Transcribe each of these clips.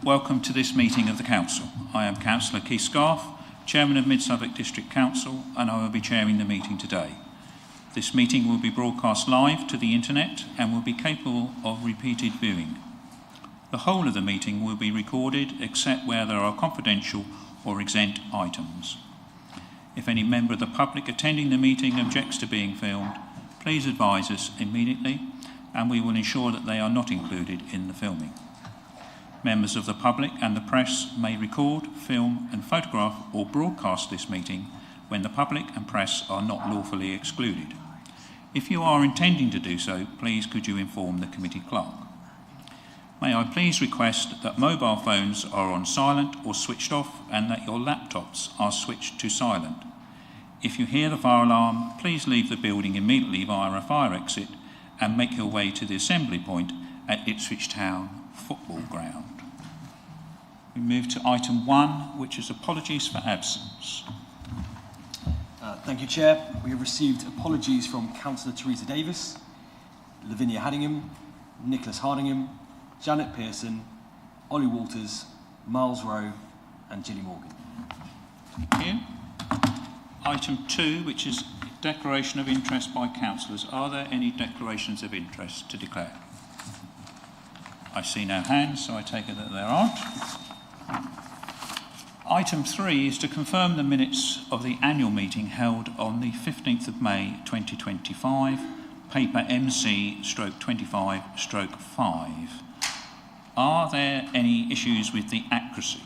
Welcome to this meeting of the Council. I am Councillor Keith Scarf, Chairman of Mid-Suffolk District Council, and I will be chairing the meeting today. This meeting will be broadcast live to the internet and will be capable of repeated viewing. The whole of the meeting will be recorded except where there are confidential or exempt items. If any member of the public attending the meeting objects to being filmed, please advise us immediately and we will ensure that they are not included in the filming. Members of the public and the press may record, film and photograph or broadcast this meeting when the public and press are not lawfully excluded. If you are intending to do so, please could you inform the committee clerk. May I please request that mobile phones are on silent or switched off and that your laptops are switched to silent. If you hear the fire alarm, please leave the building immediately via a fire exit and make your way to the assembly point at Ipswich Town Football Ground. We move to item 1, which is apologies for absence. Thank you, Chair. We have received apologies from Councillor Teresa Davis, Lavinia Haddingham, Nicholas Hardingham, Janet Pearson, Ollie Walters, Miles Rowe and Gilly Morgan. Thank you. Item 2, which is declaration of interest by councillors. Are there any declarations of interest to declare? I see no hands, so I take it that there aren't. Item 3 is to confirm the minutes of the annual meeting held on the 15th of May 2025, paper MC/25/5. Are there any issues with the accuracy?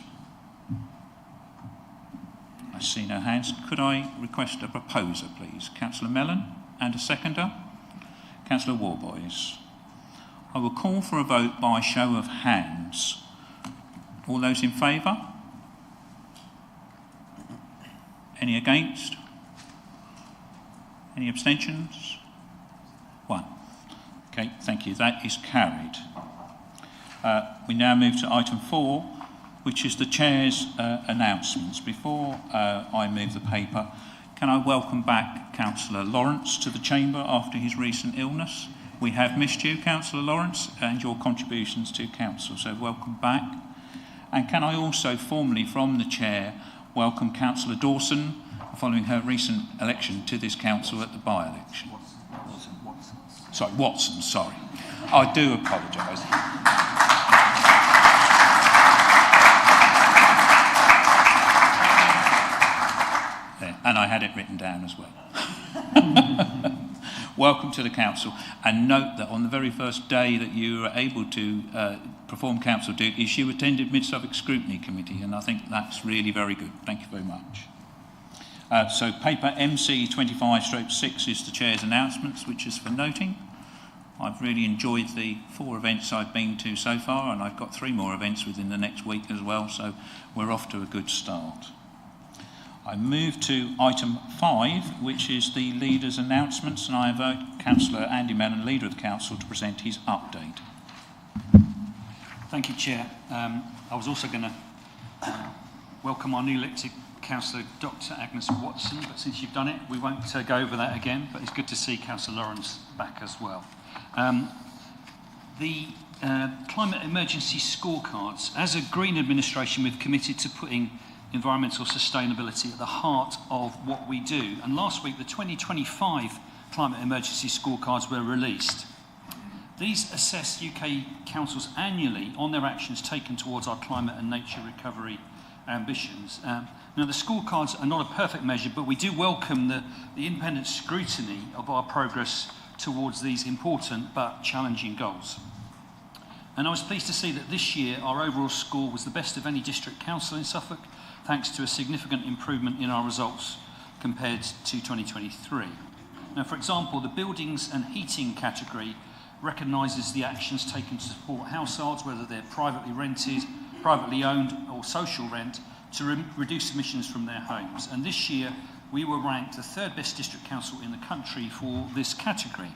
I see no hands. Could I request a proposer, please? Councillor Mellon, and a seconder? Councillor Warboys. I will call for a vote by show of hands. All those in favour? Any against? Any abstentions? 1. Okay, thank you. That is carried. We now move to item 4, which is the Chair's announcements. Before I move the paper, can I welcome back Councillor Lawrence to the Chamber after his recent illness? We have missed you, Councillor Lawrence, and your contributions to Council, so welcome back. And can I also formally, from the Chair, welcome Councillor Dawson, following her recent election to this Council at the by-election. Watson, sorry. I do apologise. And I had it written down as well. Welcome to the Council, and note that on the very first day that you were able to perform Council duties, you attended Mid-Suffolk Scrutiny Committee, and I think that's really very good. Thank you very much. So paper MC/25/6 is the Chair's announcements, which is for noting. I've really enjoyed the 4 events I've been to so far, and I've got 3 more events within the next week as well, so we're off to a good start. I move to item 5, which is the Leader's announcements, and I invite Councillor Andy Mellon, Leader of the Council, to present his update. Thank you, Chair. I was also going to welcome our new elected Councillor Dr Agnes Watson, but since you've done it, we won't go over that again, but it's good to see Councillor Lawrence back as well. The climate emergency scorecards. As a Green administration, we've committed to putting environmental sustainability at the heart of what we do. And last week, the 2025 climate emergency scorecards were released. These assess UK councils annually on their actions taken towards our climate and nature recovery ambitions. Now, the scorecards are not a perfect measure, but we do welcome the independent scrutiny of our progress towards these important but challenging goals. And I was pleased to see that this year our overall score was the best of any district council in Suffolk, thanks to a significant improvement in our results compared to 2023. Now, for example, the buildings and heating category recognises the actions taken to support households, whether they're privately rented, privately owned or social rent, to reduce emissions from their homes. And this year we were ranked the 3rd best district council in the country for this category.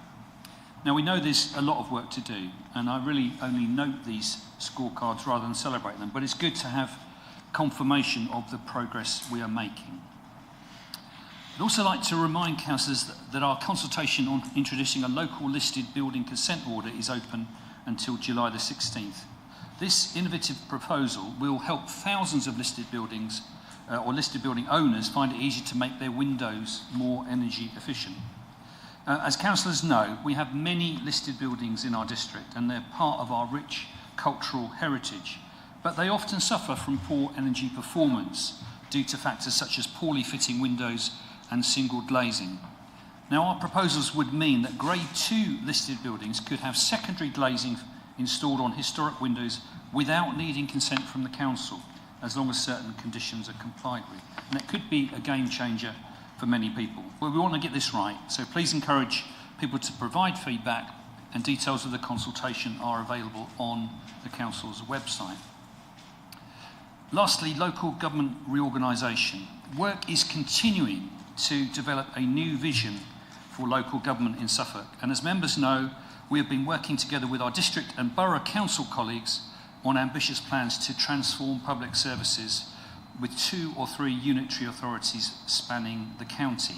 Now, we know there's a lot of work to do, and I really only note these scorecards rather than celebrate them, but it's good to have confirmation of the progress we are making. I'd also like to remind councillors that our consultation on introducing a local listed building consent order is open until July the 16th. This innovative proposal will help thousands of listed buildings or listed building owners find it easy to make their windows more energy efficient. As councillors know, we have many listed buildings in our district and they're part of our rich cultural heritage, but they often suffer from poor energy performance due to factors such as poorly fitting windows and single glazing. Now, our proposals would mean that Grade 2 listed buildings could have secondary glazing installed on historic windows without needing consent from the council, as long as certain conditions are complied with. And it could be a game changer for many people. Well, we want to get this right, so please encourage people to provide feedback, and details of the consultation are available on the council's website. Lastly, local government reorganisation. Work is continuing to develop a new vision for local government in Suffolk, and as members know, we have been working together with our district and borough council colleagues on ambitious plans to transform public services with 2 or 3 unitary authorities spanning the county.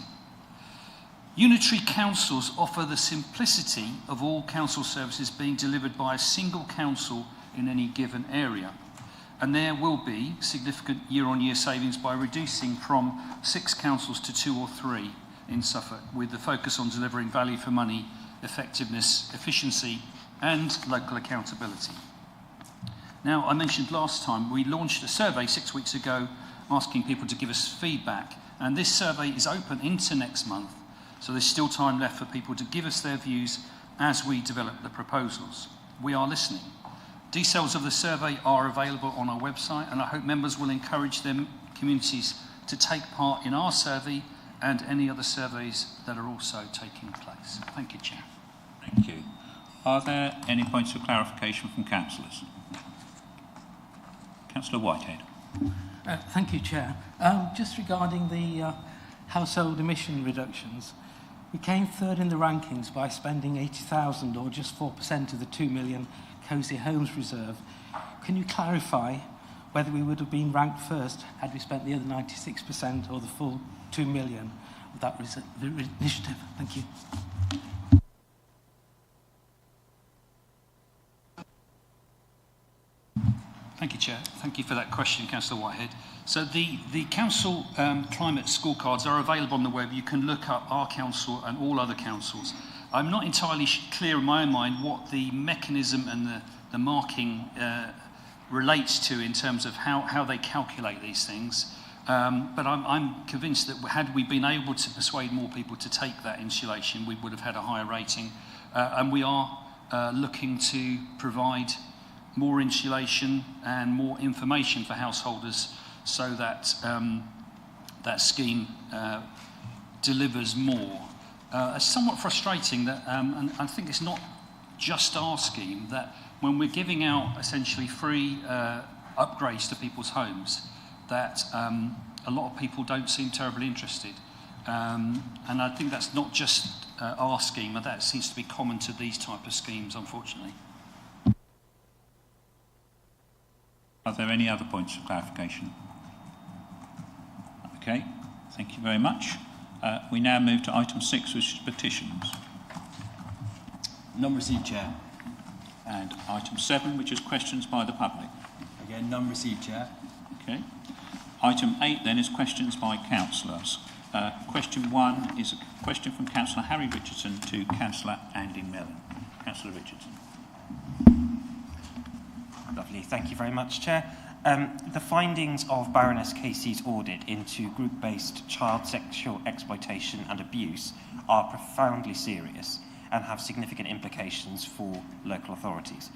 Unitary councils offer the simplicity of all council services being delivered by a single council in any given area. And there will be significant year-on-year savings by reducing from 6 councils to 2 or 3 in Suffolk, with the focus on delivering value for money, effectiveness, efficiency, and local accountability. Now, I mentioned last time, we launched a survey 6 weeks ago asking people to give us feedback, and this survey is open into next month, so there's still time left for people to give us their views as we develop the proposals. We are listening. Details of the survey are available on our website, and I hope members will encourage their communities to take part in our survey and any other surveys that are also taking place. Thank you, Chair. Thank you. Are there any points of clarification from councillors? Councillor Whitehead. Thank you, Chair. Just regarding the household emission reductions, we came third in the rankings by spending 80,000, or just 4% of the 2 million Cosy Homes Reserve. Can you clarify whether we would have been ranked first had we spent the other 96% or the full 2 million of that initiative? Thank you. Thank you, Chair. Thank you for that question, Councillor Whitehead. So the council climate scorecards are available on the web. You can look up our council and all other councils. I'm not entirely clear in my own mind what the mechanism and the marking relates to in terms of how they calculate these things. But I'm convinced that had we been able to persuade more people to take that insulation, we would have had a higher rating. And we are looking to provide more insulation and more information for householders so that that scheme delivers more. It's somewhat frustrating that, and I think it's not just our scheme, that when we're giving out essentially free upgrades to people's homes, that a lot of people don't seem terribly interested. And I think that's not just our scheme, that seems to be common to these type of schemes, unfortunately. Are there any other points of clarification? Okay, thank you very much. We now move to item 6, which is petitions. None received, Chair. And item 7, which is questions by the public. Again, none received, Chair. Okay. Item 8 then is questions by councillors. Question 1 is a question from Councillor Harry Richardson to Councillor Andy Mellon. Councillor Richardson. Lovely, thank you very much, Chair. The findings of Baroness Casey's audit into group-based child sexual exploitation and abuse are profoundly serious and have significant implications for local authorities.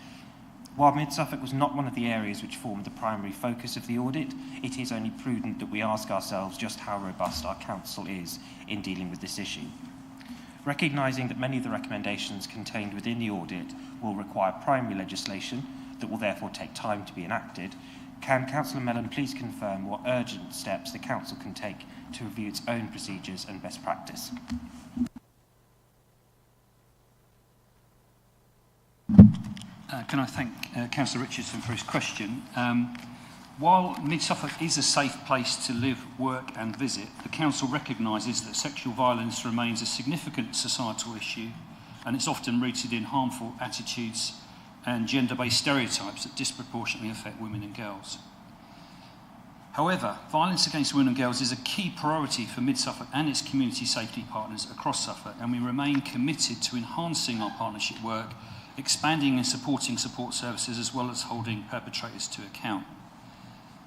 While Mid-Suffolk was not one of the areas which formed the primary focus of the audit, it is only prudent that we ask ourselves just how robust our council is in dealing with this issue. Recognising that many of the recommendations contained within the audit will require primary legislation that will therefore take time to be enacted, can Councillor Mellon please confirm what urgent steps the Council can take to review its own procedures and best practice? Can I thank Councillor Richardson for his question? While Mid-Suffolk is a safe place to live, work and visit, the Council recognises that sexual violence remains a significant societal issue, and it's often rooted in harmful attitudes and gender-based stereotypes that disproportionately affect women and girls. However, violence against women and girls is a key priority for Mid-Suffolk and its community safety partners across Suffolk, and we remain committed to enhancing our partnership work, expanding and supporting support services, as well as holding perpetrators to account.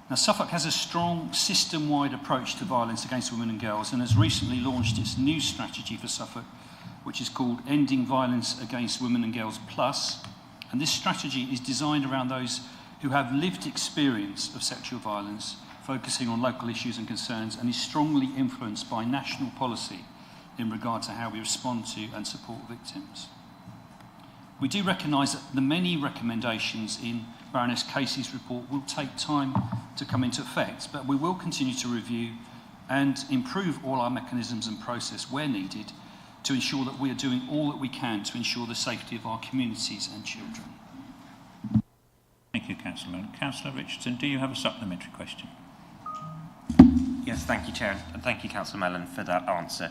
Now, Suffolk has a strong system-wide approach to violence against women and girls and has recently launched its new strategy for Suffolk, which is called Ending Violence Against Women and Girls Plus. And this strategy is designed around those who have lived experience of sexual violence, focusing on local issues and concerns, and is strongly influenced by national policy in regard to how we respond to and support victims. We do recognise that the many recommendations in Baroness Casey's report will take time to come into effect, but we will continue to review and improve all our mechanisms and process where needed to ensure that we are doing all that we can to ensure the safety of our communities and children. Thank you, Councillor. Councillor Richardson, do you have a supplementary question? Yes, thank you, Chair, and thank you, Councillor Mellon, for that answer.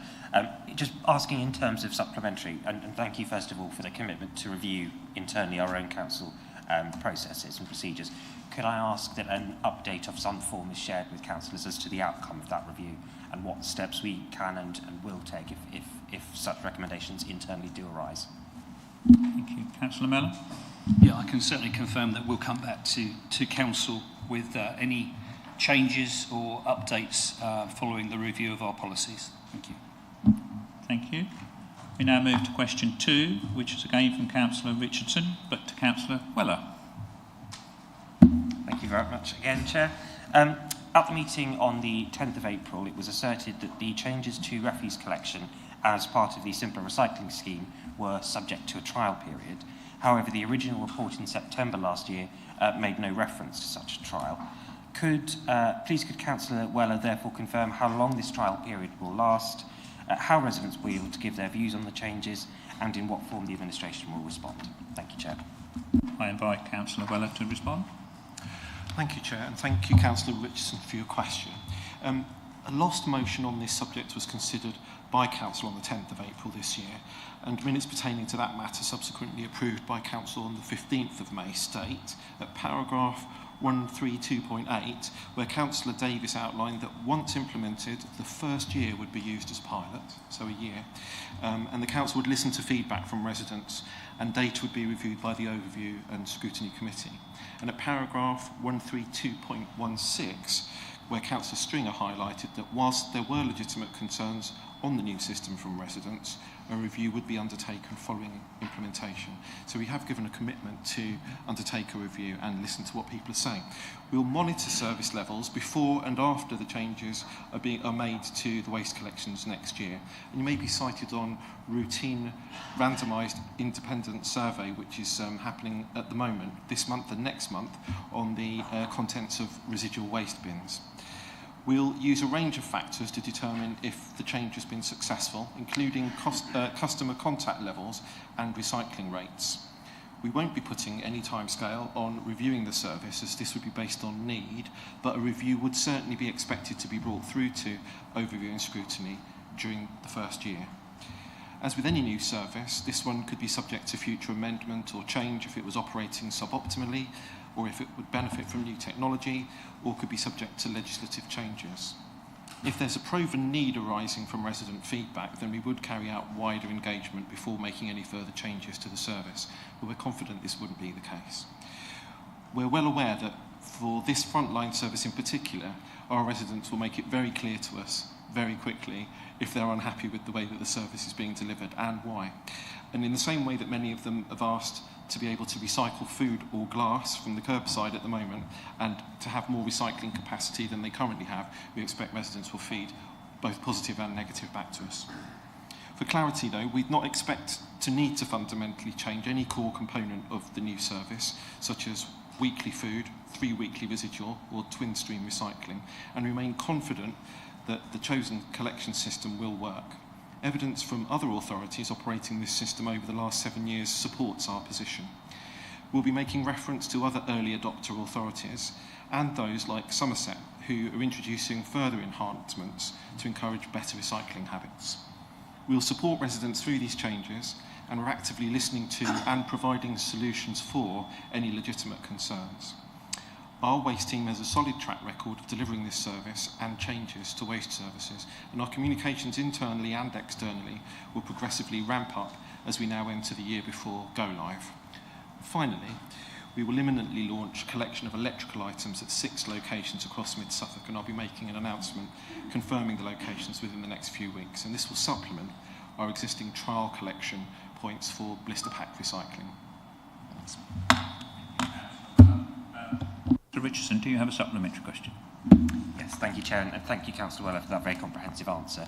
Just asking in terms of supplementary, and thank you first of all for the commitment to review internally our own council processes and procedures. Could I ask that an update of some form is shared with councillors as to the outcome of that review and what steps we can and will take if such recommendations internally do arise? Thank you. Councillor Mellon? Yeah, I can certainly confirm that we'll come back to Council with any changes or updates following the review of our policies. Thank you. Thank you. We now move to question 2, which is again from Councillor Richardson, but to Councillor Weller. Thank you very much again, Chair. At the meeting on the 10th of April, it was asserted that the changes to refuse collection as part of the simpler recycling scheme were subject to a trial period. However, the original report in September last year made no reference to such a trial. Please could Councillor Weller therefore confirm how long this trial period will last, how residents will be able to give their views on the changes, and in what form the administration will respond? Thank you, Chair. I invite Councillor Weller to respond. Thank you, Chair, and thank you, Councillor Richardson, for your question. A lost motion on this subject was considered by Council on the 10th of April this year, and minutes pertaining to that matter subsequently approved by Council on the 15th of May state at paragraph 132.8, where Councillor Davis outlined that once implemented, the first year would be used as pilot, so a year, and the Council would listen to feedback from residents and data would be reviewed by the Overview and Scrutiny Committee. And at paragraph 132.16, where Councillor Stringer highlighted that whilst there were legitimate concerns on the new system from residents, a review would be undertaken following implementation. So we have given a commitment to undertake a review and listen to what people are saying. We'll monitor service levels before and after the changes are made to the waste collections next year. And you may be cited on routine randomised independent survey, which is happening at the moment, this month and next month, on the contents of residual waste bins. We'll use a range of factors to determine if the change has been successful, including customer contact levels and recycling rates. We won't be putting any timescale on reviewing the service, as this would be based on need, but a review would certainly be expected to be brought through to Overview and Scrutiny during the first year. As with any new service, this one could be subject to future amendment or change if it was operating suboptimally, or if it would benefit from new technology, or could be subject to legislative changes. If there's a proven need arising from resident feedback, then we would carry out wider engagement before making any further changes to the service, but we're confident this wouldn't be the case. We're well aware that for this frontline service in particular, our residents will make it very clear to us very quickly if they're unhappy with the way that the service is being delivered and why. And in the same way that many of them have asked to be able to recycle food or glass from the curbside at the moment and to have more recycling capacity than they currently have, we expect residents will feed both positive and negative back to us. For clarity though, we'd not expect to need to fundamentally change any core component of the new service, such as weekly food, 3 weekly residual or twin stream recycling, and remain confident that the chosen collection system will work. Evidence from other authorities operating this system over the last 7 years supports our position. We'll be making reference to other early adopter authorities and those like Somerset, who are introducing further enhancements to encourage better recycling habits. We'll support residents through these changes, and we're actively listening to and providing solutions for any legitimate concerns. Our waste team has a solid track record of delivering this service and changes to waste services, and our communications internally and externally will progressively ramp up as we now enter the year before go live. Finally, we will imminently launch a collection of electrical items at 6 locations across mid-Suffolk, and I'll be making an announcement confirming the locations within the next few weeks, and this will supplement our existing trial collection points for blister pack recycling. Thanks. Mr. Richardson, do you have a supplementary question? Yes, thank you, Chair, and thank you, Councillor Weller, for that very comprehensive answer.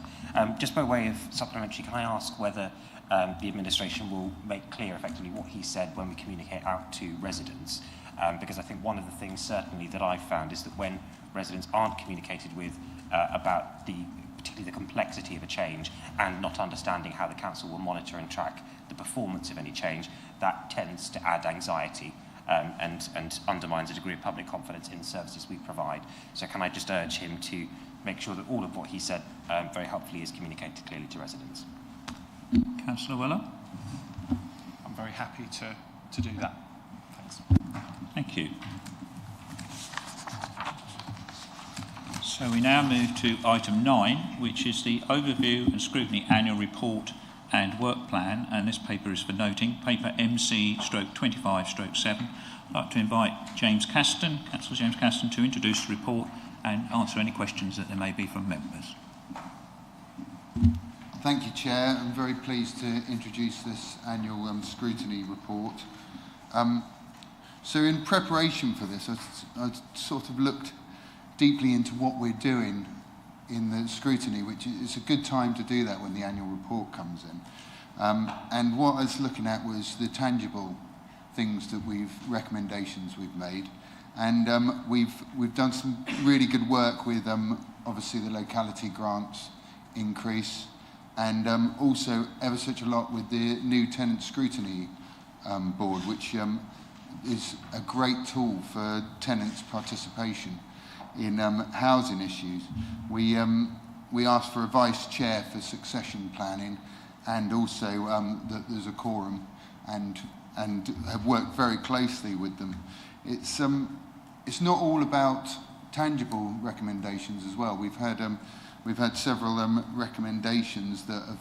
Just by way of supplementary, can I ask whether the administration will make clear effectively what he said when we communicate out to residents? Because I think one of the things certainly that I've found is that when residents aren't communicated with about particularly the complexity of a change and not understanding how the council will monitor and track the performance of any change, that tends to add anxiety and undermines a degree of public confidence in the services we provide. So can I just urge him to make sure that all of what he said very helpfully is communicated clearly to residents? Councillor Weller? I'm very happy to do that. Thanks. Thank you. So we now move to item 9, which is the Overview and Scrutiny Annual Report and Work Plan, and this paper is for noting, paper MC/25/7. I'd like to invite James Caston, Councillor James Caston, to introduce the report and answer any questions that there may be from members. Thank you, Chair. I'm very pleased to introduce this annual scrutiny report. So in preparation for this, I sort of looked deeply into what we're doing in the scrutiny, which is a good time to do that when the annual report comes in. And what I was looking at was the tangible things that recommendations we've made. And we've done some really good work with obviously the locality grants increase, and also ever such a lot with the new tenant scrutiny board, which is a great tool for tenants' participation in housing issues. We asked for a vice chair for succession planning, and also that there's a quorum, and have worked very closely with them. It's not all about tangible recommendations as well. We've had several recommendations that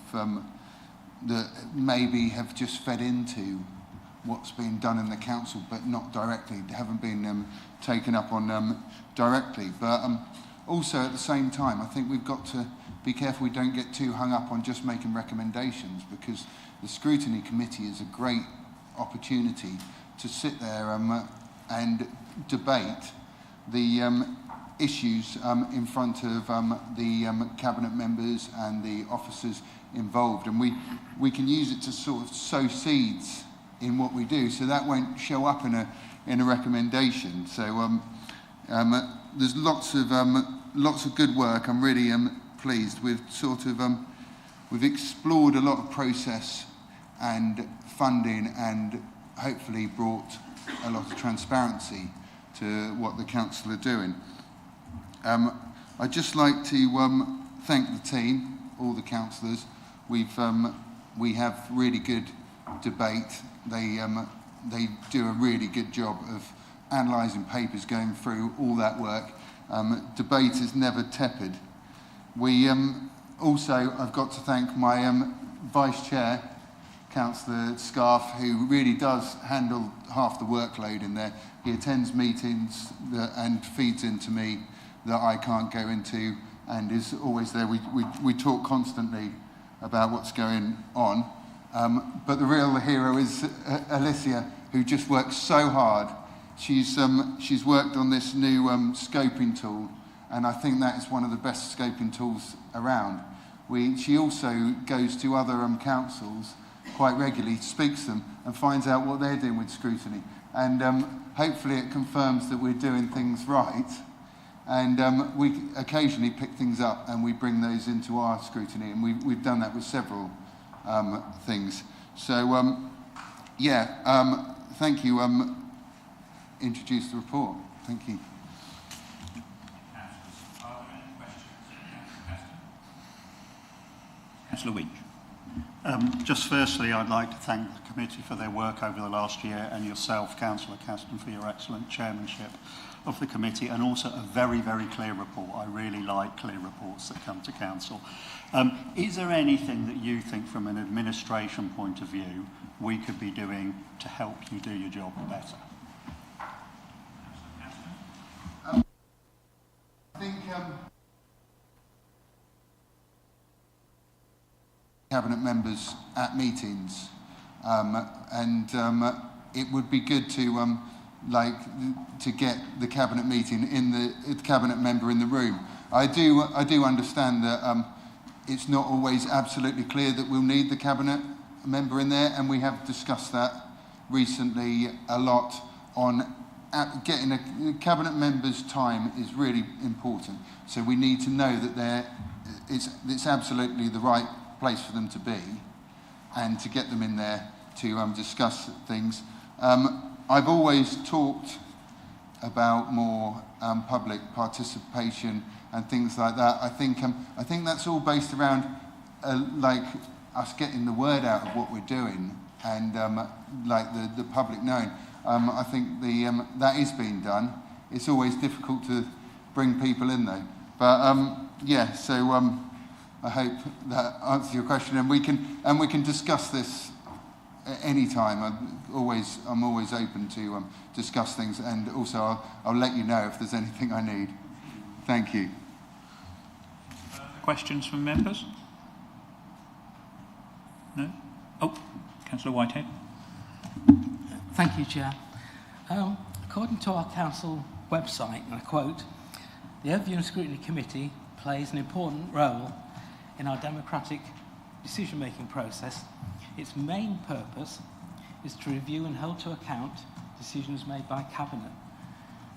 maybe have just fed into what's been done in the council, but not directly, haven't been taken up on directly. But also at the same time, I think we've got to be careful we don't get too hung up on just making recommendations, because the scrutiny committee is a great opportunity to sit there and debate the issues in front of the cabinet members and the officers involved, and we can use it to sort of sow seeds in what we do, so that won't show up in a recommendation. So there's lots of good work. I'm really pleased. We've explored a lot of process and funding, and hopefully brought a lot of transparency to what the council are doing. I'd just like to thank the team, all the councillors. We have really good debate. They do a really good job of analysing papers, going through all that work. Debate is never tepid. We also, I've got to thank my vice chair, Councillor Scarf, who really does handle half the workload in there. He attends meetings and feeds into me that I can't go into, and is always there. We talk constantly about what's going on. But the real hero is Alicia, who just works so hard. She's worked on this new scoping tool, and I think that is one of the best scoping tools around. She also goes to other councils quite regularly, speaks to them, and finds out what they're doing with scrutiny. And hopefully it confirms that we're doing things right. And we occasionally pick things up and we bring those into our scrutiny, and we've done that with several things. So, thank you. Introduce the report. Thank you. Are there any questions? Councillor Winch. Just firstly, I'd like to thank the committee for their work over the last year, and yourself, Councillor Caston, for your excellent chairmanship of the committee, and also a very, very clear report. I really like clear reports that come to council. Is there anything that you think from an administration point of view we could be doing to help you do your job better? I think Cabinet members at meetings, and it would be good to to get the Cabinet meeting in the Cabinet member in the room. I do understand that it's not always absolutely clear that we'll need the Cabinet member in there, and we have discussed that recently a lot on getting a Cabinet member's time is really important. So we need to know that it's absolutely the right place for them to be, and to get them in there to discuss things. I've always talked about more public participation and things like that. I think that's all based around like us getting the word out of what we're doing, and like the public knowing. I think that is being done. It's always difficult to bring people in though. But yeah, so I hope that answers your question, and we can discuss this at any time. I'm always open to discuss things, and also I'll let you know if there's anything I need. Thank you. Questions from members? No? Oh, Councillor Whitehead. Thank you, Chair. According to our council website, and I quote, "The Overview and Scrutiny Committee plays an important role in our democratic decision-making process. Its main purpose is to review and hold to account decisions made by Cabinet.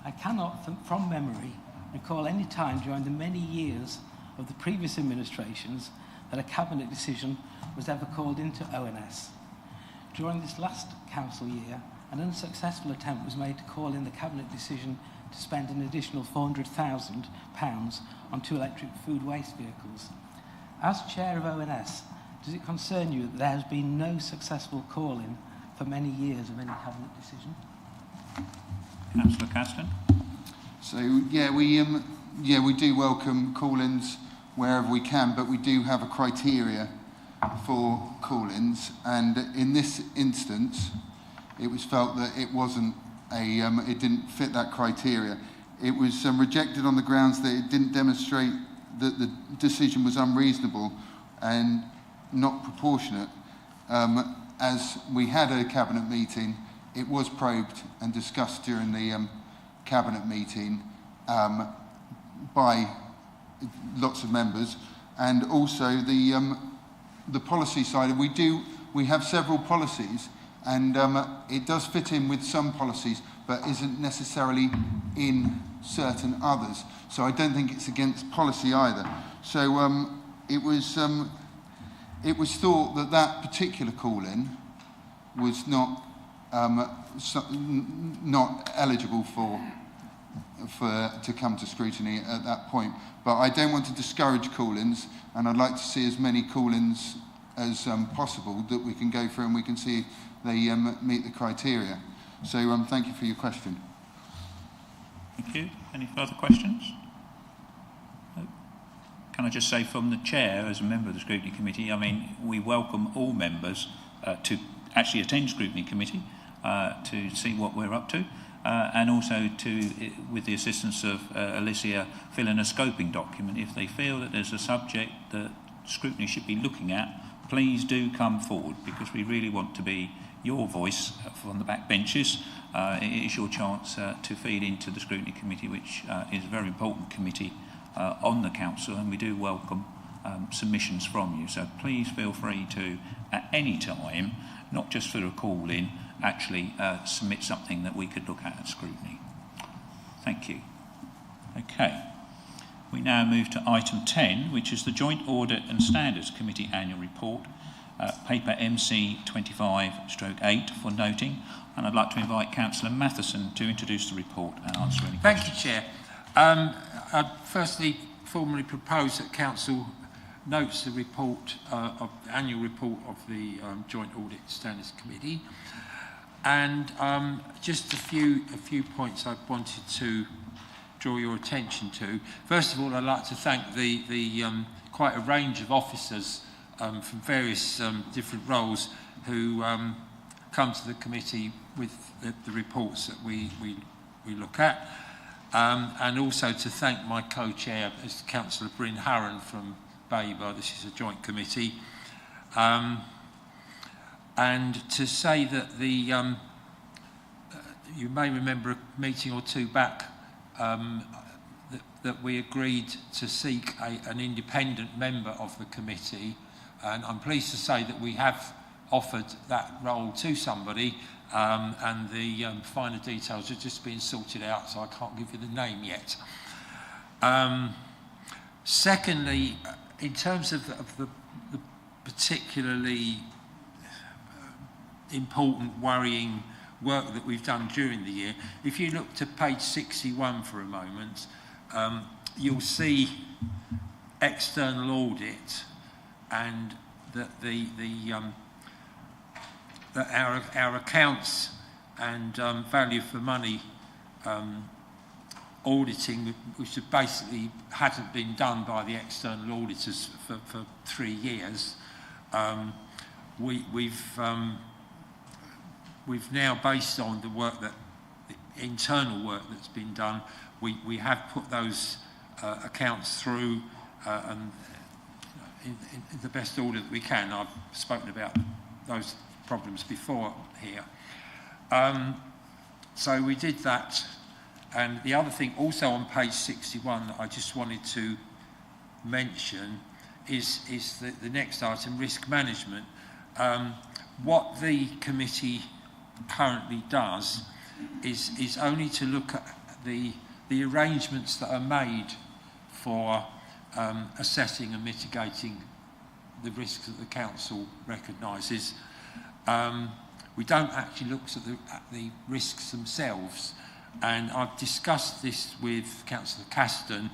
I cannot, from memory, recall any time during the many years of the previous administrations that a Cabinet decision was ever called into ONS. During this last council year, an unsuccessful attempt was made to call in the Cabinet decision to spend an additional £400,000 on 2 electric food waste vehicles. As Chair of ONS, does it concern you that there has been no successful call-in for many years of any Cabinet decision?" Councillor Caston. So yeah, we do welcome call-ins wherever we can, but we do have a criteria for call-ins, and in this instance, it was felt that it wasn't it didn't fit that criteria. It was rejected on the grounds that it didn't demonstrate that the decision was unreasonable and not proportionate. As we had a Cabinet meeting, it was probed and discussed during the Cabinet meeting by lots of members, and also the policy side. We have several policies, and it does fit in with some policies, but isn't necessarily in certain others. So I don't think it's against policy either. So it was thought that that particular call-in was not eligible to come to scrutiny at that point. But I don't want to discourage call-ins, and I'd like to see as many call-ins as possible that we can go through, and we can see if they meet the criteria. So thank you for your question. Thank you. Any further questions? No. Can I just say from the Chair, as a member of the Scrutiny Committee, I mean, we welcome all members to actually attend Scrutiny Committee to see what we're up to, and also to, with the assistance of Alicia, fill in a scoping document. If they feel that there's a subject that Scrutiny should be looking at, please do come forward, because we really want to be your voice from the back benches. It is your chance to feed into the Scrutiny Committee, which is a very important committee on the Council, and we do welcome submissions from you. So please feel free to, at any time, not just for a call-in, actually submit something that we could look at scrutiny. Thank you. Okay. We now move to item 10, which is the Joint Audit and Standards Committee Annual Report, paper MC 25/8 for noting, and I'd like to invite Councillor Matheson to introduce the report and answer any questions. Thank you, Chair. I'd firstly formally propose that Council notes the report of the annual report of the Joint Audit Standards Committee, and just a few points I wanted to draw your attention to. First of all, I'd like to thank the quite a range of officers from various different roles who come to the committee with the reports that we look at, and also to thank my co-chair, as Councillor Bryn Harron from Baber. This is a joint committee, and to say that you may remember a meeting or two back that we agreed to seek an independent member of the committee, and I'm pleased to say that we have offered that role to somebody, and the finer details are just being sorted out, so I can't give you the name yet. Secondly, in terms of the particularly important, worrying work that we've done during the year, if you look to page 61 for a moment, you'll see external audit, and that that our accounts and value for money auditing, which basically hadn't been done by the external auditors for 3 years, we've now, based on the work the internal work that's been done, we have put those accounts through and in the best order that we can. I've spoken about those problems before here. So we did that, and the other thing also on page 61 that I just wanted to mention is the next item, risk management. What the committee currently does is only to look at the arrangements that are made for assessing and mitigating the risks that the council recognises. We don't actually look at the risks themselves, and I've discussed this with Councillor Caston,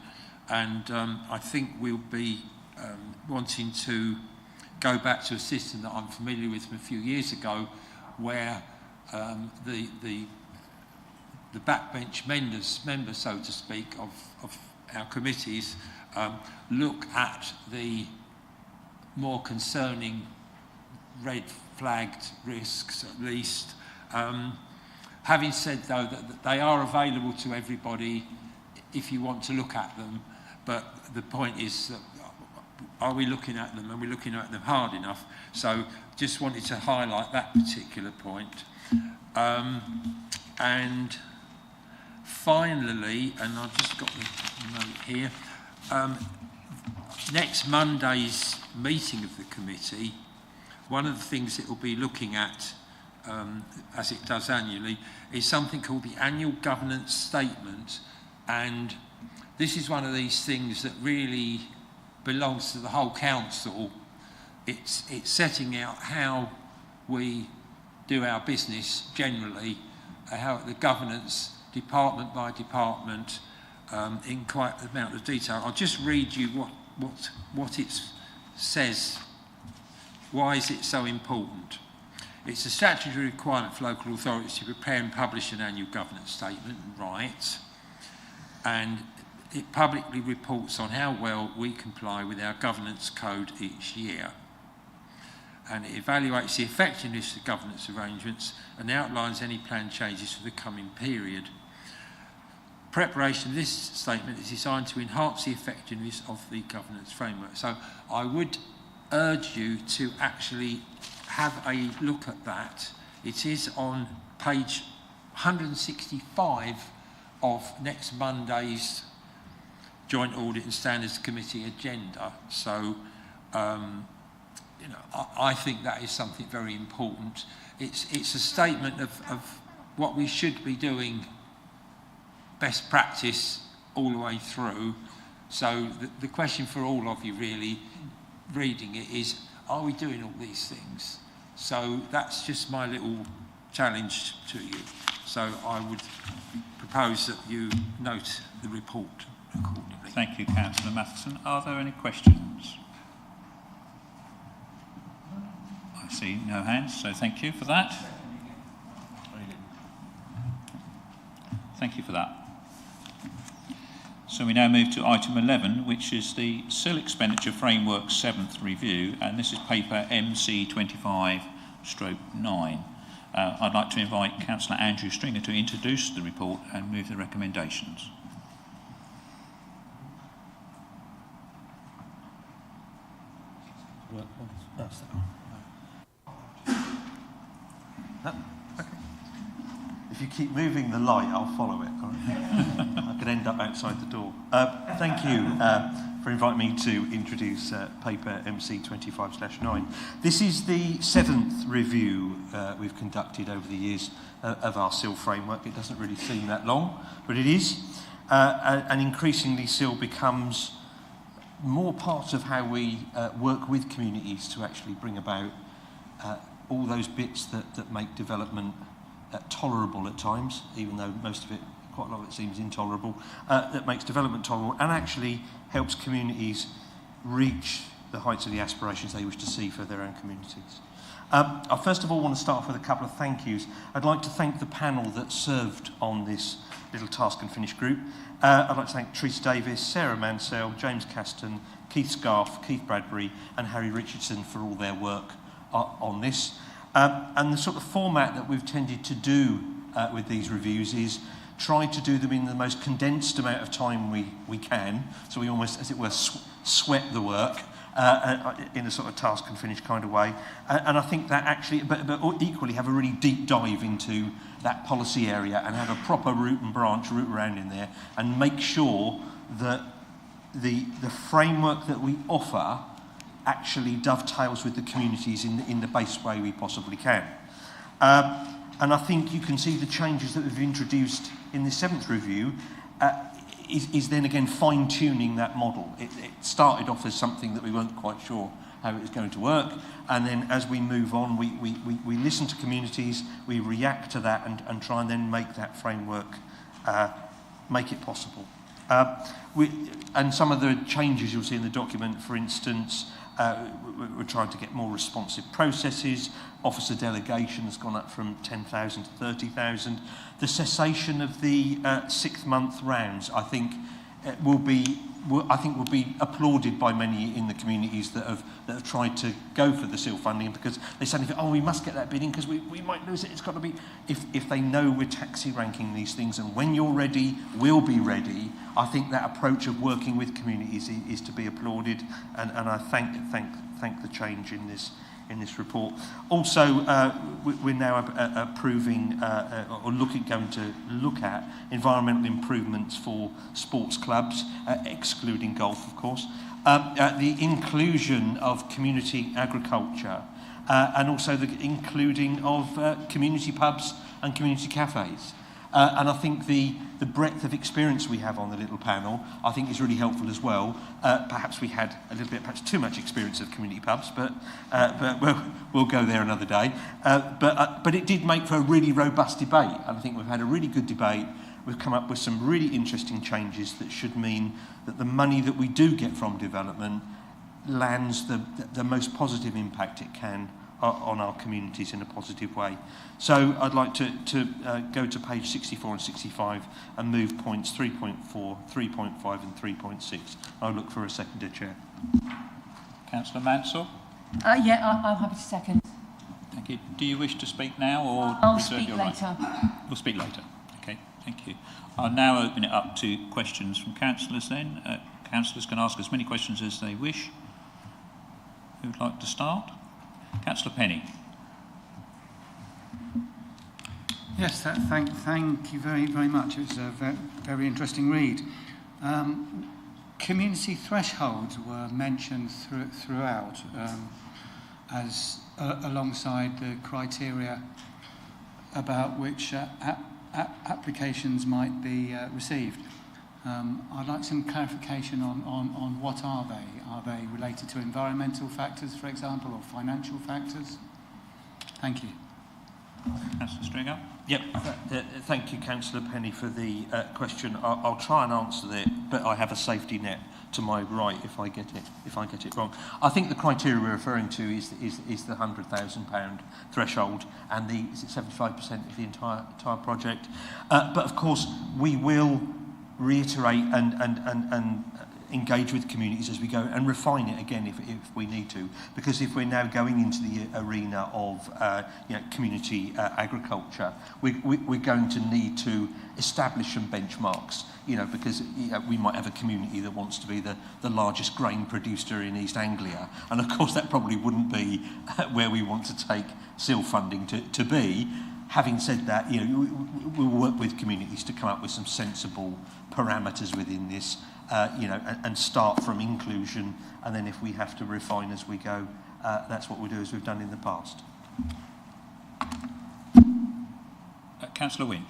and I think we'll be wanting to go back to a system that I'm familiar with from a few years ago, where the backbench members, so to speak, of our committees look at the more concerning red flagged risks, at least. Having said, though, that they are available to everybody if you want to look at them, but the point is that are we looking at them? Are we looking at them hard enough? So just wanted to highlight that particular point. And finally, and I've just got the note here, next Monday's meeting of the committee, one of the things it will be looking at, as it does annually, is something called the Annual Governance Statement. And this is one of these things that really belongs to the whole council. It's setting out how we do our business generally, how the governance, department by department, in quite an amount of detail. I'll just read you what it says. Why is it so important? It's a statutory requirement for local authorities to prepare and publish an annual governance statement, right? And it publicly reports on how well we comply with our governance code each year. And it evaluates the effectiveness of governance arrangements and outlines any planned changes for the coming period. Preparation of this statement is designed to enhance the effectiveness of the governance framework. So I would urge you to actually have a look at that. It is on page 165 of next Monday's Joint Audit and Standards Committee agenda. So, I think that is something very important. It's a statement of what we should be doing, best practice all the way through. So the question for all of you really reading it is, are we doing all these things? So that's just my little challenge to you. So I would propose that you note the report accordingly. Thank you, Councillor Matheson. Are there any questions? see no hands, so thank you for that. Thank you for that. So we now move to item 11, which is the SIL Expenditure Framework 7th Review, and this is paper MC25/9. I'd like to invite Councillor Andrew Stringer to introduce the report and move the recommendations. If you keep moving the light, I'll follow it. I could end up outside the door. Thank you for inviting me to introduce paper MC25/9. This is the 7th review we've conducted over the years of our SIL framework. It doesn't really seem that long, but it is. And increasingly SIL becomes more part of how we work with communities to actually bring about all those bits that make development tolerable at times, even though most of it, quite a lot of it seems intolerable, that makes development tolerable and actually helps communities reach the heights of the aspirations they wish to see for their own communities. I first of all want to start off with a couple of thank yous. I'd like to thank the panel that served on this little task and finish group. I'd like to thank Teresa Davis, Sarah Mansell, James Caston, Keith Scarf, Keith Bradbury and Harry Richardson for all their work on this. And the sort of format that we've tended to do with these reviews is try to do them in the most condensed amount of time we can, so we almost, as it were, sweat the work in a sort of task and finish kind of way. And I think that actually, but equally have a really deep dive into that policy area and have a proper root and branch route around in there and make sure that the framework that we offer actually dovetails with the communities in the best way we possibly can. And I think you can see the changes that we've introduced in the 7th review is then again fine-tuning that model. It started off as something that we weren't quite sure how it was going to work, and then as we move on, we listen to communities, we react to that and try and then make that framework, make it possible. And some of the changes you'll see in the document, for instance, we're trying to get more responsive processes. Officer delegation has gone up from 10,000 to 30,000. The cessation of the 6-month rounds, I think, will be applauded by many in the communities that have tried to go for the SIL funding, because they suddenly think, oh, we must get that bid in because we might lose it. It's got to be, if they know we're taxi ranking these things and when you're ready, we'll be ready. I think that approach of working with communities is to be applauded, and I thank the change in this report. Also, we're now approving going to look at environmental improvements for sports clubs, excluding golf, of course. The inclusion of community agriculture, and also the including of community pubs and community cafes. And I think the breadth of experience we have on the little panel, I think, is really helpful as well. Perhaps we had a little bit, perhaps too much experience of community pubs, but we'll go there another day. But it did make for a really robust debate. And I think we've had a really good debate. We've come up with some really interesting changes that should mean that the money that we do get from development lands the most positive impact it can on our communities in a positive way. So I'd like to go to page 64 and 65 and move points 3.4, 3.5 and 3.6. I'll look for a seconder, Chair. Councillor Mansell? Yeah, I'm happy to second. Thank you. Do you wish to speak now or I'll reserve speak your later. Right? We'll speak later. Okay, thank you. I'll now open it up to questions from councillors then. Councillors can ask as many questions as they wish. Who would like to start? Councillor Penny. Yes, thank you very, very much. It was a very interesting read. Community thresholds were mentioned throughout as alongside the criteria about which applications might be received. I'd like some clarification on what are they? Are they related to environmental factors, for example, or financial factors? Thank you. Councillor Stringer. Yep, thank you, Councillor Penny, for the question. I'll try and answer it, but I have a safety net to my right if I get it wrong. I think the criteria we're referring to is the £100,000 threshold, and is it 75% of the entire project? But of course, we will reiterate and engage with communities as we go and refine it again if we need to, because if we're now going into the arena of community agriculture, we're going to need to establish some benchmarks, because we might have a community that wants to be the largest grain producer in East Anglia, and of course that probably wouldn't be where we want to take SIL funding to be. Having said that, we'll work with communities to come up with some sensible parameters within this, and start from inclusion, and then if we have to refine as we go, that's what we'll do as we've done in the past. Councillor Winch.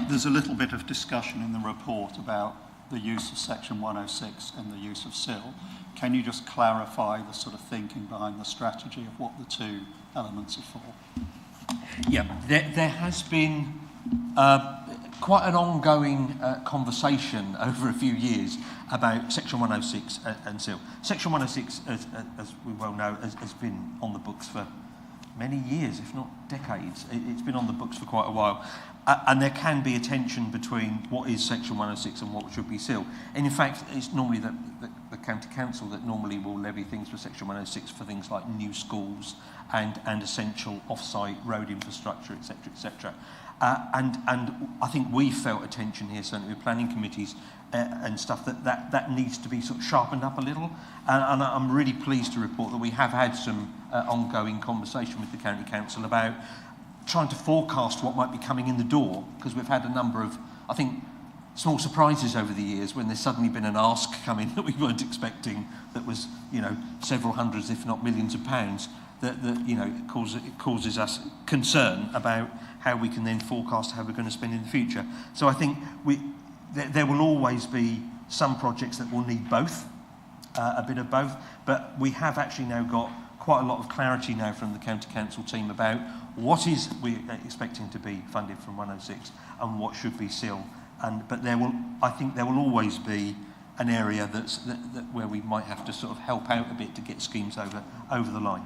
There's a little bit of discussion in the report about the use of Section 106 and the use of SIL. Can you just clarify the sort of thinking behind the strategy of what the two elements are for? Yeah, there has been quite an ongoing conversation over a few years about Section 106 and SIL. Section 106, as we well know, has been on the books for many years, if not decades. It's been on the books for quite a while. And there can be a tension between what is Section 106 and what should be SIL. And in fact, it's normally the County Council that normally will levy things for Section 106 for things like new schools and essential off-site road infrastructure, etc., etc. And I think we felt a tension here, certainly with planning committees and stuff, that needs to be sort of sharpened up a little. And I'm really pleased to report that we have had some ongoing conversation with the County Council about trying to forecast what might be coming in the door, because we've had a number of, I think, small surprises over the years when there's suddenly been an ask come in that we weren't expecting, that was, several hundreds, if not millions of pounds, that it causes us concern about how we can then forecast how we're going to spend in the future. So I think there will always be some projects that will need both, a bit of both, but we have actually now got quite a lot of clarity now from the County Council team about what is we're expecting to be funded from 106 and what should be SIL. But I think there will always be an area that where we might have to sort of help out a bit to get schemes over the line.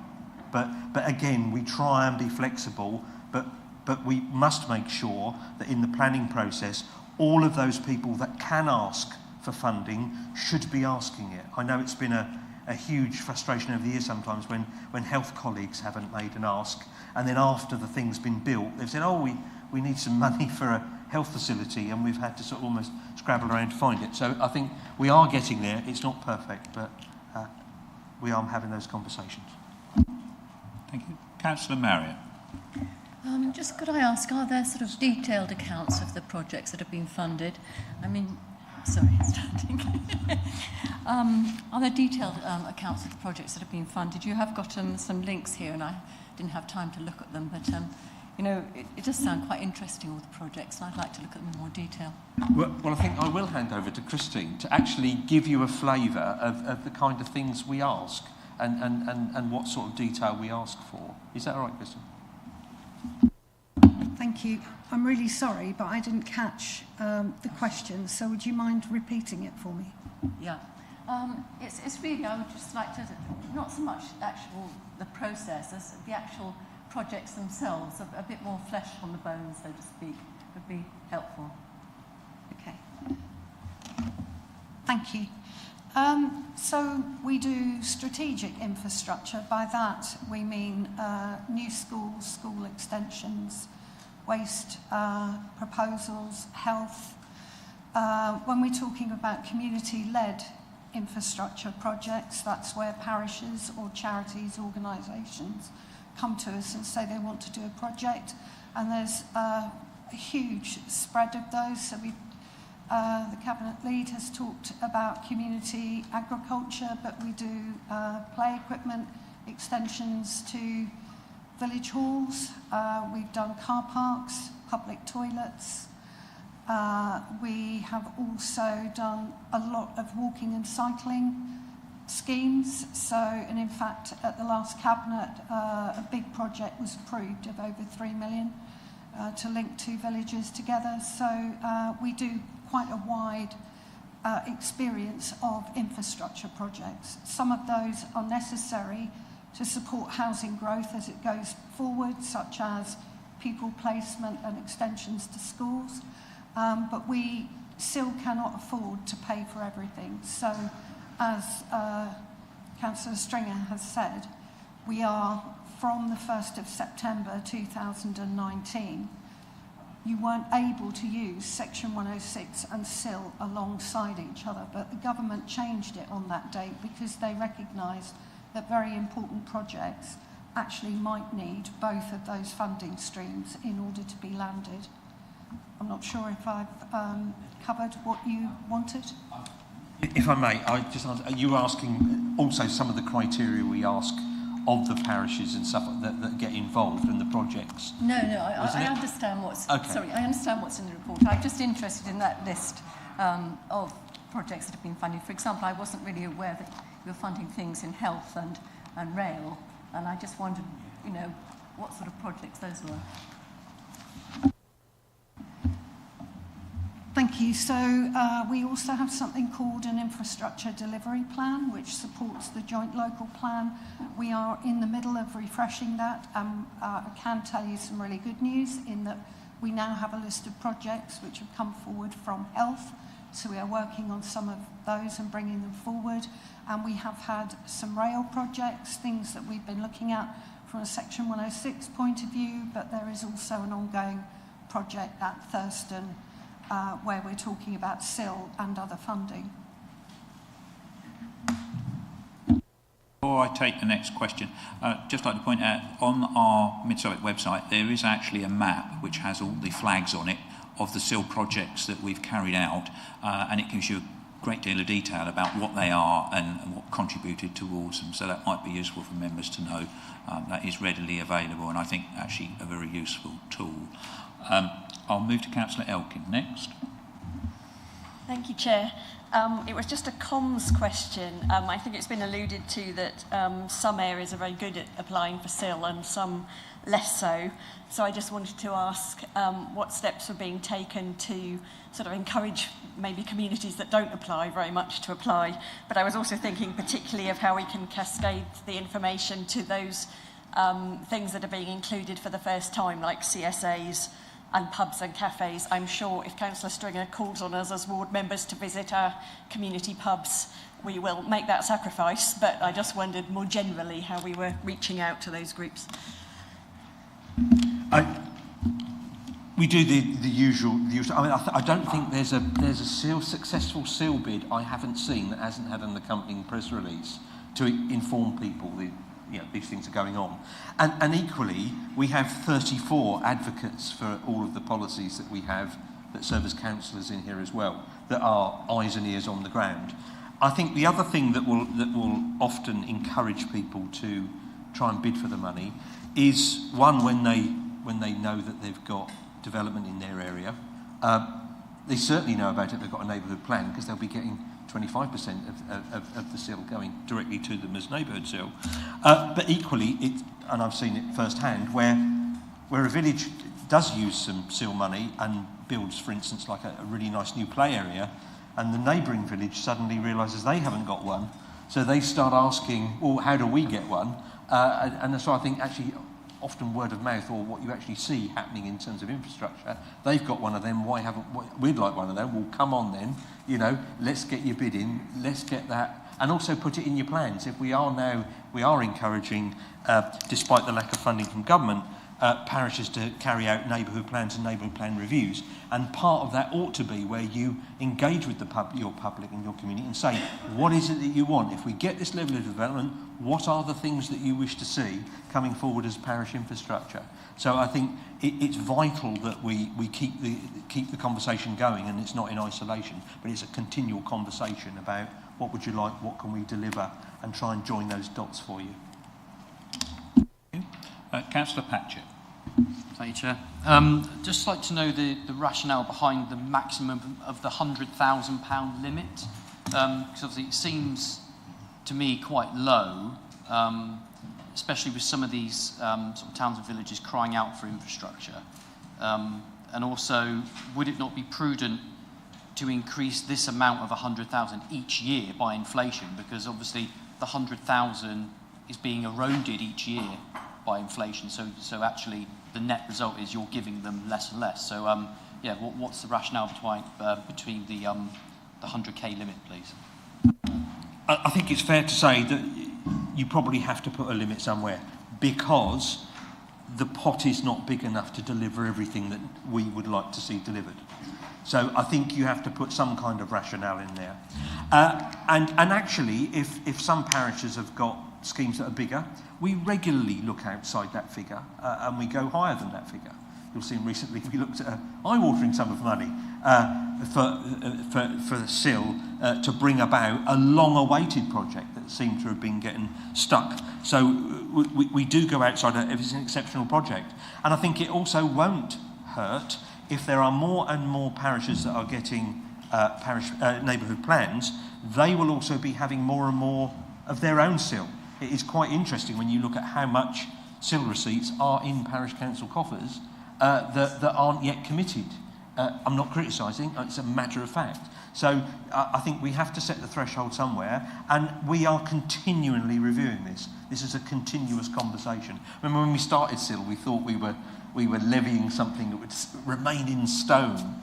But again, we try and be flexible, but we must make sure that in the planning process, all of those people that can ask for funding should be asking it. I know it's been a huge frustration over the years sometimes when health colleagues haven't made an ask, and then after the thing's been built, they've said, oh, we need some money for a health facility, and we've had to sort of almost scrabble around to find it. So I think we are getting there. It's not perfect, but we are having those conversations. Thank you. Councillor Marriott. Just could I ask, are there sort of detailed accounts of the projects that have been funded? Sorry, standing. Are there detailed accounts of the projects that have been funded? You have got some links here, and I didn't have time to look at them, but it does sound quite interesting, all the projects, and I'd like to look at them in more detail. Well, I think I will hand over to Christine to actually give you a flavour of the kind of things we ask and what sort of detail we ask for. Is that all right, Christine? Thank you. I'm really sorry, but I didn't catch the question, so would you mind repeating it for me? Yeah. It's really, I would just like to, not so much the process as the actual projects themselves, a bit more flesh on the bones, so to speak, would be helpful. Okay. Thank you. So we do strategic infrastructure. By that we mean new schools, school extensions, waste proposals, health. When we're talking about community-led infrastructure projects, that's where parishes or charities, organisations come to us and say they want to do a project, and there's a huge spread of those. So the Cabinet Lead has talked about community agriculture, but we do play equipment extensions to village halls. We've done car parks, public toilets. We have also done a lot of walking and cycling schemes. So, and in fact, at the last Cabinet, a big project was approved of over 3 million to link 2 villages together. So we do quite a wide experience of infrastructure projects. Some of those are necessary to support housing growth as it goes forward, such as pupil placement and extensions to schools. But we still cannot afford to pay for everything. So, as Councillor Stringer has said, we are, from the 1st of September 2019, you weren't able to use Section 106 and SIL alongside each other, but the government changed it on that date because they recognised that very important projects actually might need both of those funding streams in order to be landed. I'm not sure if I've covered what you wanted. If I may, I just you were asking also some of the criteria we ask of the parishes and stuff that get involved in the projects. No, I understand what's. Okay. Sorry, I understand what's in the report. I'm just interested in that list of projects that have been funded. For example, I wasn't really aware that you were funding things in health and rail, and I just wondered, you know, what sort of projects those were. Thank you. So we also have something called an infrastructure delivery plan, which supports the joint local plan. We are in the middle of refreshing that. I can tell you some really good news in that we now have a list of projects which have come forward from health. So we are working on some of those and bringing them forward. And we have had some rail projects, things that we've been looking at from a Section 106 point of view, but there is also an ongoing project at Thurston where we're talking about SIL and other funding. Before I take the next question, just like to point out, on our Mid-Suffolk website, there is actually a map which has all the flags on it of the SIL projects that we've carried out, and it gives you a great deal of detail about what they are and what contributed towards them. So that might be useful for members to know. That is readily available, and I think actually a very useful tool. I'll move to Councillor Elkin next. Thank you, Chair. It was just a comms question. I think it's been alluded to that some areas are very good at applying for SIL and some less so. So I just wanted to ask what steps are being taken to sort of encourage maybe communities that don't apply very much to apply. But I was also thinking particularly of how we can cascade the information to those things that are being included for the first time, like CSAs and pubs and cafes. I'm sure if Councillor Stringer calls on us as ward members to visit our community pubs, we will make that sacrifice, but I just wondered more generally how we were reaching out to those groups. We do the usual. I mean, I don't think there's a successful SIL bid I haven't seen that hasn't had an accompanying press release to inform people that these things are going on. And equally, we have 34 advocates for all of the policies that we have that serve as councillors in here as well, that are eyes and ears on the ground. I think the other thing that will often encourage people to try and bid for the money is, one, when they know that they've got development in their area. They certainly know about it, they've got a neighbourhood plan, because they'll be getting 25% of the SIL going directly to them as neighbourhood SIL. But equally, and I've seen it firsthand, where a village does use some SIL money and builds, for instance, like a really nice new play area, and the neighbouring village suddenly realises they haven't got one, so they start asking, well, how do we get one? And so I think actually often word of mouth, or what you actually see happening in terms of infrastructure, they've got one of them, we'd like one of them, well, come on then, let's get your bid in, let's get that, and also put it in your plans. If we are encouraging, despite the lack of funding from government, parishes to carry out neighbourhood plans and neighbourhood plan reviews, and part of that ought to be where you engage with your public and your community and say, what is it that you want? If we get this level of development, what are the things that you wish to see coming forward as parish infrastructure? So I think it's vital that we keep the conversation going, and it's not in isolation, but it's a continual conversation about what would you like, what can we deliver, and try and join those dots for you. Councillor Patchett. Thank you, Chair. Just like to know the rationale behind the maximum of the £100,000 limit, because obviously it seems to me, quite low, especially with some of these sort of towns and villages crying out for infrastructure. And also, would it not be prudent to increase this amount of 100,000 each year by inflation? Because obviously the 100,000 is being eroded each year by inflation. So actually the net result is you're giving them less and less. So yeah, what's the rationale between the 100k limit, please? I think it's fair to say that you probably have to put a limit somewhere, because the pot is not big enough to deliver everything that we would like to see delivered. So I think you have to put some kind of rationale in there. And actually, if some parishes have got schemes that are bigger, we regularly look outside that figure and we go higher than that figure. You'll see recently we looked at an eye-watering sum of money for the SIL to bring about a long-awaited project that seemed to have been getting stuck. So we do go outside if it's an exceptional project. And I think it also won't hurt if there are more and more parishes that are getting neighbourhood plans. They will also be having more and more of their own SIL. It is quite interesting when you look at how much SIL receipts are in parish council coffers that aren't yet committed. I'm not criticising, it's a matter of fact. So I think we have to set the threshold somewhere, and we are continually reviewing this. This is a continuous conversation. Remember when we started SIL, we thought we were levying something that would remain in stone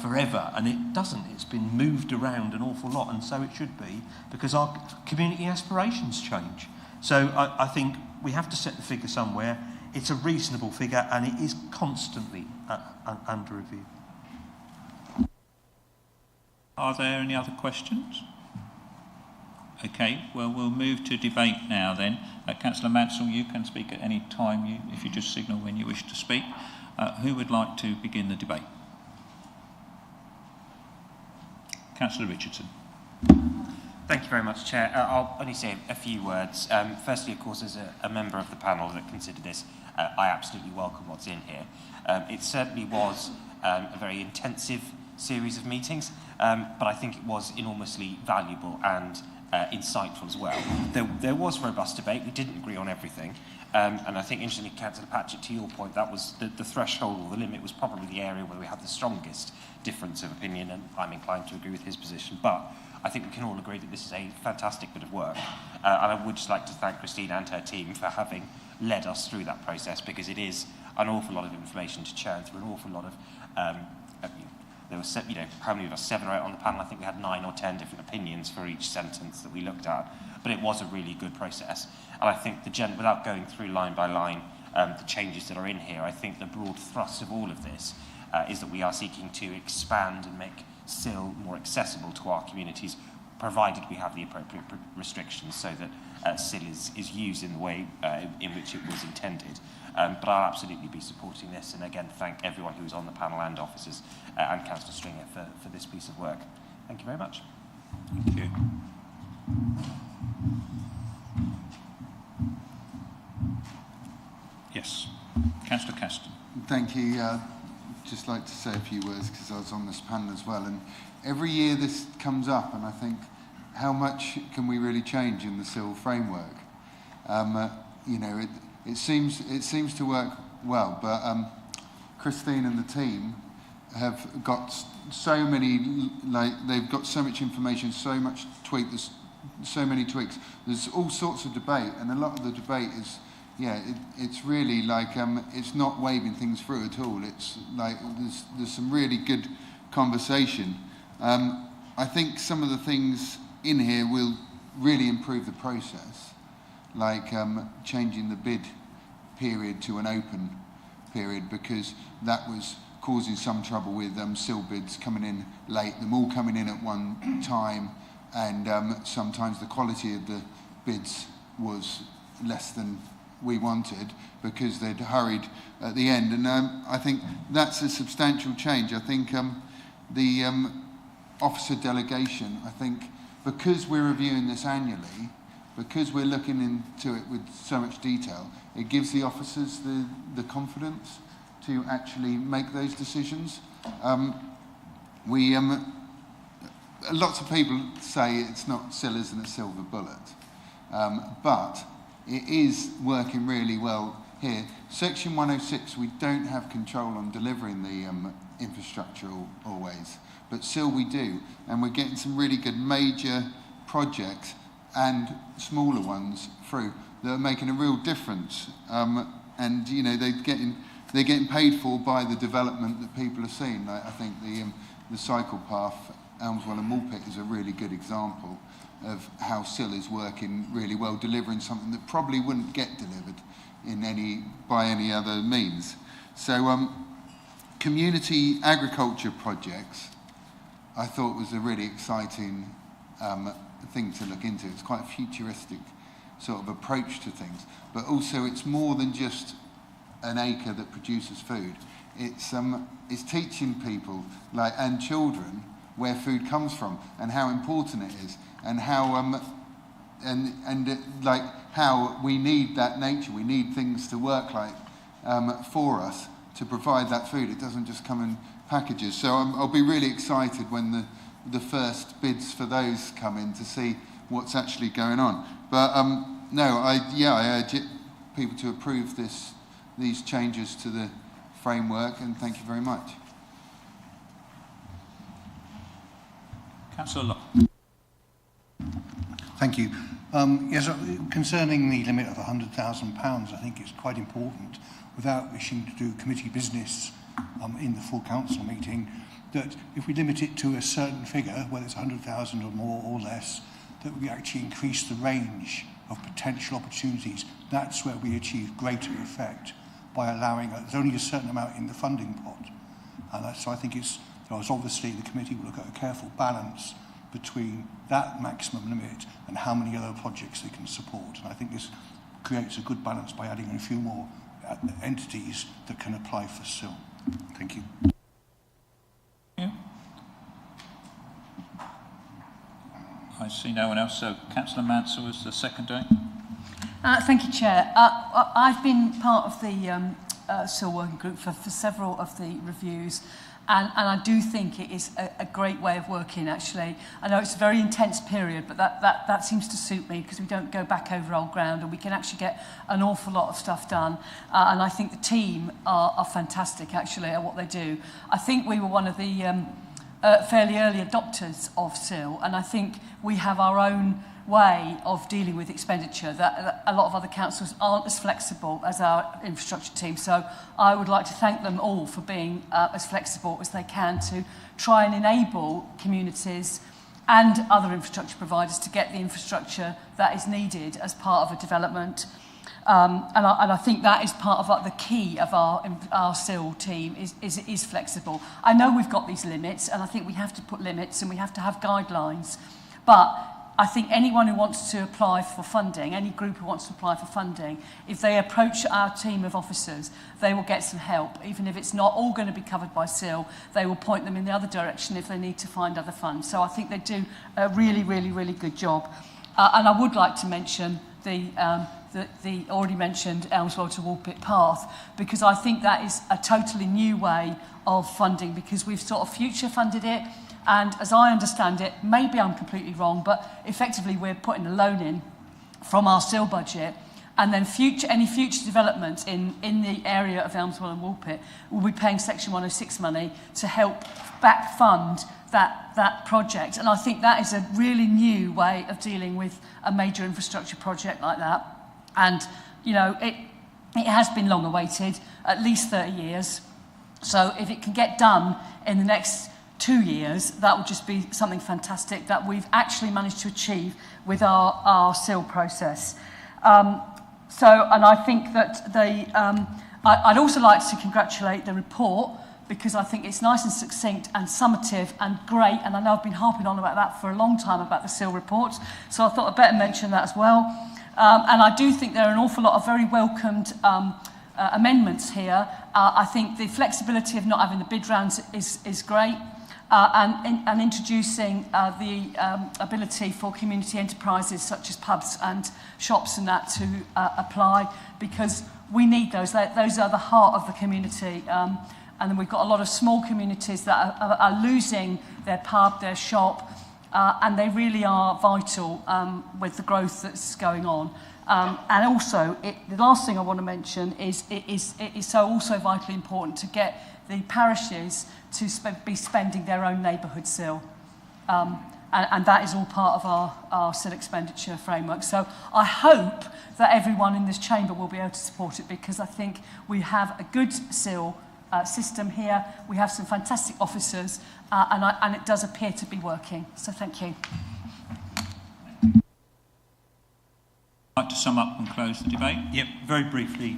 forever, and it doesn't. It's been moved around an awful lot, and so it should be, because our community aspirations change. So I think we have to set the figure somewhere. It's a reasonable figure, and it is constantly under review. Are there any other questions? Okay, well, we'll move to debate now then. Councillor Mansell, you can speak at any time if you just signal when you wish to speak. Who would like to begin the debate? Councillor Richardson. Thank you very much, Chair. I'll only say a few words. Firstly, of course, as a member of the panel that considered this, I absolutely welcome what's in here. It certainly was a very intensive series of meetings, but I think it was enormously valuable and insightful as well. There was robust debate. We didn't agree on everything. And I think, interestingly, Councillor Patchett, to your point, that was the threshold or the limit was probably the area where we had the strongest difference of opinion, and I'm inclined to agree with his position. But I think we can all agree that this is a fantastic bit of work. And I would just like to thank Christine and her team for having led us through that process, because it is an awful lot of information to churn through, an awful lot of there were, how many of us, 7 or 8 on the panel? I think we had 9 or 10 different opinions for each sentence that we looked at. But it was a really good process. And I think, without going through line by line the changes that are in here, I think the broad thrust of all of this is that we are seeking to expand and make SIL more accessible to our communities, provided we have the appropriate restrictions so that SIL is used in the way in which it was intended. But I'll absolutely be supporting this, and again thank everyone who was on the panel and officers and Councillor Stringer for this piece of work. Thank you very much. Thank you. Yes, Councillor Caston. Thank you. Just like to say a few words because I was on this panel as well, and every year this comes up, and I think, how much can we really change in the SIL framework? It seems to work well, but Christine and the team have got so many, they've got so much information, so much tweak, there's so many tweaks. There's all sorts of debate, and a lot of the debate is, it's really it's not waving things through at all. It's like there's some really good conversation. I think some of the things in here will really improve the process, like changing the bid period to an open period, because that was causing some trouble with SIL bids coming in late, them all coming in at one time, and sometimes the quality of the bids was less than we wanted because they'd hurried at the end. And I think that's a substantial change. I think the officer delegation, I think, because we're reviewing this annually, because we're looking into it with so much detail, it gives the officers the confidence to actually make those decisions. lots of people say it's not SIL isn't a silver bullet, but it is working really well here. Section 106, we don't have control on delivering the infrastructure always, but SIL we do, and we're getting some really good major projects and smaller ones through that are making a real difference. And you know, they're getting paid for by the development that people are seeing. I think the cycle path, Elmswell and Woolpit, is a really good example of how SIL is working really well, delivering something that probably wouldn't get delivered by any other means. So community agriculture projects, I thought, was a really exciting thing to look into. It's quite a futuristic sort of approach to things, but also it's more than just an acre that produces food. It's teaching people and children where food comes from and how important it is, and how how we need that nature. We need things to work for us to provide that food. It doesn't just come in packages. So I'll be really excited when the first bids for those come in to see what's actually going on. But I urge people to approve these changes to the framework, and thank you very much. Councillor Locke. Thank you. Yes, concerning the limit of £100,000, I think it's quite important, without wishing to do committee business in the full council meeting, that if we limit it to a certain figure, whether it's 100,000 or more or less, that we actually increase the range of potential opportunities. That's where we achieve greater effect, by allowing, there's only a certain amount in the funding pot. And so I think obviously the committee will look at a careful balance between that maximum limit and how many other projects they can support. And I think this creates a good balance by adding in a few more entities that can apply for SIL. Thank you. Yeah. I see no one else, so Councillor Mansell was the seconder. Thank you, Chair. I've been part of the SIL working group for several of the reviews, and I do think it is a great way of working, actually. I know it's a very intense period, but that seems to suit me, because we don't go back over old ground, and we can actually get an awful lot of stuff done. And I think the team are fantastic, actually, at what they do. I think we were one of the fairly early adopters of SIL, and I think we have our own way of dealing with expenditure that a lot of other councils aren't as flexible as our infrastructure team. So I would like to thank them all for being as flexible as they can to try and enable communities and other infrastructure providers to get the infrastructure that is needed as part of a development. And I think that is part of the key of our SIL team is flexible. I know we've got these limits, and I think we have to put limits and we have to have guidelines, but I think anyone who wants to apply for funding, any group who wants to apply for funding, if they approach our team of officers, they will get some help. Even if it's not all going to be covered by SIL, they will point them in the other direction if they need to find other funds. So I think they do a really, really, really good job. And I would like to mention the already mentioned Elmswell to Woolpit path, because I think that is a totally new way of funding, because we've sort of future funded it. And as I understand it, maybe I'm completely wrong, but effectively we're putting a loan in from our SIL budget, and then any future development in the area of Elmswell and Woolpit will be paying Section 106 money to help back fund that project. And I think that is a really new way of dealing with a major infrastructure project like that. And, you know, it has been long awaited, at least 30 years. So if it can get done in the next 2 years, that would just be something fantastic that we've actually managed to achieve with our SIL process. And I think that I'd also like to congratulate the report, because I think it's nice and succinct and summative and great, and I know I've been harping on about that for a long time, about the SIL reports, so I thought I'd better mention that as well. And I do think there are an awful lot of very welcomed amendments here. I think the flexibility of not having the bid rounds is great. And introducing the ability for community enterprises such as pubs and shops and that to apply, because we need those. Those are the heart of the community. And then we've got a lot of small communities that are losing their pub, their shop, and they really are vital with the growth that's going on. And also, the last thing I want to mention is it is so also vitally important to get the parishes to be spending their own neighbourhood SIL. And that is all part of our SIL expenditure framework. So I hope that everyone in this chamber will be able to support it, because I think we have a good SIL system here. We have some fantastic officers, and it does appear to be working. So thank you. I'd like to sum up and close the debate. Yep, very briefly,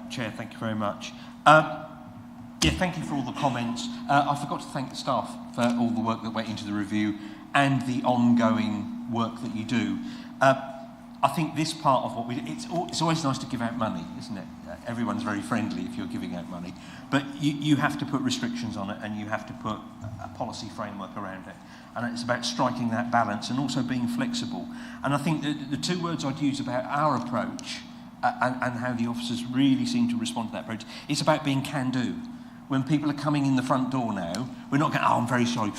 Chair, thank you very much. Thank you for all the comments. I forgot to thank the staff for all the work that went into the review and the ongoing work that you do. I think this part of what we do, it's always nice to give out money, isn't it? Everyone's very friendly if you're giving out money, but you have to put restrictions on it, and you have to put a policy framework around it. And it's about striking that balance and also being flexible. And I think the two words I'd use about our approach and how the officers really seem to respond to that approach, it's about being can-do. When people are coming in the front door now, we're not going, oh, I'm very sorry,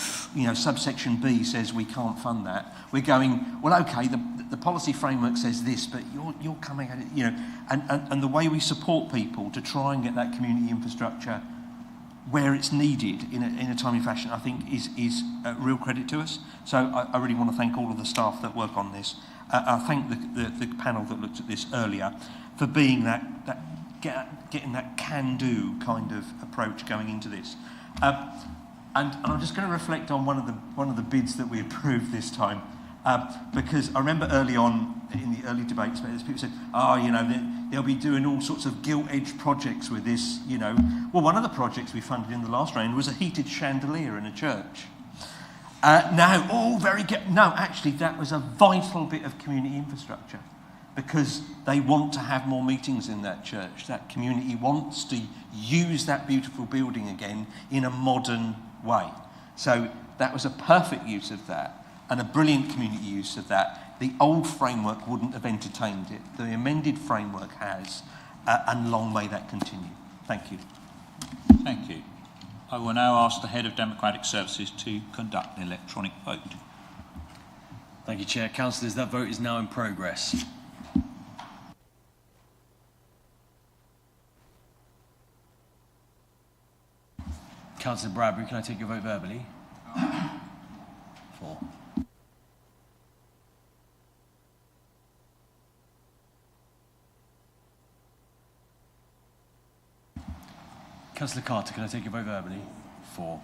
subsection B says we can't fund that. We're going, well, okay, the policy framework says this, but you're coming at it, and the way we support people to try and get that community infrastructure where it's needed in a timely fashion, I think is a real credit to us. So I really want to thank all of the staff that work on this. I thank the panel that looked at this earlier for being getting that can-do kind of approach going into this. And I'm just going to reflect on one of the bids that we approved this time, because I remember early on in the early debates, people said, they'll be doing all sorts of gilt-edged projects with this, Well, one of the projects we funded in the last round was a heated chandelier in a church. Actually, that was a vital bit of community infrastructure, because they want to have more meetings in that church. That community wants to use that beautiful building again in a modern way. So that was a perfect use of that, and a brilliant community use of that. The old framework wouldn't have entertained it. The amended framework has, and long may that continue. Thank you. Thank you. I will now ask the Head of Democratic Services to conduct the electronic vote. Thank you, Chair. Councillors, that vote is now in progress. Councillor Bradbury, can I take your vote verbally? 4. Councillor Carter, can I take your vote verbally? 4.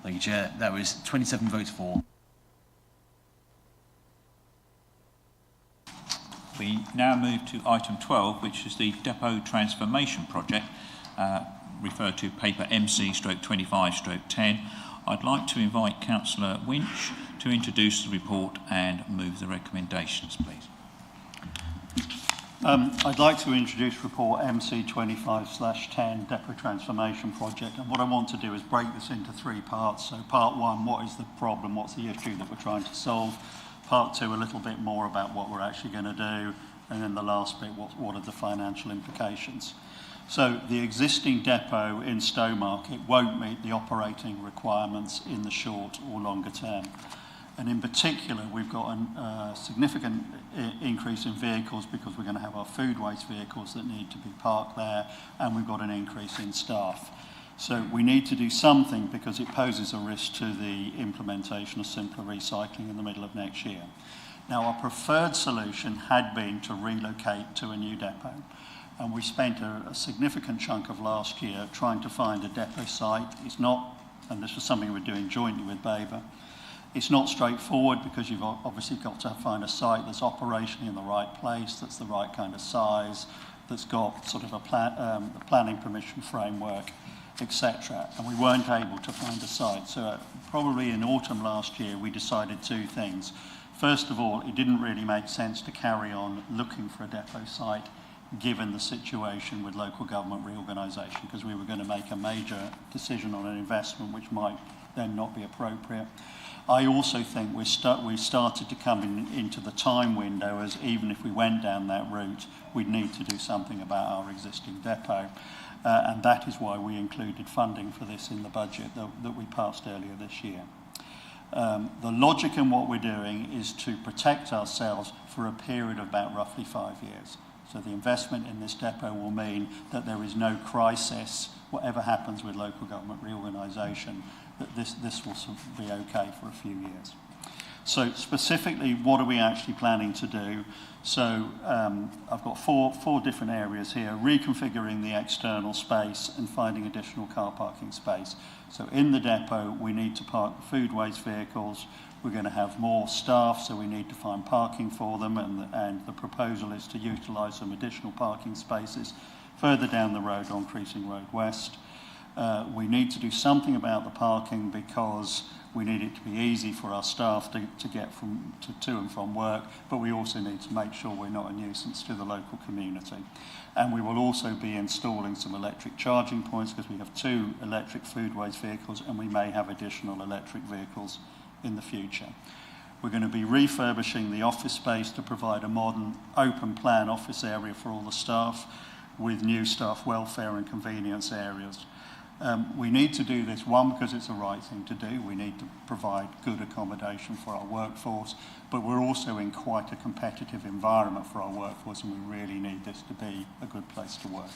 Thank you, Chair. That was 27 votes for. We now move to item 12, which is the Depot Transformation Project, referred to paper MC/25/10. I'd like to invite Councillor Winch to introduce the report and move the recommendations, please. I'd like to introduce report MC/25/10 Depot Transformation Project, and what I want to do is break this into 3 parts. So part 1, what is the problem, what's the issue that we're trying to solve? Part 2, a little bit more about what we're actually going to do, and then the last bit, what are the financial implications? So the existing depot in Stowmarket won't meet the operating requirements in the short or longer term. And in particular, we've got a significant increase in vehicles, because we're going to have our food waste vehicles that need to be parked there, and we've got an increase in staff. So we need to do something, because it poses a risk to the implementation of simpler recycling in the middle of next year. Now, our preferred solution had been to relocate to a new depot, and we spent a significant chunk of last year trying to find a depot site. It's not, and this was something we're doing jointly with Baber, it's not straightforward, because you've obviously got to find a site that's operationally in the right place, that's the right kind of size, that's got sort of a planning permission framework, etc. And we weren't able to find a site. So probably in autumn last year, we decided 2 things. First of all, it didn't really make sense to carry on looking for a depot site, given the situation with local government reorganisation, because we were going to make a major decision on an investment which might then not be appropriate. I also think we started to come into the time window as even if we went down that route, we'd need to do something about our existing depot. And that is why we included funding for this in the budget that we passed earlier this year. The logic in what we're doing is to protect ourselves for a period of about roughly 5 years. So the investment in this depot will mean that there is no crisis, whatever happens with local government reorganisation, that this will be okay for a few years. So specifically, what are we actually planning to do? So I've got four different areas here: reconfiguring the external space and finding additional car parking space. So in the depot, we need to park food waste vehicles. We're going to have more staff, so we need to find parking for them, and the proposal is to utilise some additional parking spaces further down the road on Creasing Road West. We need to do something about the parking because we need it to be easy for our staff to get to and from work, but we also need to make sure we're not a nuisance to the local community. And we will also be installing some electric charging points because we have 2 electric food waste vehicles, and we may have additional electric vehicles in the future. We're going to be refurbishing the office space to provide a modern open plan office area for all the staff with new staff welfare and convenience areas. We need to do this, one, because it's the right thing to do. We need to provide good accommodation for our workforce, but we're also in quite a competitive environment for our workforce, and we really need this to be a good place to work.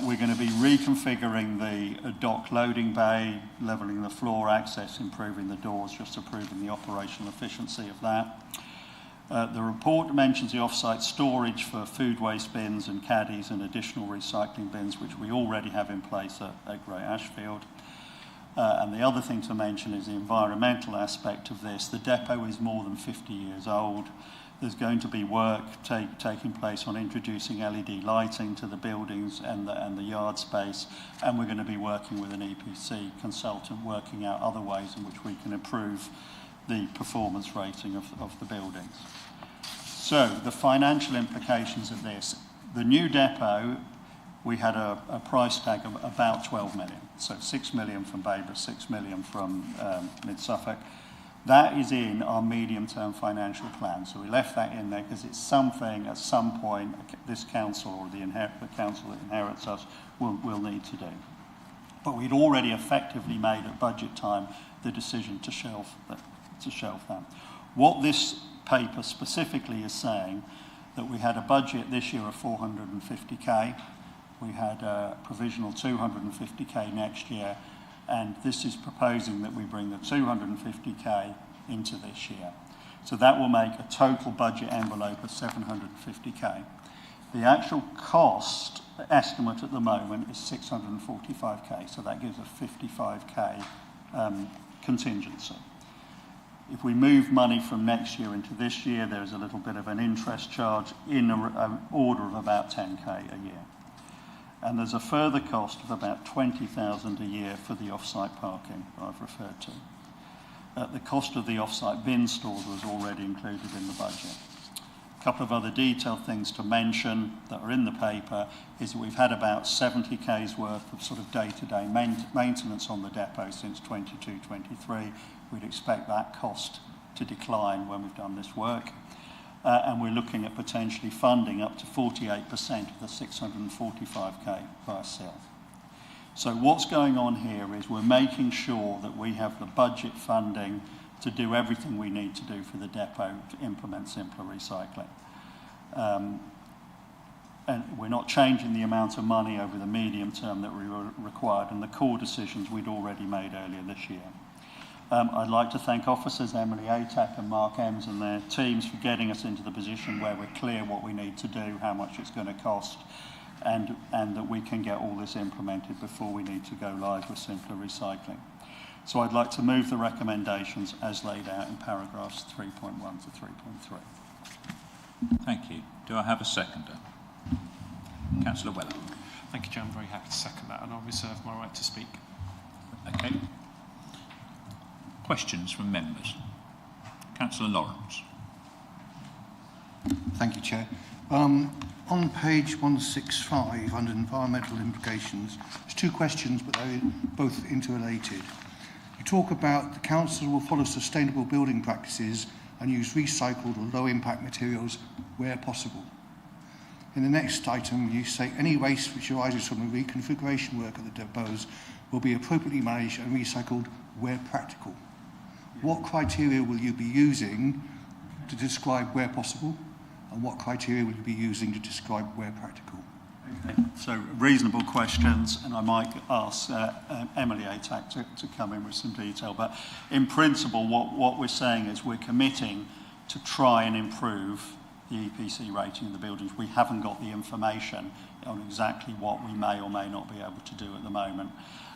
We're going to be reconfiguring the dock loading bay, levelling the floor access, improving the doors, just improving the operational efficiency of that. The report mentions the off-site storage for food waste bins and caddies and additional recycling bins, which we already have in place at Great Ashfield. And the other thing to mention is the environmental aspect of this. The depot is more than 50 years old. There's going to be work taking place on introducing LED lighting to the buildings and the yard space, and we're going to be working with an EPC consultant working out other ways in which we can improve the performance rating of the buildings. So the financial implications of this. The new depot, we had a price tag of about 12 million. So 6 million from Baber, 6 million from Mid-Suffolk. That is in our medium-term financial plan. So we left that in there because it's something at some point this council or the council that inherits us will need to do. But we'd already effectively made at budget time the decision to shelf that. What this paper specifically is saying, that we had a budget this year of 450k, we had a provisional 250k next year, and this is proposing that we bring the 250k into this year. So that will make a total budget envelope of 750k. The actual cost estimate at the moment is 645k, so that gives a 55k contingency. If we move money from next year into this year, there's a little bit of an interest charge in an order of about 10k a year. And there's a further cost of about 20,000 a year for the off-site parking I've referred to. The cost of the off-site bin stores was already included in the budget. A couple of other detailed things to mention that are in the paper is that we've had about 70k's worth of sort of day-to-day maintenance on the depot since 22-23. We'd expect that cost to decline when we've done this work. And we're looking at potentially funding up to 48% of the 645k via SIL. So what's going on here is we're making sure that we have the budget funding to do everything we need to do for the depot to implement simpler recycling. And we're not changing the amount of money over the medium term that we were required, and the core decisions we'd already made earlier this year. I'd like to thank officers Emily Atack and Mark Ems and their teams for getting us into the position where we're clear what we need to do, how much it's going to cost, and that we can get all this implemented before we need to go live with simpler recycling. So I'd like to move the recommendations as laid out in paragraphs 3.1 to 3.3. Thank you. Do I have a seconder? Councillor Weller. Thank you, Chair. I'm very happy to second that, and I'll reserve my right to speak. Okay. Questions from members? Councillor Lawrence. Thank you, Chair. On page 165, under environmental implications, there's two questions, but they're both interrelated. talk about the council will follow sustainable building practices and use recycled or low impact materials where possible. In the next item, you say any waste which arises from the reconfiguration work at the depots will be appropriately managed and recycled where practical. What criteria will you be using to describe where possible, and what criteria will you be using to describe where practical? Okay. So reasonable questions, and I might ask Emily Atack to come in with some detail. But in principle, what we're saying is we're committing to try and improve the EPC rating of the buildings. We haven't got the information on exactly what we may or may not be able to do at the moment.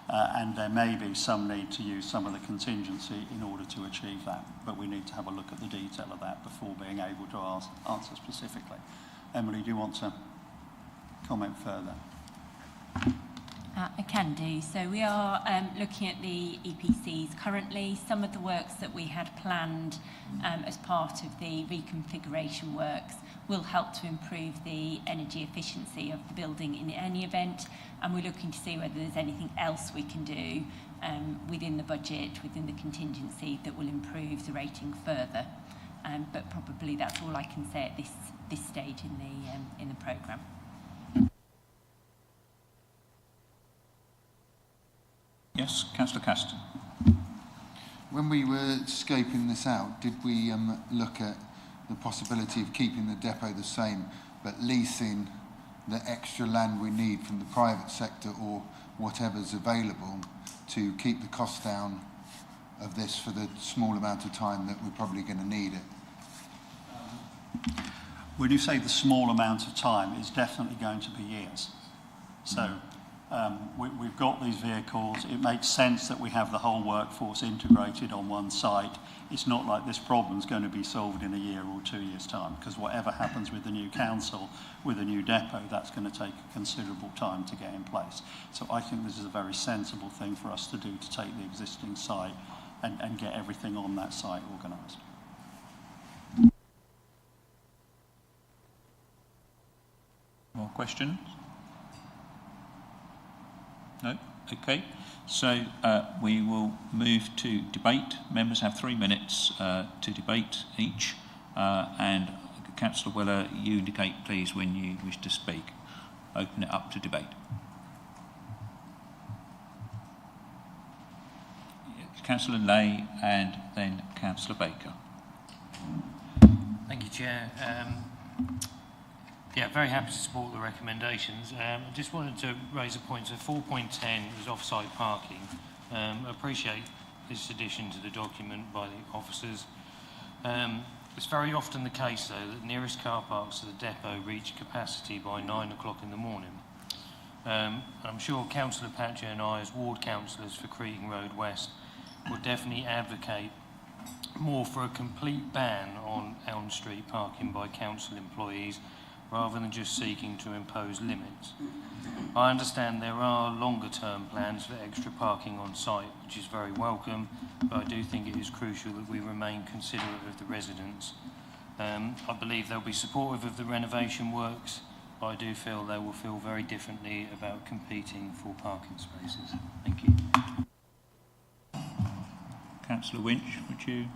And there may be some need to use some of the contingency in order to achieve that. But we need to have a look at the detail of that before being able to answer specifically. Emily, do you want to comment further? I can do. So we are looking at the EPCs currently. Some of the works that we had planned as part of the reconfiguration works will help to improve the energy efficiency of the building in any event, and we're looking to see whether there's anything else we can do within the budget, within the contingency, that will improve the rating further. But probably that's all I can say at this stage in the programme. Yes, Councillor Caston. When we were scoping this out, did we look at the possibility of keeping the depot the same, but leasing the extra land we need from the private sector or whatever's available to keep the cost down of this for the small amount of time that we're probably going to need it? When you say the small amount of time, it's definitely going to be years. So we've got these vehicles. It makes sense that we have the whole workforce integrated on one site. It's not like this problem's going to be solved in a year or 2 years' time, because whatever happens with the new council, with a new depot, that's going to take a considerable time to get in place. So I think this is a very sensible thing for us to do, to take the existing site and get everything on that site organised. More questions? No? Okay. So we will move to debate. Members have 3 minutes to debate each. And Councillor Weller, you indicate please when you wish to speak. Open it up to debate. Councillor Lay and then Councillor Baker. Thank you, Chair. Yeah, very happy to support the recommendations. I just wanted to raise a point. So 4.10 was off-site parking. Appreciate this addition to the document by the officers. It's very often the case, though, that nearest car parks to the depot reach capacity by 9 o'clock in the morning. I'm sure Councillor Patcher and I, as ward councillors for Creating Road West, would definitely advocate more for a complete ban on Elm Street parking by council employees, rather than just seeking to impose limits. I understand there are longer-term plans for extra parking on site, which is very welcome, but I do think it is crucial that we remain considerate of the residents. I believe they'll be supportive of the renovation works, but I do feel they will feel very differently about competing for parking spaces. Thank you. Councillor Winch, would you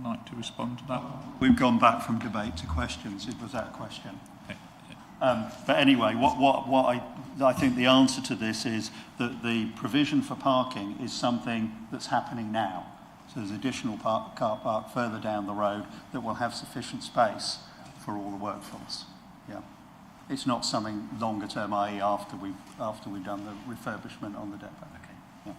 like to respond to that? We've gone back from debate to questions. Was that a question? But anyway, what I think the answer to this is that the provision for parking is something that's happening now. So there's additional car park further down the road that will have sufficient space for all the workforce. Yeah, it's not something longer term, i.e. after we've done the refurbishment on the depot. Okay. Yeah.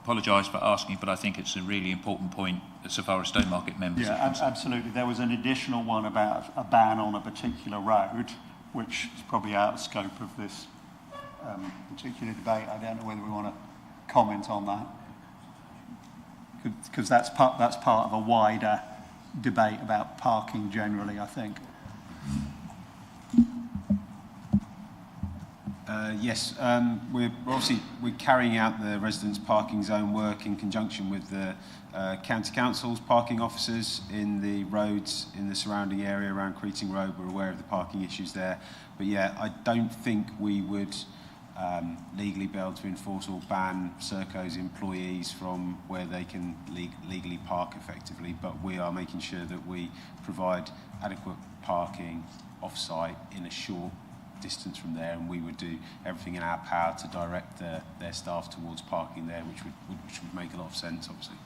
Apologise for asking, but I think it's a really important point so far as Stowmarket members are concerned. Absolutely. There was an additional one about a ban on a particular road, which is probably out of scope of this particular debate. I don't know whether we want to comment on that, because that's part of a wider debate about parking generally, I think. Yes, we're carrying out the residents' parking zone work in conjunction with the county council's parking officers in the roads in the surrounding area around Creating Road. We're aware of the parking issues there, but yeah, I don't think we would legally be able to enforce or ban Serco's employees from where they can legally park effectively, but we are making sure that we provide adequate parking off-site in a short distance from there, and we would do everything in our power to direct their staff towards parking there, which would make a lot of sense, obviously.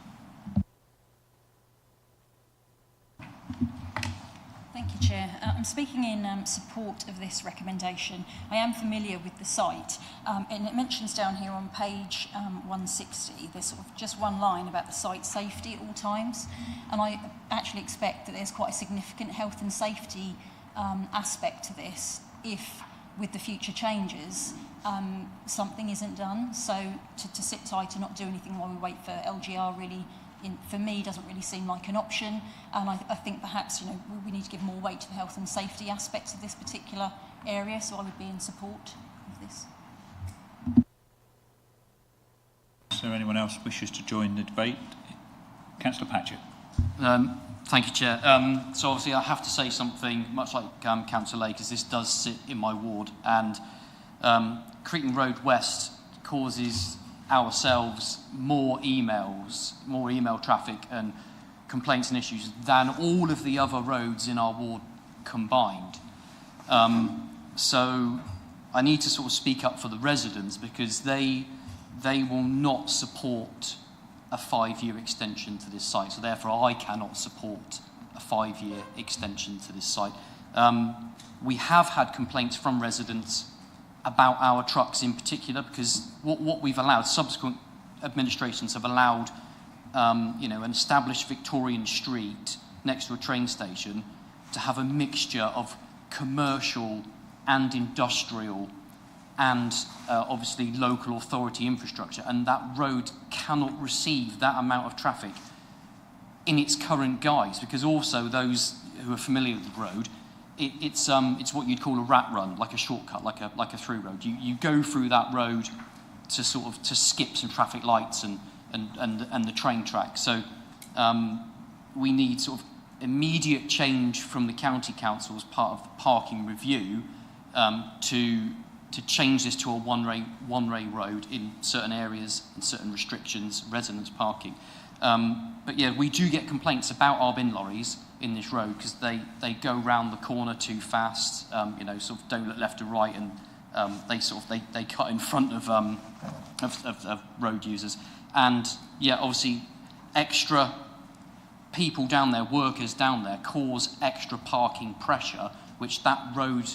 Thank you, Chair. I'm speaking in support of this recommendation. I am familiar with the site, and it mentions down here on page 160, there's sort of just one line about the site safety at all times, and I actually expect that there's quite a significant health and safety aspect to this if, with the future changes, something isn't done. So to sit tight and not do anything while we wait for LGR really, for me, doesn't really seem like an option, and I think perhaps we need to give more weight to the health and safety aspects of this particular area, so I would be in support of this. Is there anyone else wishes to join the debate? Councillor Patchett. Thank you, Chair. So obviously I have to say something, much like Councillor Lake, because this does sit in my ward, and Cretan Road West causes ourselves more email traffic and complaints and issues than all of the other roads in our ward combined. So I need to sort of speak up for the residents, because they will not support a 5-year extension to this site. So therefore I cannot support a 5-year extension to this site. We have had complaints from residents about our trucks in particular, because what we've allowed, subsequent administrations have allowed, an established Victorian street next to a train station to have a mixture of commercial and industrial and obviously local authority infrastructure, and that road cannot receive that amount of traffic in its current guise, because also those who are familiar with the road, it's what you'd call a rat run, like a shortcut, like a through road. You go through that road to skip some traffic lights and the train track. So we need sort of immediate change from the county council as part of the parking review to change this to a one-way road in certain areas and certain restrictions, residents parking. But yeah, we do get complaints about our bin lorries in this road, because they go round the corner too fast, sort of don't look left or right, and they cut in front of road users. And yeah, obviously extra people down there, workers down there, cause extra parking pressure, which that road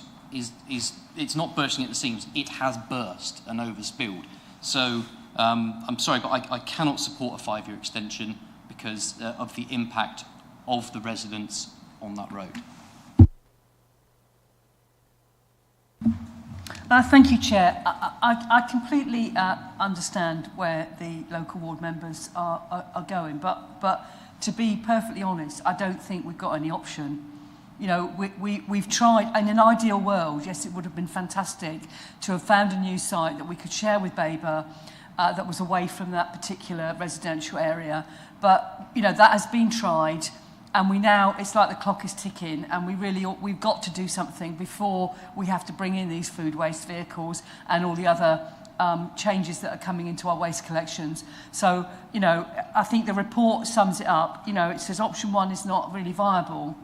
it's not bursting at the seams, it has burst and overspilled. So I'm sorry, but I cannot support a 5-year extension because of the impact of the residents on that road. Thank you, Chair. I completely understand where the local ward members are going, but to be perfectly honest, I don't think we've got any option. We've tried, in an ideal world, yes, it would have been fantastic to have found a new site that we could share with Baber that was away from that particular residential area. But, that has been tried, and it's like the clock is ticking, and we've got to do something before we have to bring in these food waste vehicles and all the other changes that are coming into our waste collections. So, I think the report sums it up. It says option 1 is not really viable.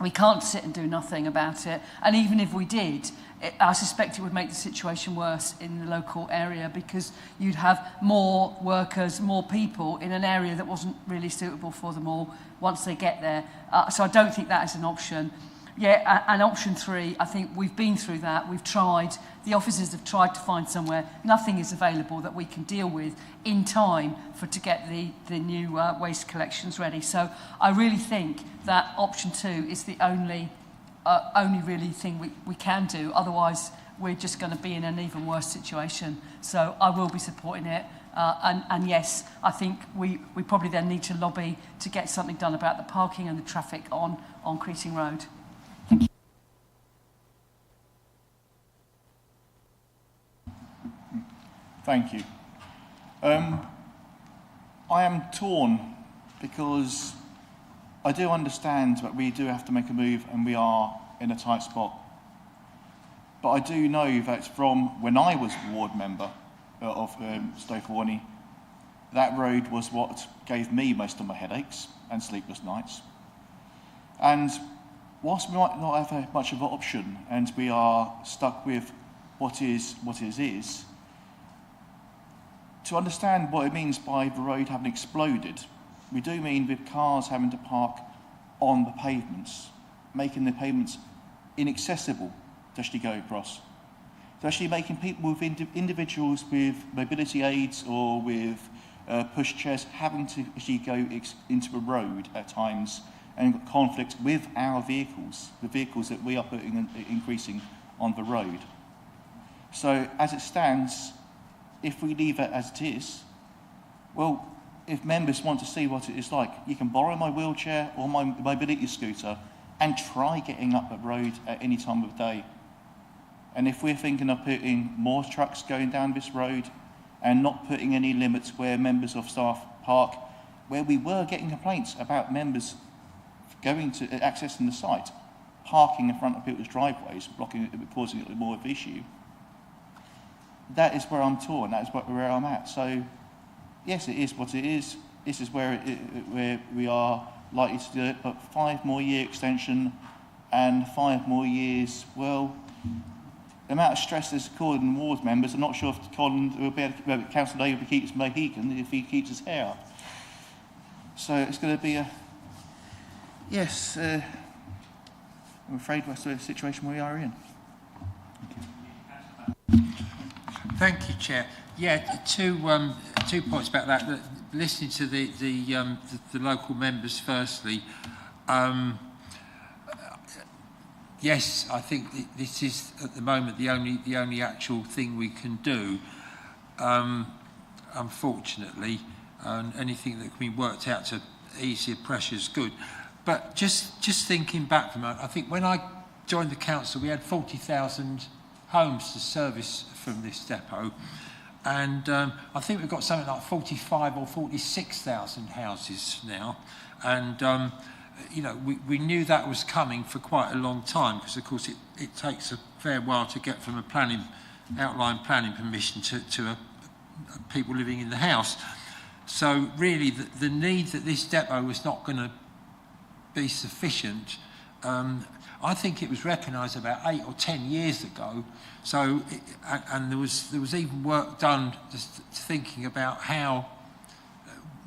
We can't sit and do nothing about it. And even if we did, I suspect it would make the situation worse in the local area, because you'd have more workers, more people in an area that wasn't really suitable for them all once they get there. So I don't think that is an option. Yeah, and option 3, I think we've been through that. We've tried. The officers have tried to find somewhere. Nothing is available that we can deal with in time to get the new waste collections ready. So I really think that option 2 is the only really thing we can do. Otherwise, we're just going to be in an even worse situation. So I will be supporting it. And yes, I think we probably then need to lobby to get something done about the parking and the traffic on Creting Road. Thank you. Thank you. I am torn, because I do understand that we do have to make a move and we are in a tight spot. But I do know that from when I was ward member of Stoke Warney, that road was what gave me most of my headaches and sleepless nights. And whilst we might not have much of an option and we are stuck with what is, to understand what it means by the road having exploded, we do mean with cars having to park on the pavements, making the pavements inaccessible to actually go across. So actually making people with individuals with mobility aids or with push chairs having to actually go into the road at times and conflict with our vehicles, the vehicles that we are increasing on the road. So as it stands, if we leave it as it is, well, if members want to see what it is like, you can borrow my wheelchair or my mobility scooter and try getting up the road at any time of day. And if we're thinking of putting more trucks going down this road and not putting any limits where members of staff park, where we were getting complaints about members going to accessing the site, parking in front of people's driveways, blocking it, causing it more of an issue. That is where I'm torn. That is where I'm at. So, yes, it is what it is. This is where we are likely to do it. But 5 more year extension and 5 more years. Well, the amount of stress that's causing ward members. I'm not sure if Colin will be able to Councillor Dave will keep his Mohican if he keeps his hair up. So it's going to be a yes. I'm afraid that's the situation we are in. Thank you, Chair. Yeah, two points about that. Listening to the local members firstly, yes, I think this is at the moment the only actual thing we can do. Unfortunately, anything that can be worked out to ease the pressure is good. But just thinking back from it, I think when I joined the council, we had 40,000 homes to service from this depot, and I think we've got something like 45 or 46,000 houses now, and you know, we knew that was coming for quite a long time, because of course it takes a fair while to get from a outline planning permission to people living in the house. So really the need that this depot was not going to be sufficient, I think it was recognised about 8 or 10 years ago. So, and there was even work done just thinking about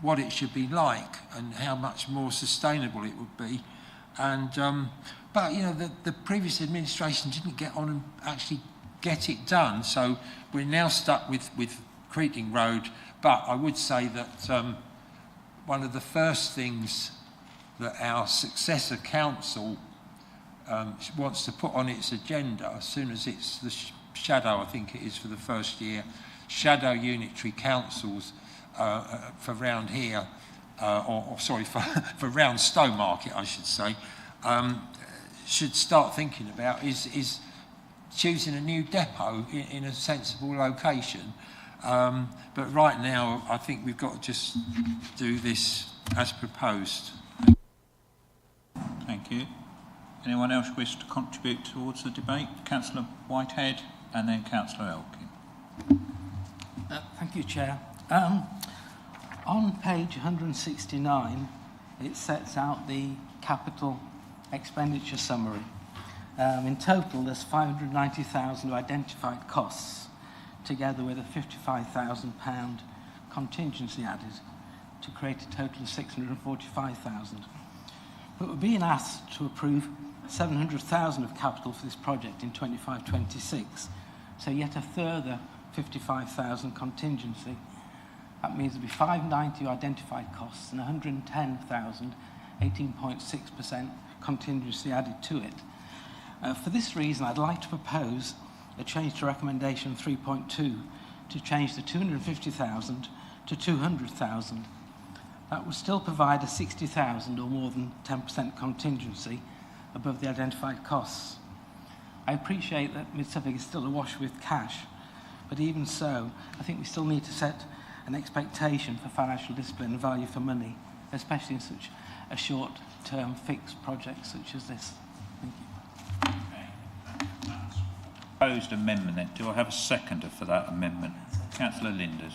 what it should be like and how much more sustainable it would be. And but you know, the previous administration didn't get on and actually get it done. So we're now stuck with Creating Road. But I would say that one of the first things that our successor council wants to put on its agenda, as soon as it's the shadow, I think it is for the first year, shadow unitary councils for round here, for round Stowmarket, I should say, should start thinking about is choosing a new depot in a sensible location. But right now, I think we've got to just do this as proposed. Thank you. Anyone else wish to contribute towards the debate? Councillor Whitehead and then Councillor Elkin. Thank you, Chair. On page 169, it sets out the capital expenditure summary. In total, there's 590,000 identified costs, together with a £55,000 contingency added, to create a total of 645,000. But we're being asked to approve 700,000 of capital for this project in 25-26, so yet a further 55,000 contingency. That means there'll be 590 identified costs and 110,000, 18.6% contingency added to it. For this reason, I'd like to propose a change to recommendation 3.2 to change the 250,000 to 200,000. That would still provide a 60,000 or more than 10% contingency above the identified costs. I appreciate that Mid-Suffolk is still awash with cash, but even so, I think we still need to set an expectation for financial discipline and value for money, especially in such a short-term fixed project such as this. Thank you. proposed amendment then. Do I have a seconder for that amendment? Councillor Linders.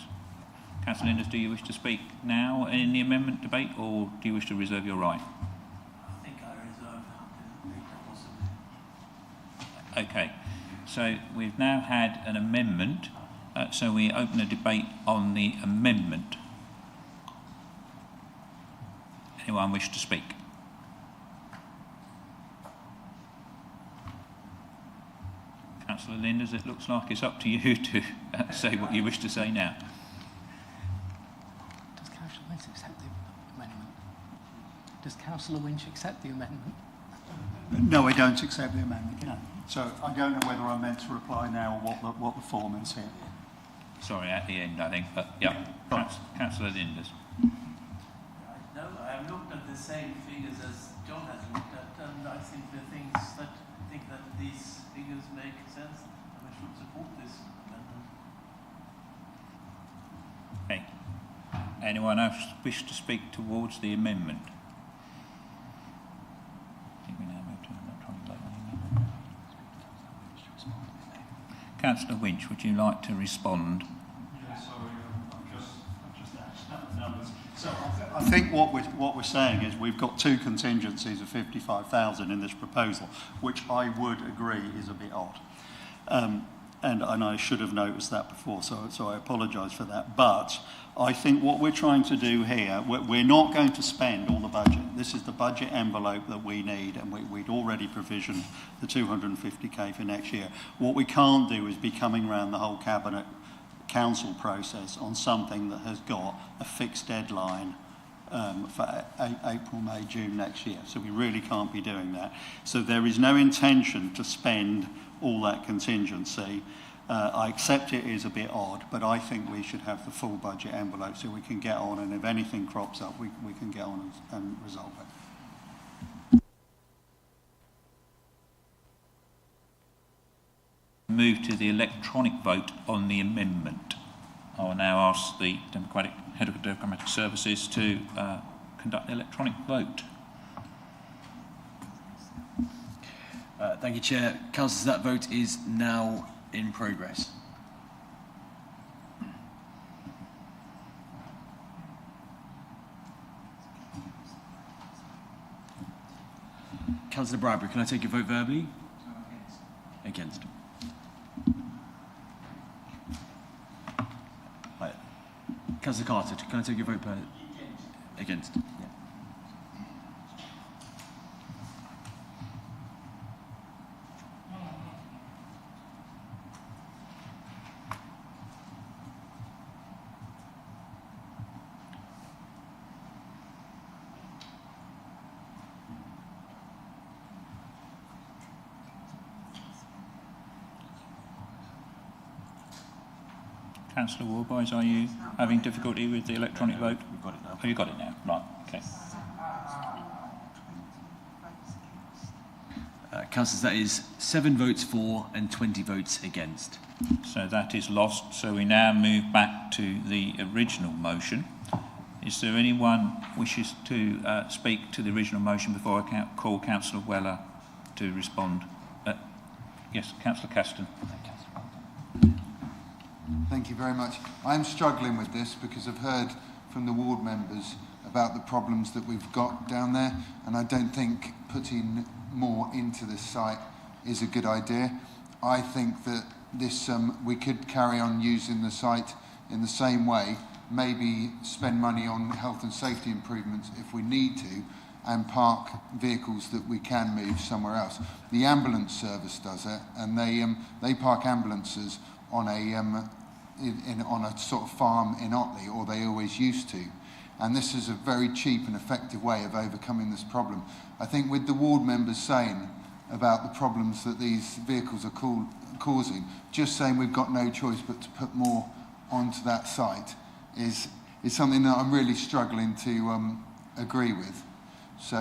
Councillor Linders, do you wish to speak now in the amendment debate, or do you wish to reserve your right? I think I reserve the possibility. Okay, so we've now had an amendment, so we open a debate on the amendment. Anyone wish to speak? Councillor Linders, it looks like it's up to you to say what you wish to say now. Does Councillor Winch accept the amendment? Does Councillor Winch accept the amendment? No, I don't accept the amendment. No. So I don't know whether I'm meant to reply now or what the form is here. Sorry, at the end, I think, but yeah. Councillor Linders. No, I have looked at the same figures as John has looked at, and I think that these figures make sense, and we should support this amendment. Okay. Anyone else wish to speak towards the amendment? I think we now move to electronic vote on the amendment. Councillor Winch, would you like to respond? Yeah, sorry, I'm just adding numbers. So I think what we're saying is we've got two contingencies of 55,000 in this proposal, which I would agree is a bit odd. And I should have noticed that before, so I apologise for that. But I think what we're trying to do here, we're not going to spend all the budget. This is the budget envelope that we need, and we'd already provisioned the 250k for next year. What we can't do is be coming around the whole Cabinet Council process on something that has got a fixed deadline for April, May, June next year. So we really can't be doing that. So there is no intention to spend all that contingency. I accept it is a bit odd, but I think we should have the full budget envelope so we can get on, and if anything crops up, we can get on and resolve it. Move to the electronic vote on the amendment. I will now ask the Head of Democratic Services to conduct the electronic vote. Thank you, Chair. Councillors, that vote is now in progress. Councillor Bradbury, can I take your vote verbally? Against. Right. Councillor Carter, can I take your vote against? Yeah. Councillor Warboys, are you having difficulty with the electronic vote? We've got it now. Oh, you've got it now. Right, okay. Councillors, that is 7 votes for and 20 votes against. So that is lost. So we now move back to the original motion. Is there anyone wishes to speak to the original motion before I call Councillor Weller to respond? Yes, Councillor Caston. Thank you very much. I'm struggling with this because I've heard from the ward members about the problems that we've got down there, and I don't think putting more into this site is a good idea. I think that this we could carry on using the site in the same way, maybe spend money on health and safety improvements if we need to, and park vehicles that we can move somewhere else. The ambulance service does it, and they park ambulances on a sort of farm in Otley, or they always used to. And this is a very cheap and effective way of overcoming this problem. I think with the ward members saying about the problems that these vehicles are causing, just saying we've got no choice but to put more onto that site is something that I'm really struggling to agree with. So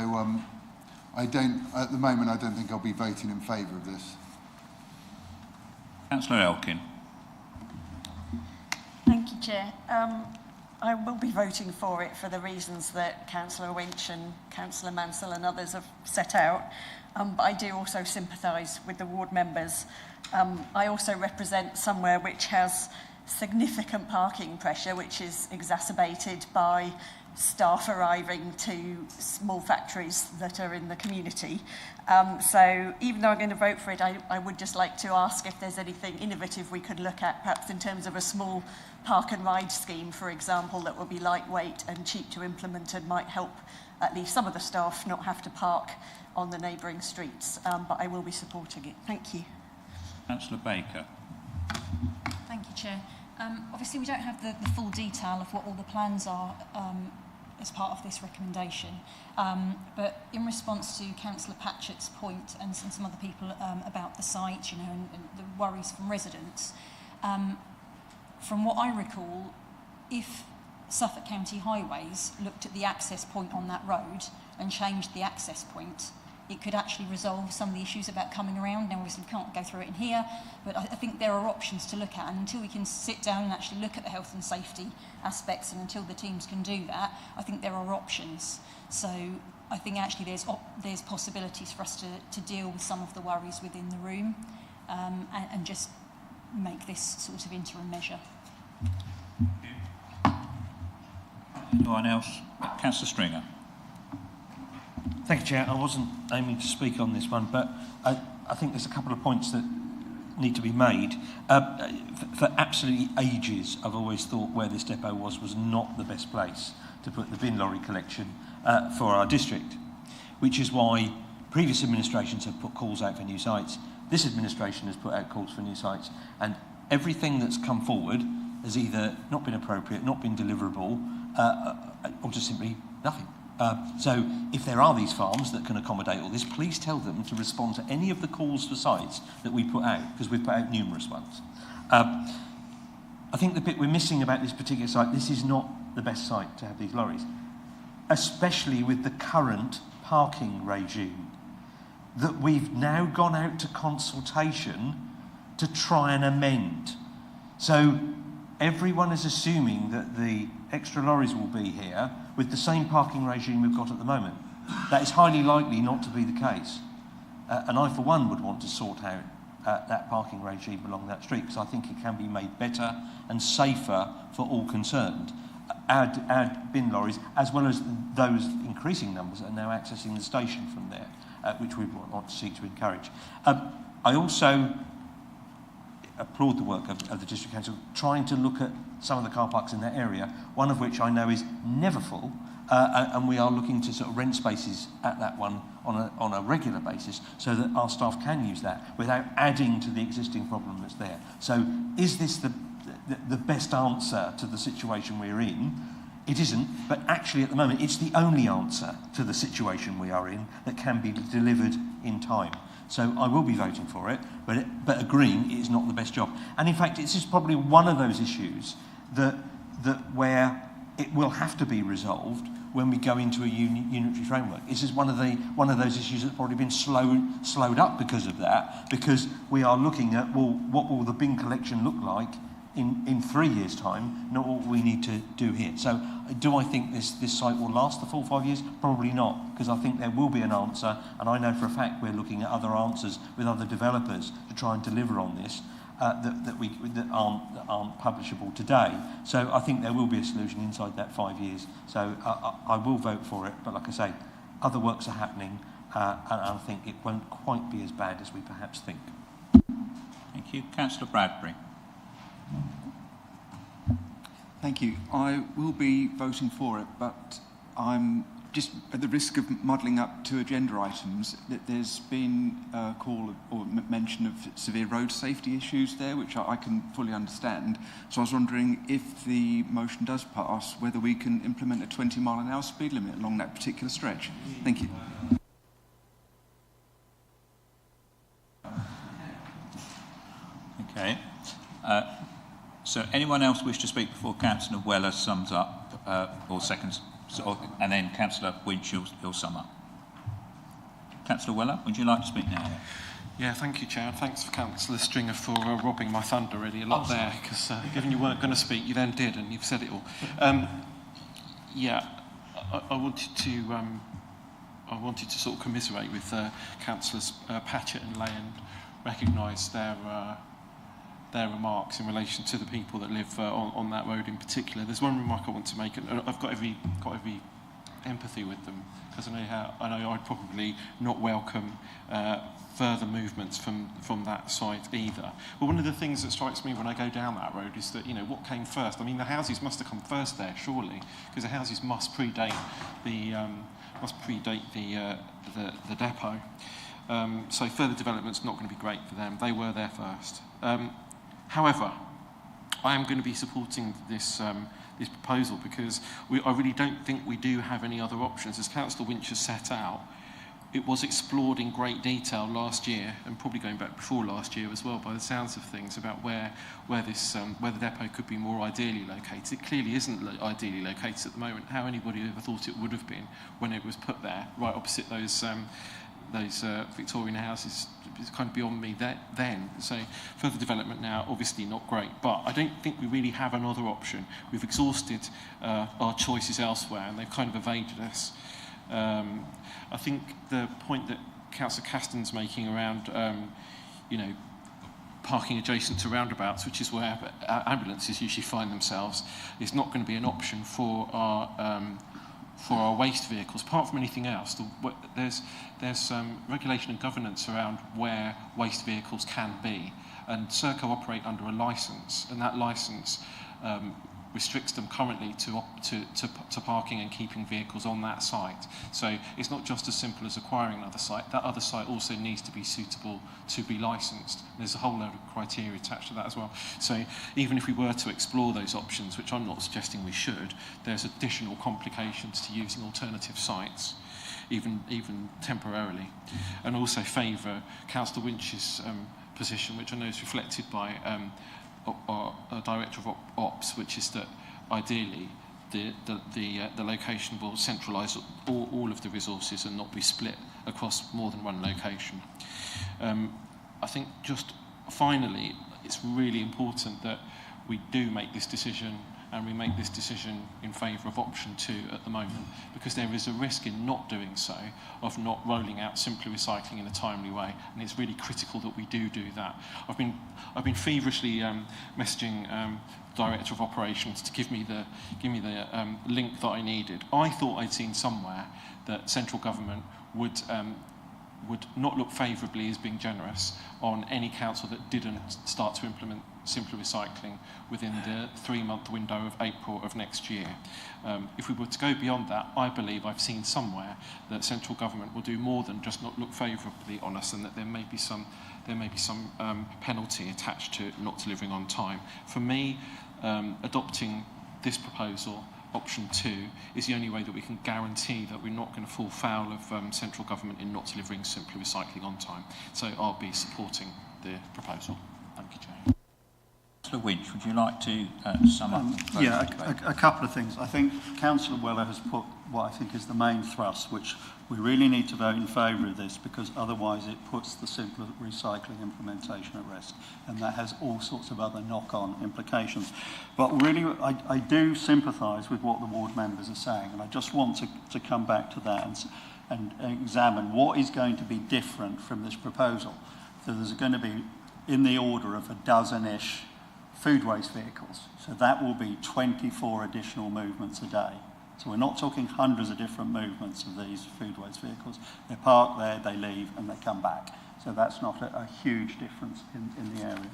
at the moment, I don't think I'll be voting in favour of this. Councillor Elkin. Thank you, Chair. I will be voting for it for the reasons that Councillor Winch and Councillor Mansell and others have set out. But I do also sympathise with the ward members I also represent somewhere which has significant parking pressure, which is exacerbated by staff arriving to small factories that are in the community. So even though I'm going to vote for it, I would just like to ask if there's anything innovative we could look at, perhaps in terms of a small park and ride scheme, for example, that would be lightweight and cheap to implement and might help at least some of the staff not have to park on the neighbouring streets. But I will be supporting it. Thank you. Councillor Baker. Thank you, Chair. Obviously, we don't have the full detail of what all the plans are as part of this recommendation. But in response to Councillor Patchett's point and some other people about the site, you know, and the worries from residents, from what I recall, if Suffolk County Highways looked at the access point on that road and changed the access point, it could actually resolve some of the issues about coming around. Now, obviously, we can't go through it in here, but I think there are options to look at. And until we can sit down and actually look at the health and safety aspects, and until the teams can do that, I think there are options. So I think actually there's possibilities for us to deal with some of the worries within the room and just make this sort of interim measure. Anyone else? Councillor Stringer. Thank you, Chair. I wasn't aiming to speak on this one, but I think there's a couple of points that need to be made. For absolutely ages, I've always thought where this depot was not the best place to put the bin lorry collection for our district, which is why previous administrations have put calls out for new sites. This administration has put out calls for new sites, and everything that's come forward has either not been appropriate, not been deliverable, or just simply nothing. So if there are these farms that can accommodate all this, please tell them to respond to any of the calls for sites that we put out, because we've put out numerous ones. I think the bit we're missing about this particular site, this is not the best site to have these lorries, especially with the current parking regime that we've now gone out to consultation to try and amend. So everyone is assuming that the extra lorries will be here with the same parking regime we've got at the moment. That is highly likely not to be the case. And I, for one, would want to sort out that parking regime along that street, because I think it can be made better and safer for all concerned. Add bin lorries, as well as those increasing numbers that are now accessing the station from there, which we want to seek to encourage. I also applaud the work of the District Council trying to look at some of the car parks in that area, one of which I know is never full, and we are looking to sort of rent spaces at that one on a regular basis so that our staff can use that without adding to the existing problem that's there. So is this the best answer to the situation we're in? It isn't, but actually at the moment it's the only answer to the situation we are in that can be delivered in time. So I will be voting for it, but agreeing it is not the best job. And in fact, this is probably one of those issues that where it will have to be resolved when we go into a unitary framework. This is one of those issues that's probably been slowed up because of that, because we are looking at, well, what will the bin collection look like in 3 years' time, not what we need to do here. So do I think this site will last the full 5 years? Probably not, because I think there will be an answer, and I know for a fact we're looking at other answers with other developers to try and deliver on this that aren't publishable today. So I think there will be a solution inside that 5 years. So I will vote for it, but like I say, other works are happening, and I think it won't quite be as bad as we perhaps think. Thank you. Councillor Bradbury. Thank you. I will be voting for it, but I'm just at the risk of muddling up two agenda items. There's been a call or mention of severe road safety issues there, which I can fully understand. So I was wondering if the motion does pass, whether we can implement a 20-mile-an-hour speed limit along that particular stretch. Thank you. Okay. So anyone else wish to speak before Councillor Weller sums up, or seconds, and then Councillor Winch, you'll sum up. Councillor Weller, would you like to speak now? Yeah, thank you, Chair. Thanks for Councillor Stringer for robbing my thunder really a lot there, because given you weren't going to speak, you then did, and you've said it all. Yeah, I wanted to sort of commiserate with Councillors Patchett and Lane recognise their remarks in relation to the people that live on that road in particular. There's one remark I want to make, and I've got every empathy with them, because I know I'd probably not welcome further movements from that site either. But one of the things that strikes me when I go down that road is that, what came first? I mean, the houses must have come first there, surely, because the houses must predate the depot. So further development's not going to be great for them. They were there first. However, I am going to be supporting this proposal because I really don't think we do have any other options. As Councillor Winch has set out, it was explored in great detail last year, and probably going back before last year as well, by the sounds of things, about where the depot could be more ideally located. It clearly isn't ideally located at the moment. How anybody ever thought it would have been when it was put there, right opposite those Victorian houses, is kind of beyond me then. So further development now, obviously not great, but I don't think we really have another option. We've exhausted our choices elsewhere, and they've kind of evaded us. I think the point that Councillor Caston's making around, parking adjacent to roundabouts, which is where ambulances usually find themselves, is not going to be an option for our waste vehicles. Apart from anything else, there's regulation and governance around where waste vehicles can be, and Serco operate under a licence, and that licence restricts them currently to parking and keeping vehicles on that site. So it's not just as simple as acquiring another site. That other site also needs to be suitable to be licensed. There's a whole load of criteria attached to that as well. So even if we were to explore those options, which I'm not suggesting we should, there's additional complications to using alternative sites, even temporarily. And also favour Councillor Winch's position, which I know is reflected by our Director of Ops, which is that ideally the location will centralise all of the resources and not be split across more than one location. I think just finally, it's really important that we do make this decision, and we make this decision in favour of option 2 at the moment, because there is a risk in not doing so of not rolling out Simply Recycling in a timely way, and it's really critical that we do that. I've been feverishly messaging Director of Operations to give me the link that I needed. I thought I'd seen somewhere that central government would not look favourably as being generous on any council that didn't start to implement Simply Recycling within the 3-month window of April of next year. If we were to go beyond that, I believe I've seen somewhere that central government will do more than just not look favourably on us, and that there may be some penalty attached to not delivering on time. For me, adopting this proposal, option 2, is the only way that we can guarantee that we're not going to fall foul of central government in not delivering Simply Recycling on time. So I'll be supporting the proposal. Thank you, Chair. Councillor Winch, would you like to sum up? A couple of things. I think Councillor Weller has put what I think is the main thrust, which we really need to vote in favour of this, because otherwise it puts the Simply Recycling implementation at risk, and that has all sorts of other knock-on implications. But really, I do sympathise with what the ward members are saying, and I just want to come back to that and examine what is going to be different from this proposal. So there's going to be in the order of a dozen-ish food waste vehicles. So that will be 24 additional movements a day. So we're not talking hundreds of different movements of these food waste vehicles. They park there, they leave, and they come back. So that's not a huge difference in the area.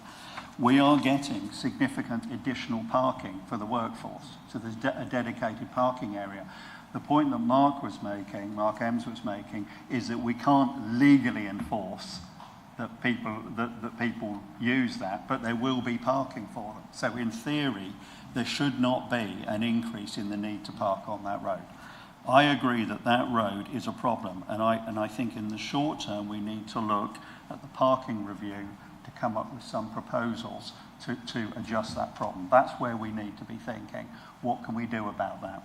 We are getting significant additional parking for the workforce. So there's a dedicated parking area. The point that Mark Ems was making, is that we can't legally enforce that people use that, but there will be parking for them. So in theory, there should not be an increase in the need to park on that road. I agree that that road is a problem, and I think in the short term we need to look at the parking review to come up with some proposals to adjust that problem. That's where we need to be thinking, what can we do about that?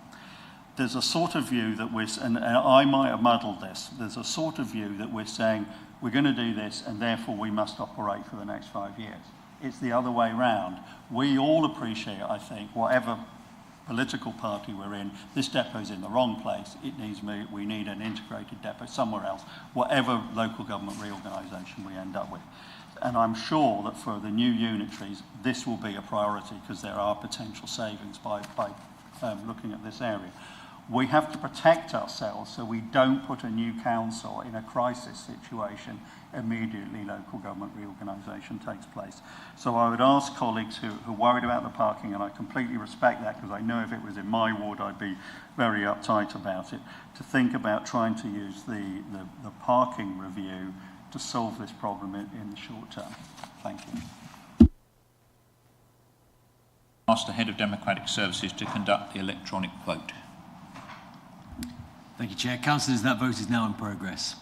There's a sort of view that and I might have muddled this, there's a sort of view that we're saying we're going to do this and therefore we must operate for the next 5 years. It's the other way round. We all appreciate, I think, whatever political party we're in, this depot's in the wrong place. We need an integrated depot somewhere else, whatever local government reorganisation we end up with. And I'm sure that for the new unitaries, this will be a priority because there are potential savings by looking at this area. We have to protect ourselves so we don't put a new council in a crisis situation immediately local government reorganisation takes place. So I would ask colleagues who are worried about the parking, and I completely respect that because I know if it was in my ward I'd be very uptight about it, to think about trying to use the parking review to solve this problem in the short term. Thank you. Ask the Head of Democratic Services to conduct the electronic vote. Thank you, Chair. Councillors, that vote is now in progress.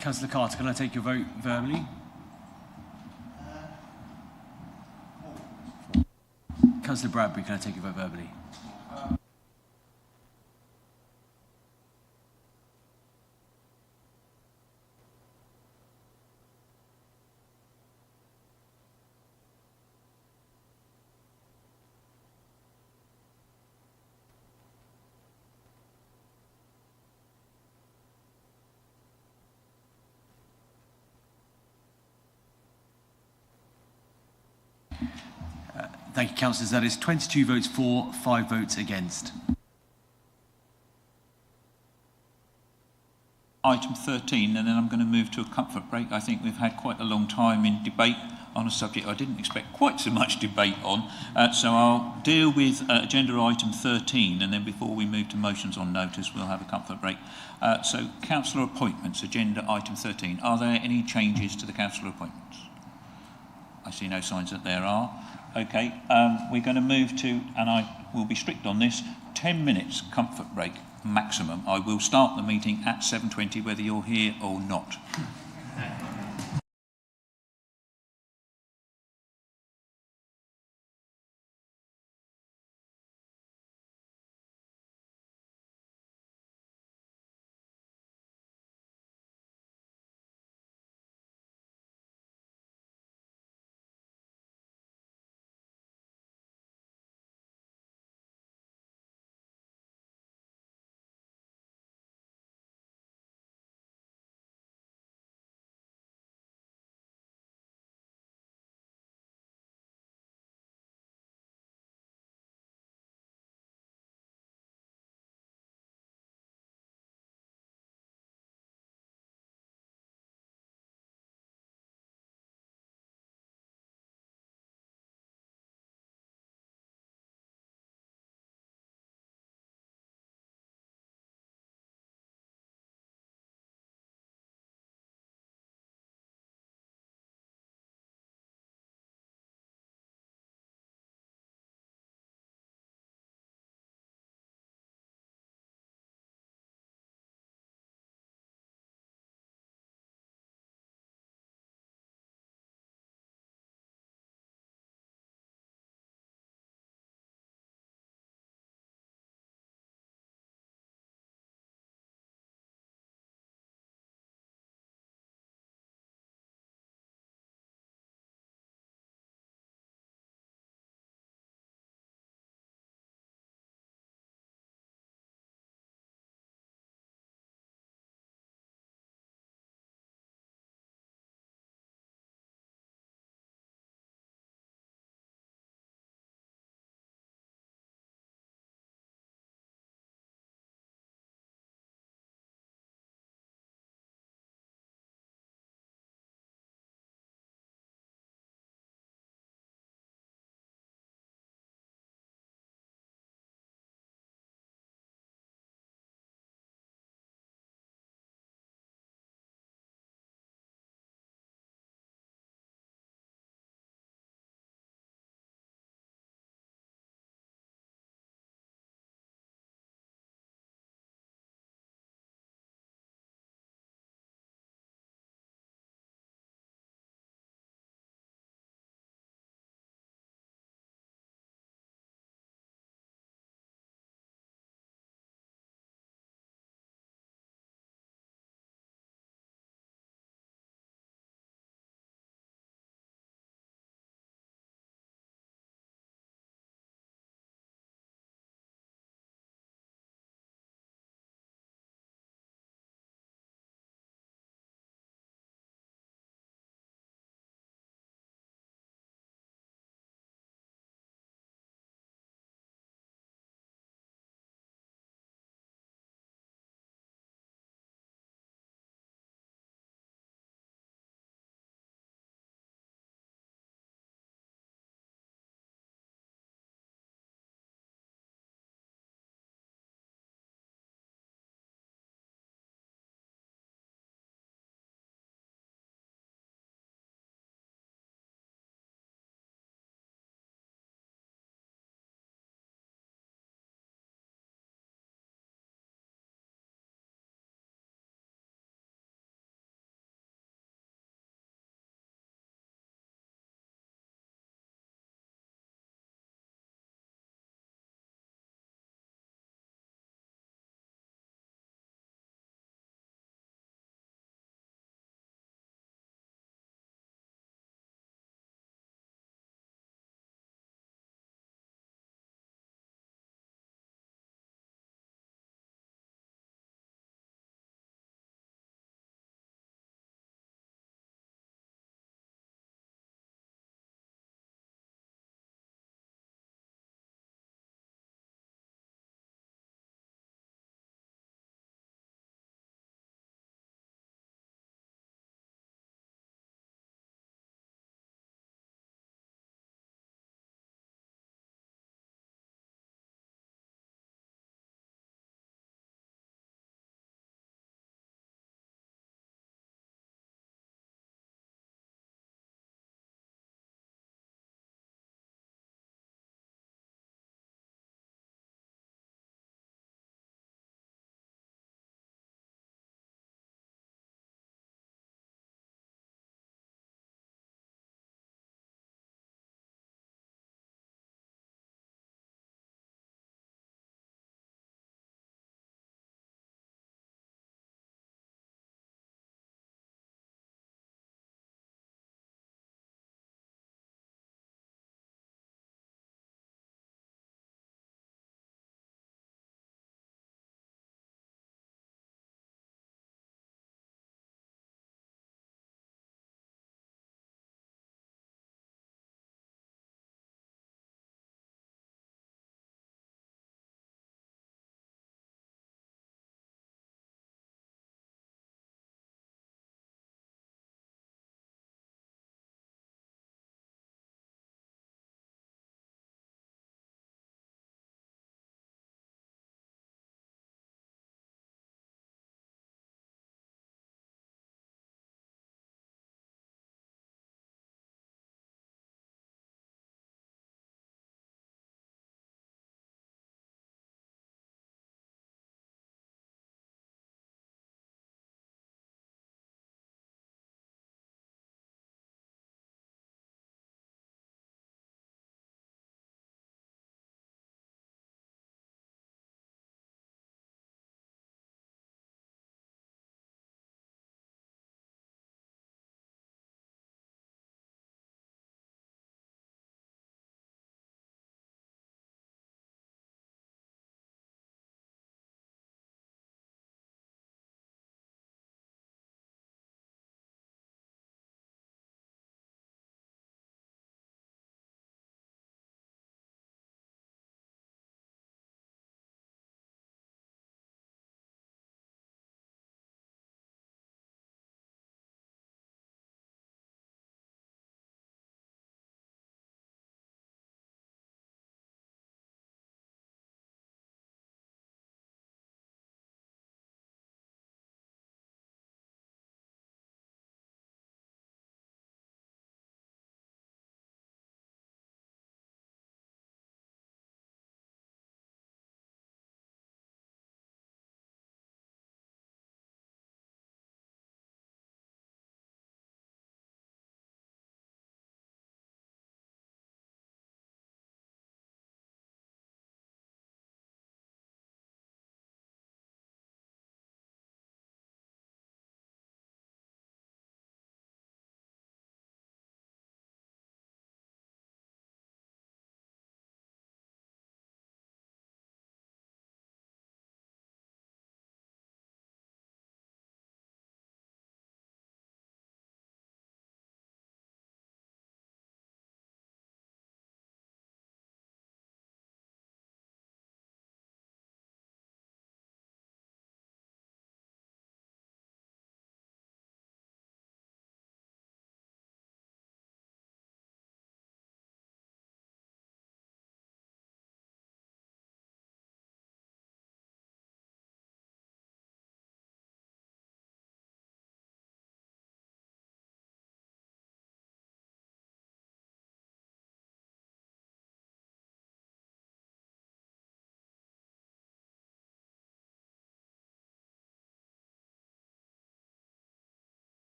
Councillor Carter, can I take your vote verbally? Councillor Bradbury, can I take your vote verbally? Thank you, councillors. That is 22 votes for, 5 votes against. Item 13, and then I'm going to move to a comfort break. I think we've had quite a long time in debate on a subject I didn't expect quite so much debate on. So I'll deal with agenda item 13, and then before we move to motions on notice, we'll have a comfort break. So councillor appointments, agenda item 13. Are there any changes to the councillor appointments? I see no signs that there are. Okay, we're going to move to, and I will be strict on this, 10 minutes comfort break maximum. I will start the meeting at 7:20 whether you're here or not.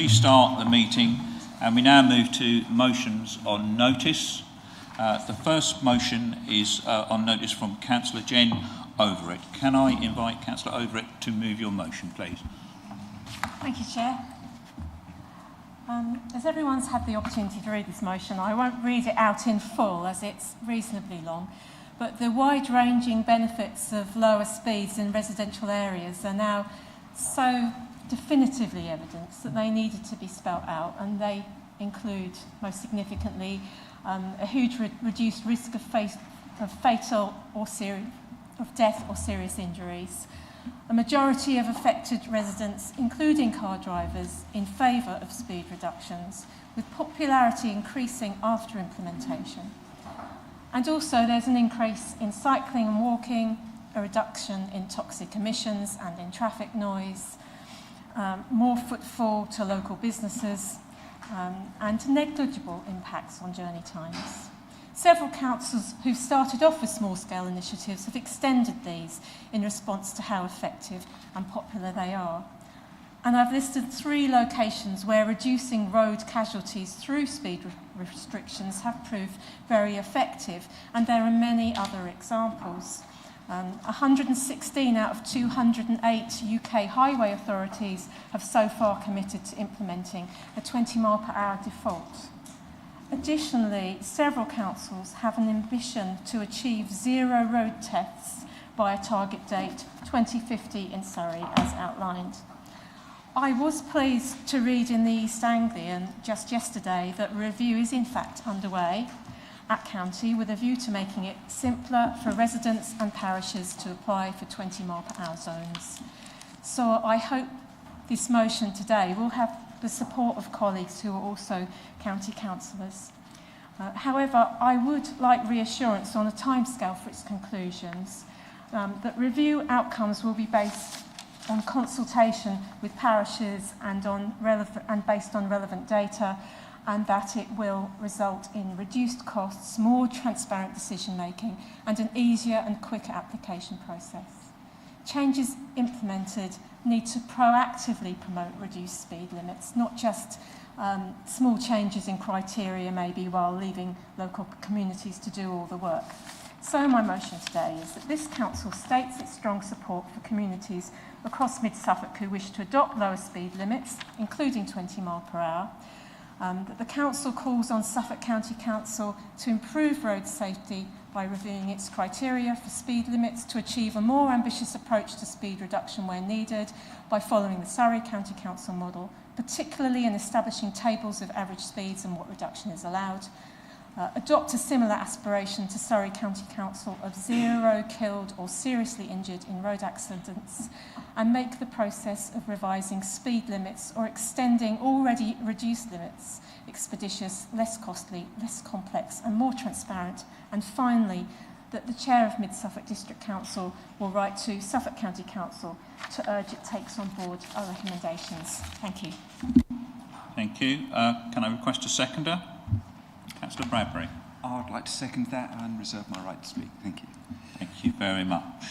Restart the meeting, and we now move to motions on notice. The first motion is on notice from Councillor Jen Overett. Can I invite Councillor Overett to move your motion, please? Thank you, Chair. As everyone's had the opportunity to read this motion, I won't read it out in full as it's reasonably long, but the wide-ranging benefits of lower speeds in residential areas are now so definitively evidenced that they needed to be spelt out, and they include, most significantly, a huge reduced risk of fatal or of death or serious injuries. A majority of affected residents, including car drivers, in favour of speed reductions, with popularity increasing after implementation. And also there's an increase in cycling and walking, a reduction in toxic emissions and in traffic noise, more footfall to local businesses, and negligible impacts on journey times. Several councils who've started off with small-scale initiatives have extended these in response to how effective and popular they are. And I've listed 3 locations where reducing road casualties through speed restrictions have proved very effective, and there are many other examples. 116 out of 208 UK highway authorities have so far committed to implementing a 20 mph default. Additionally, several councils have an ambition to achieve 0 road deaths by a target date 2050 in Surrey, as outlined. I was pleased to read in the East Anglian just yesterday that a review is in fact underway at County with a view to making it simpler for residents and parishes to apply for 20 mph zones. So I hope this motion today will have the support of colleagues who are also county councillors. However, I would like reassurance on a timescale for its conclusions, that review outcomes will be based on consultation with parishes and based on relevant data, and that it will result in reduced costs, more transparent decision making, and an easier and quicker application process. Changes implemented need to proactively promote reduced speed limits, not just small changes in criteria maybe while leaving local communities to do all the work. So my motion today is that this council states its strong support for communities across mid-Suffolk who wish to adopt lower speed limits, including 20 mph, that the council calls on Suffolk County Council to improve road safety by reviewing its criteria for speed limits to achieve a more ambitious approach to speed reduction where needed by following the Surrey County Council model, particularly in establishing tables of average speeds and what reduction is allowed. Adopt a similar aspiration to Surrey County Council of 0 killed or seriously injured in road accidents, and make the process of revising speed limits or extending already reduced limits expeditious, less costly, less complex and more transparent. And finally, that the Chair of Mid-Suffolk District Council will write to Suffolk County Council to urge it takes on board our recommendations. Thank you. Thank you. Can I request a seconder? Councillor Bradbury. I would like to second that and reserve my right to speak. Thank you. Thank you very much.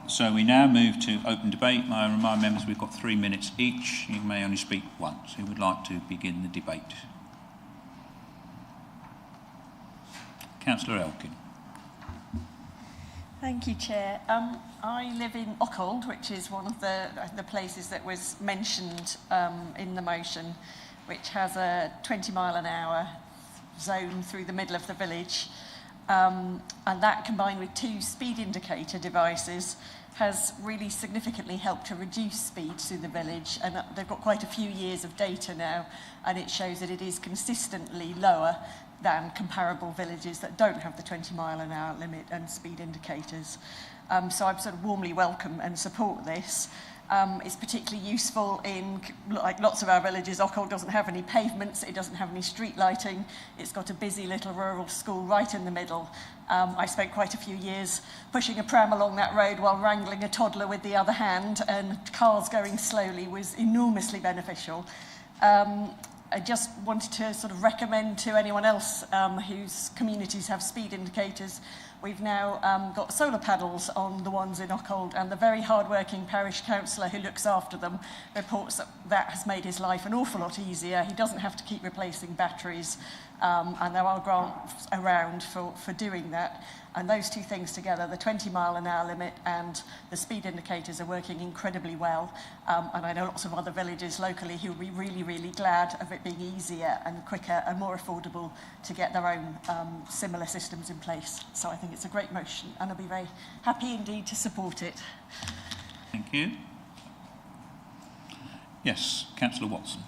So we now move to open debate. May I remind members we've got 3 minutes each. You may only speak once. Who would like to begin the debate? Councillor Elkin. Thank you, Chair. I live in Ockhold, which is one of the places that was mentioned in the motion, which has a 20 mph zone through the middle of the village. And that, combined with 2 speed indicator devices, has really significantly helped to reduce speed through the village. And they've got quite a few years of data now, and it shows that it is consistently lower than comparable villages that don't have the 20 mph limit and speed indicators. So I sort of warmly welcome and support this. It's particularly useful in, like lots of our villages, Ockhold doesn't have any pavements, it doesn't have any street lighting, it's got a busy little rural school right in the middle. I spent quite a few years pushing a pram along that road while wrangling a toddler with the other hand, and cars going slowly was enormously beneficial. I just wanted to sort of recommend to anyone else whose communities have speed indicators. We've now got solar panels on the ones in Ockhold, and the very hard-working parish councillor who looks after them reports that that has made his life an awful lot easier. He doesn't have to keep replacing batteries, and there are grants around for doing that. And those two things together, the 20-mile-an-hour limit and the speed indicators, are working incredibly well. And I know lots of other villages locally who will be really, really glad of it being easier and quicker and more affordable to get their own similar systems in place. So I think it's a great motion, and I'll be very happy indeed to support it. Thank you. Yes, Councillor Watson.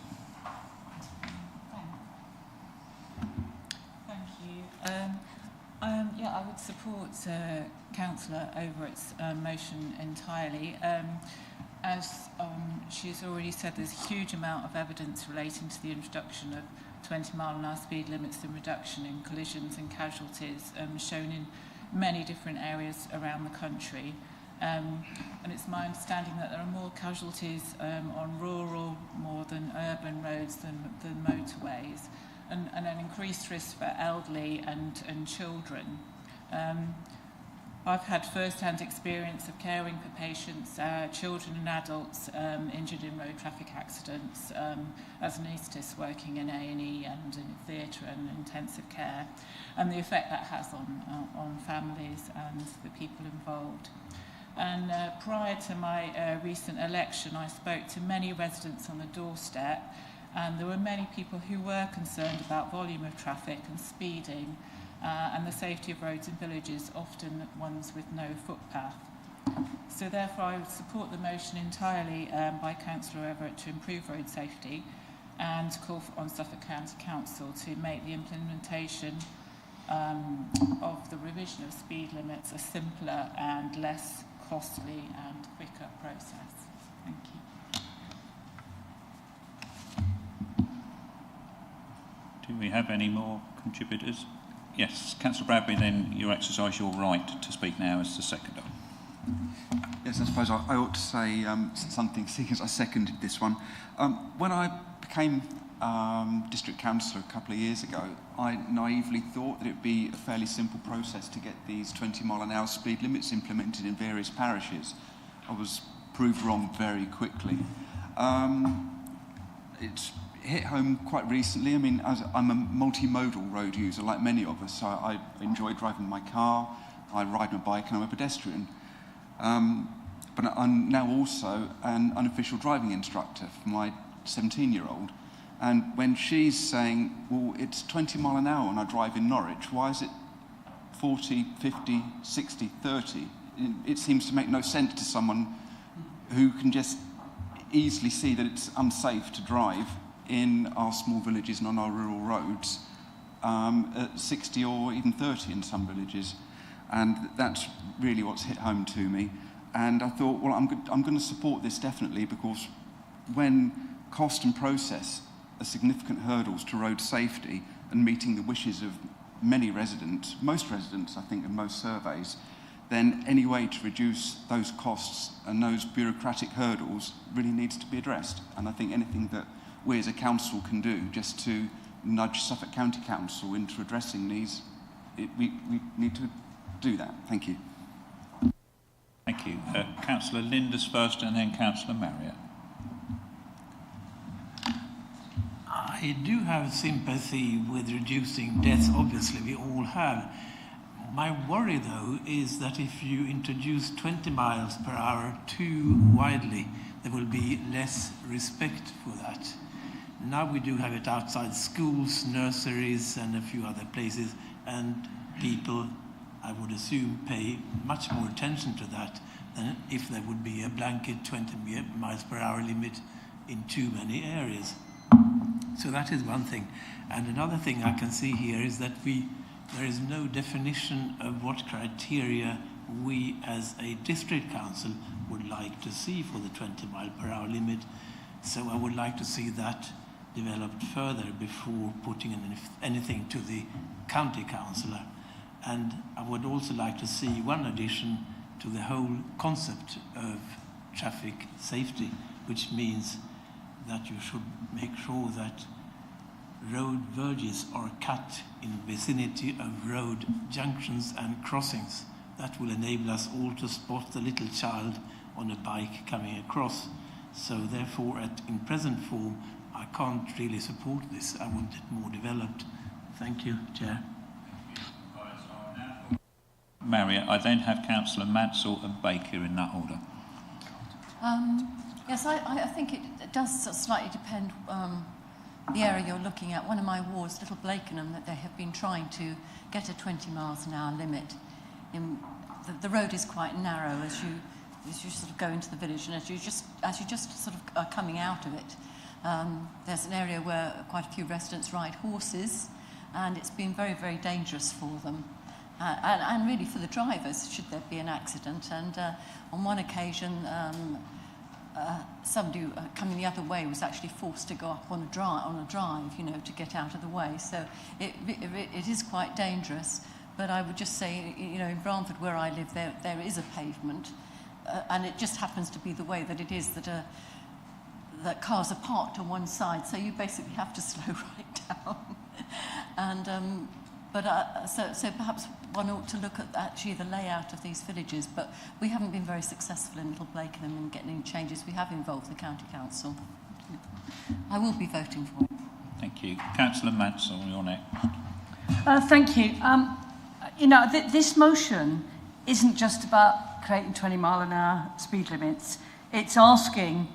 Thank you. Yeah, I would support Councillor Overett's motion entirely. As she's already said, there's a huge amount of evidence relating to the introduction of 20-mile-an-hour speed limits and reduction in collisions and casualties shown in many different areas around the country. And it's my understanding that there are more casualties on rural more than urban roads than motorways, and an increased risk for elderly and children. I've had first-hand experience of caring for patients, children and adults injured in road traffic accidents as an anaesthetist working in A&E and in theatre and intensive care, and the effect that has on families and the people involved. And prior to my recent election, I spoke to many residents on the doorstep, and there were many people who were concerned about volume of traffic and speeding and the safety of roads in villages, often ones with no footpath. So therefore I would support the motion entirely by Councillor Everett to improve road safety and call on Suffolk County Council to make the implementation of the revision of speed limits a simpler and less costly and quicker process. Thank you. Do we have any more contributors? Yes, Councillor Bradbury, then you exercise your right to speak now as the seconder. Yes, I suppose I ought to say something, seeing as I seconded this one. When I became district councillor a couple of years ago, I naively thought that it would be a fairly simple process to get these 20-mile-an-hour speed limits implemented in various parishes. I was proved wrong very quickly. It's hit home quite recently. I mean, I'm a multimodal road user, like many of us. So I enjoy driving my car, I ride my bike, and I'm a pedestrian. But I'm now also an unofficial driving instructor for my 17-year-old. And when she's saying, well, it's 20 mile an hour when I drive in Norwich, why is it 40, 50, 60, 30? It seems to make no sense to someone who can just easily see that it's unsafe to drive in our small villages and on our rural roads at 60 or even 30 in some villages. And that's really what's hit home to me. And I thought, well, I'm going to support this definitely, because when cost and process are significant hurdles to road safety and meeting the wishes of many residents, most residents, I think, in most surveys, then any way to reduce those costs and those bureaucratic hurdles really needs to be addressed. And I think anything that we as a council can do just to nudge Suffolk County Council into addressing these, we need to do that. Thank you. Thank you. Councillor Linders first and then Councillor Marriott. I do have sympathy with reducing deaths, obviously we all have. My worry though is that if you introduce 20 miles per hour too widely, there will be less respect for that. Now we do have it outside schools, nurseries and a few other places, and people, I would assume, pay much more attention to that than if there would be a blanket 20 miles per hour limit in too many areas. So that is one thing. And another thing I can see here is that there is no definition of what criteria we as a district council would like to see for the 20 mile per hour limit. So I would like to see that developed further before putting in anything to the county councillor. And I would also like to see one addition to the whole concept of traffic safety, which means that you should make sure that road verges are cut in vicinity of road junctions and crossings. That will enable us all to spot the little child on a bike coming across. So therefore, in present form, I can't really support this. I want it more developed. Thank you, Chair. Marriott, I then have Councillor Mansell and Baker in that order. Yes, I think it does sort of slightly depend the area you're looking at. One of my wards, Little Blakenham, that they have been trying to get a 20 miles an hour limit. The road is quite narrow as you sort of go into the village, and as you just sort of are coming out of it, there's an area where quite a few residents ride horses, and it's been very, very dangerous for them. And really for the drivers, should there be an accident. And on one occasion, somebody coming the other way was actually forced to go up on a drive, you know, to get out of the way. So it is quite dangerous. But I would just say, you know, in Bramford, where I live, there is a pavement, and it just happens to be the way that it is that cars are parked on one side. So you basically have to slow right down. And so perhaps one ought to look at actually the layout of these villages, but we haven't been very successful in Little Blakenham in getting any changes. We have involved the County Council. I will be voting for it. Thank you. Councillor Mansell, you're next. Thank you. You know, this motion isn't just about creating 20 mile an hour speed limits. It's asking,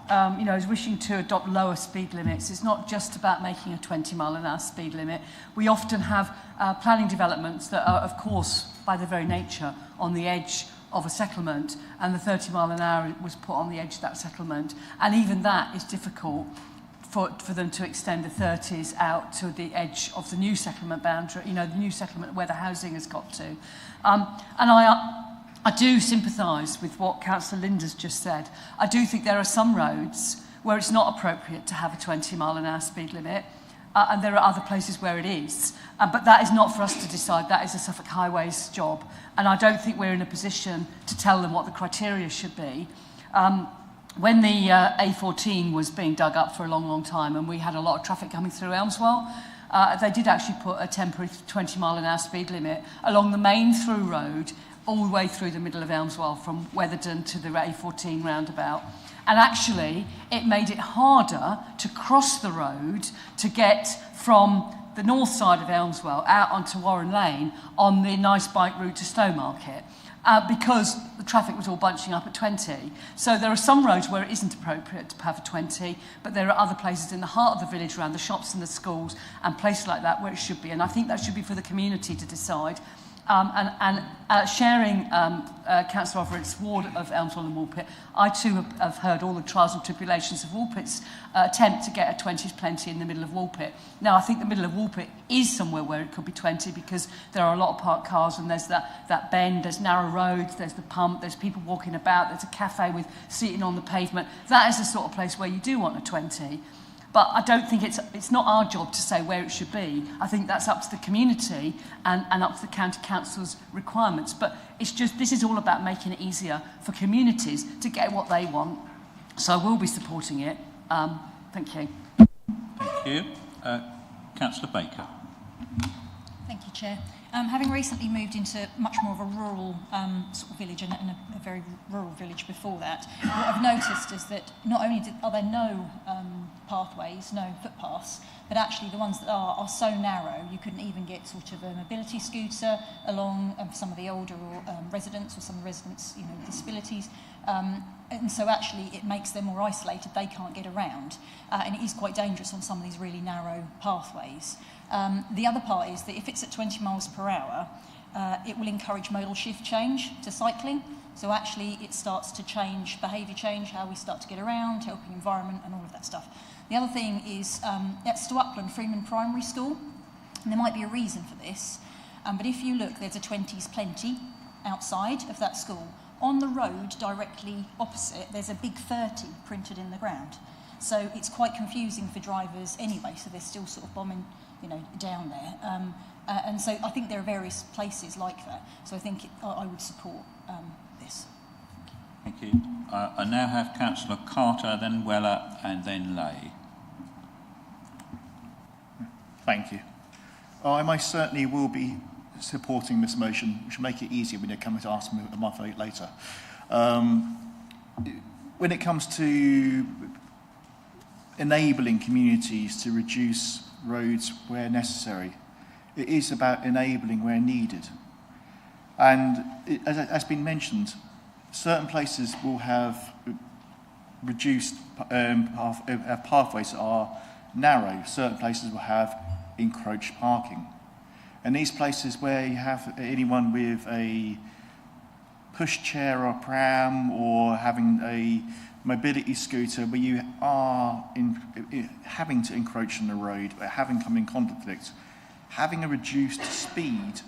you know, is wishing to adopt lower speed limits. It's not just about making a 20 mile an hour speed limit. We often have planning developments that are, of course, by their very nature, on the edge of a settlement, and the 30 mile an hour was put on the edge of that settlement. And even that is difficult for them to extend the 30s out to the edge of the new settlement boundary, you know, the new settlement where the housing has got to. And I do sympathise with what Councillor Linda's just said. I do think there are some roads where it's not appropriate to have a 20 mile an hour speed limit, and there are other places where it is. But that is not for us to decide. That is a Suffolk Highways job. And I don't think we're in a position to tell them what the criteria should be. When the A14 was being dug up for a long, long time, and we had a lot of traffic coming through Elmswell, they did actually put a temporary 20 mile an hour speed limit along the main through road all the way through the middle of Elmswell from Weatherden to the A14 roundabout. And actually, it made it harder to cross the road to get from the north side of Elmswell out onto Warren Lane on the nice bike route to Stowmarket. Because the traffic was all bunching up at 20. So there are some roads where it isn't appropriate to have a 20, but there are other places in the heart of the village around the shops and the schools and places like that where it should be. And I think that should be for the community to decide. Sharing Councillor Overett's ward of Elmswell and Woolpit, I too have heard all the trials and tribulations of Woolpit's attempt to get a 20 is plenty in the middle of Woolpit. Now, I think the middle of Woolpit is somewhere where it could be 20 because there are a lot of parked cars and there's that bend, there's narrow roads, there's the pump, there's people walking about, there's a cafe with seating on the pavement. That is the sort of place where you do want a 20. But I don't think it's not our job to say where it should be. I think that's up to the community and up to the County Council's requirements. But it's just, this is all about making it easier for communities to get what they want. So I will be supporting it. Thank you. Thank you. Councillor Baker. Thank you, Chair. Having recently moved into much more of a rural sort of village and a very rural village before that, what I've noticed is that not only are there no pathways, no footpaths, but actually the ones that are so narrow you couldn't even get sort of a mobility scooter along for some of the older residents or some residents, you know, with disabilities. And so actually it makes them more isolated, they can't get around. And it is quite dangerous on some of these really narrow pathways. The other part is that if it's at 20 miles per hour, it will encourage modal shift change to cycling. So actually it starts to change behaviour change, how we start to get around, helping environment and all of that stuff. The other thing is at Stowupland Freeman Primary School, and there might be a reason for this, but if you look, there's a 20's plenty outside of that school. On the road directly opposite, there's a big 30 printed in the ground. So it's quite confusing for drivers anyway, so they're still sort of bombing, you know, down there. And so I think there are various places like that. So I think I would support this. Thank you. I now have Councillor Carter, then Weller, and then Lay. Thank you. I most certainly will be supporting this motion, which will make it easier when they come to ask me my vote later. when it comes to enabling communities to reduce roads where necessary, it is about enabling where needed. And as has been mentioned, certain places will have reduced pathways that are narrow. Certain places will have encroached parking. And these places where you have anyone with a pushchair or pram or having a mobility scooter where you are having to encroach on the road, or having come in conflict, having a reduced speed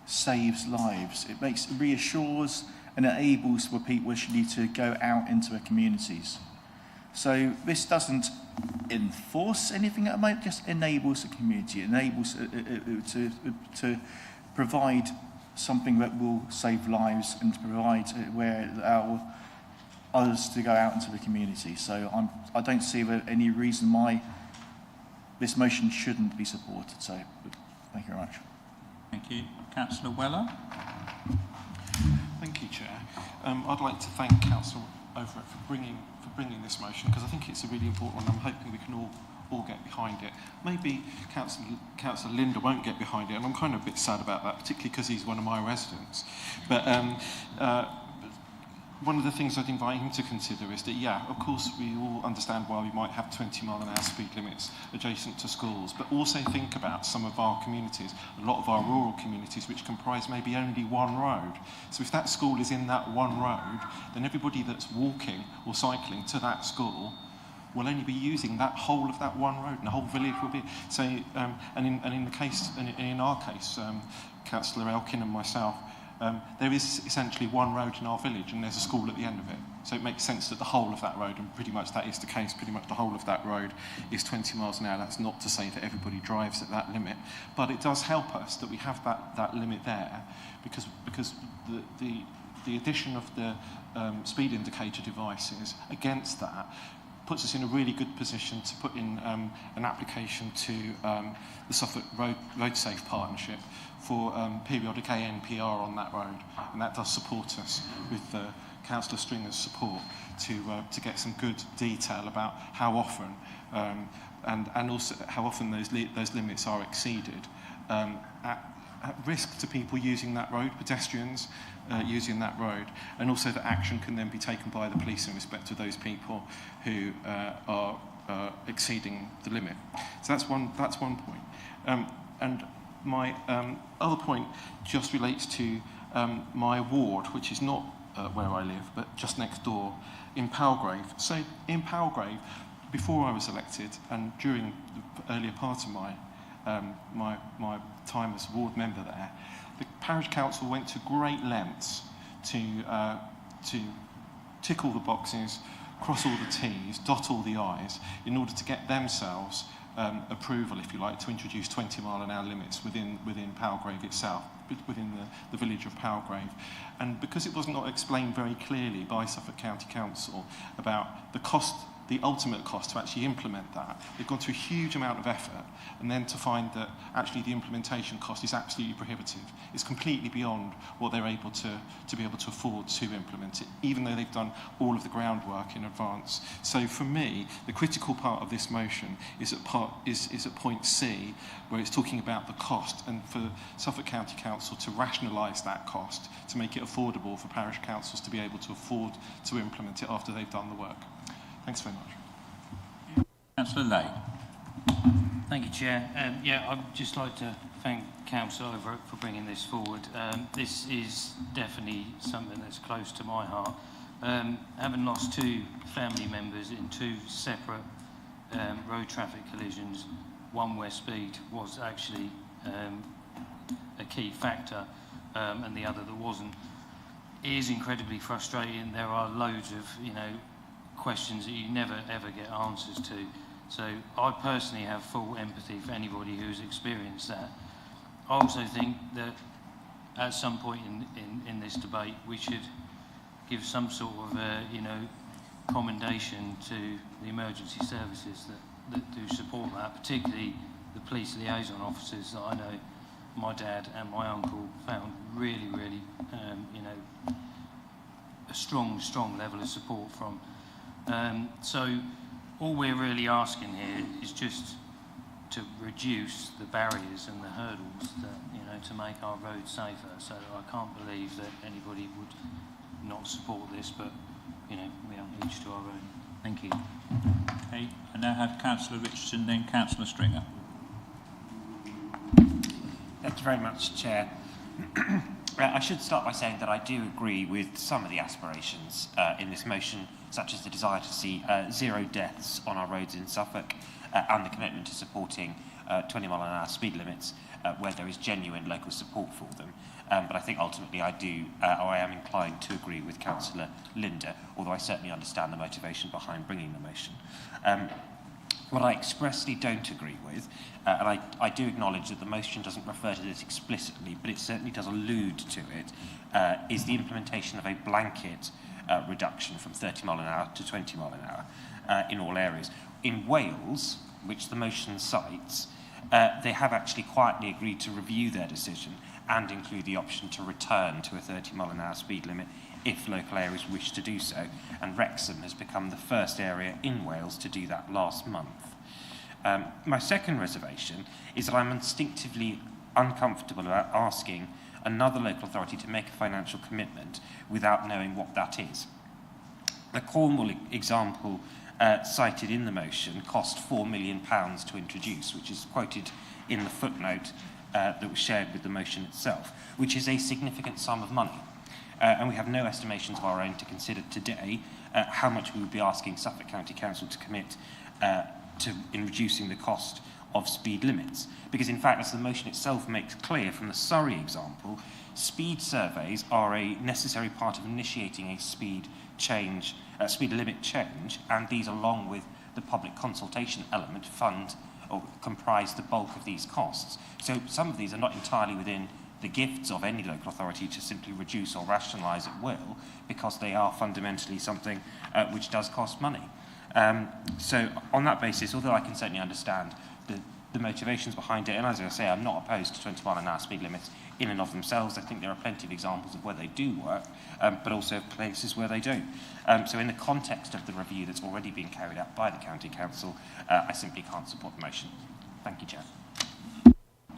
saves lives. It reassures and enables for people actually to go out into their communities. So this doesn't enforce anything, it might just enables the community, enables to provide something that will save lives and to provide where our others to go out into the community. So I don't see any reason why this motion shouldn't be supported. So thank you very much. Thank you. Councillor Weller. Thank you, Chair. I'd like to thank Councillor Overett for bringing this motion, because I think it's a really important one. I'm hoping we can all get behind it. Maybe Councillor Linda won't get behind it, and I'm kind of a bit sad about that, particularly because he's one of my residents. But one of the things I'd invite him to consider is that, yeah, of course, we all understand why we might have 20-mile-an-hour speed limits adjacent to schools, but also think about some of our communities, a lot of our rural communities, which comprise maybe only one road. So if that school is in that one road, then everybody that's walking or cycling to that school will only be using that whole of that one road, and the whole village will be. So, and in our case, Councillor Elkin and myself, there is essentially one road in our village, and there's a school at the end of it. So it makes sense that the whole of that road, and pretty much that is the case, pretty much the whole of that road is 20 miles an hour. That's not to say that everybody drives at that limit, but it does help us that we have that limit there, because the addition of the speed indicator devices against that puts us in a really good position to put in an application to the Suffolk Road Safe Partnership for periodic ANPR on that road, and that does support us with Councillor Stringer's support to get some good detail about how often and also how often those limits are exceeded at risk to people using that road, pedestrians using that road, and also that action can then be taken by the police in respect to those people who are exceeding the limit. So that's one point. And my other point just relates to my ward, which is not where I live, but just next door in Palgrave. So in Palgrave, before I was elected and during the earlier part of my time as ward member there, the parish council went to great lengths to tick all the boxes, cross all the T's, dot all the I's, in order to get themselves approval, if you like, to introduce 20-mile-an-hour limits within Palgrave itself, within the village of Palgrave. And because it was not explained very clearly by Suffolk County Council about the ultimate cost to actually implement that, they've gone through a huge amount of effort, and then to find that actually the implementation cost is absolutely prohibitive. It's completely beyond what they're able to be able to afford to implement it, even though they've done all of the groundwork in advance. So for me, the critical part of this motion is at point C, where it's talking about the cost, and for Suffolk County Council to rationalise that cost, to make it affordable for parish councils to be able to afford to implement it after they've done the work. Thanks very much. Councillor Lay. Thank you, Chair. I'd just like to thank Councillor Overett for bringing this forward. This is definitely something that's close to my heart. Having lost two family members in two separate road traffic collisions, one where speed was actually a key factor and the other that wasn't, it is incredibly frustrating. There are loads of, questions that you never ever get answers to. So I personally have full empathy for anybody who's experienced that. I also think that at some point in this debate we should give some sort of commendation to the emergency services that do support that, particularly the police liaison officers that I know my dad and my uncle found really a strong level of support from. So all we're really asking here is just to reduce the barriers and the hurdles that, you know, to make our roads safer. So I can't believe that anybody would not support this, but, you know, we are each to our own. Thank you. Okay, I now have Councillor Richardson, then Councillor Stringer. Thank you very much, Chair. I should start by saying that I do agree with some of the aspirations in this motion, such as the desire to see 0 deaths on our roads in Suffolk and the commitment to supporting 20-mile-an-hour speed limits where there is genuine local support for them. But I think ultimately I am inclined to agree with Councillor Linda, although I certainly understand the motivation behind bringing the motion. What I expressly don't agree with, and I do acknowledge that the motion doesn't refer to this explicitly, but it certainly does allude to it, is the implementation of a blanket reduction from 30 mile an hour to 20 mile an hour in all areas. In Wales, which the motion cites, they have actually quietly agreed to review their decision and include the option to return to a 30 mile an hour speed limit if local areas wish to do so, and Wrexham has become the first area in Wales to do that last month. My second reservation is that I'm instinctively uncomfortable about asking another local authority to make a financial commitment without knowing what that is. The Cornwall example cited in the motion cost £4 million to introduce, which is quoted in the footnote that was shared with the motion itself, which is a significant sum of money. And we have no estimations of our own to consider today how much we would be asking Suffolk County Council to commit in reducing the cost of speed limits. Because in fact, as the motion itself makes clear from the Surrey example, speed surveys are a necessary part of initiating a speed limit change, and these, along with the public consultation element, fund or comprise the bulk of these costs. So some of these are not entirely within the gifts of any local authority to simply reduce or rationalise at will, because they are fundamentally something which does cost money. So on that basis, although I can certainly understand the motivations behind it, and as I say, I'm not opposed to 20 mile an hour speed limits in and of themselves. I think there are plenty of examples of where they do work, but also places where they don't. So in the context of the review that's already been carried out by the County Council, I simply can't support the motion. Thank you, Chair.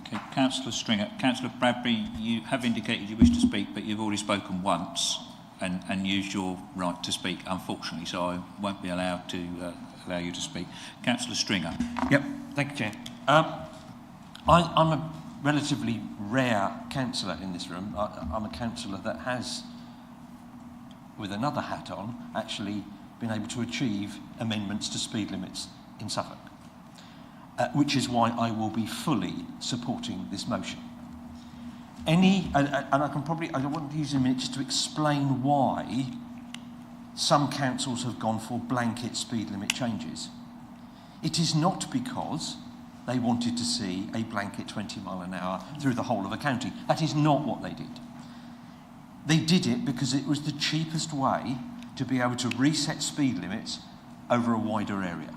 Okay, Councillor Stringer. Councillor Bradbury, you have indicated you wish to speak, but you've already spoken once and used your right to speak, unfortunately, so I won't be allowed to allow you to speak. Councillor Stringer. Yep, thank you, Chair. I'm a relatively rare councillor in this room. I'm a councillor that has, with another hat on, actually been able to achieve amendments to speed limits in Suffolk, which is why I will be fully supporting this motion. And I want to use a minute just to explain why some councils have gone for blanket speed limit changes. It is not because they wanted to see a blanket 20 mile an hour through the whole of a county. That is not what they did. They did it because it was the cheapest way to be able to reset speed limits over a wider area.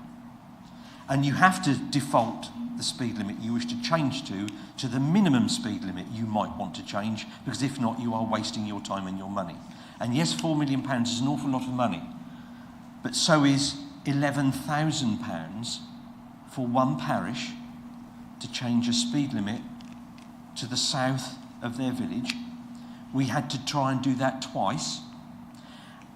And you have to default the speed limit you wish to change to the minimum speed limit you might want to change, because if not, you are wasting your time and your money. And yes, £4 million is an awful lot of money, but so is £11,000 for one parish to change a speed limit to the south of their village. We had to try and do that twice.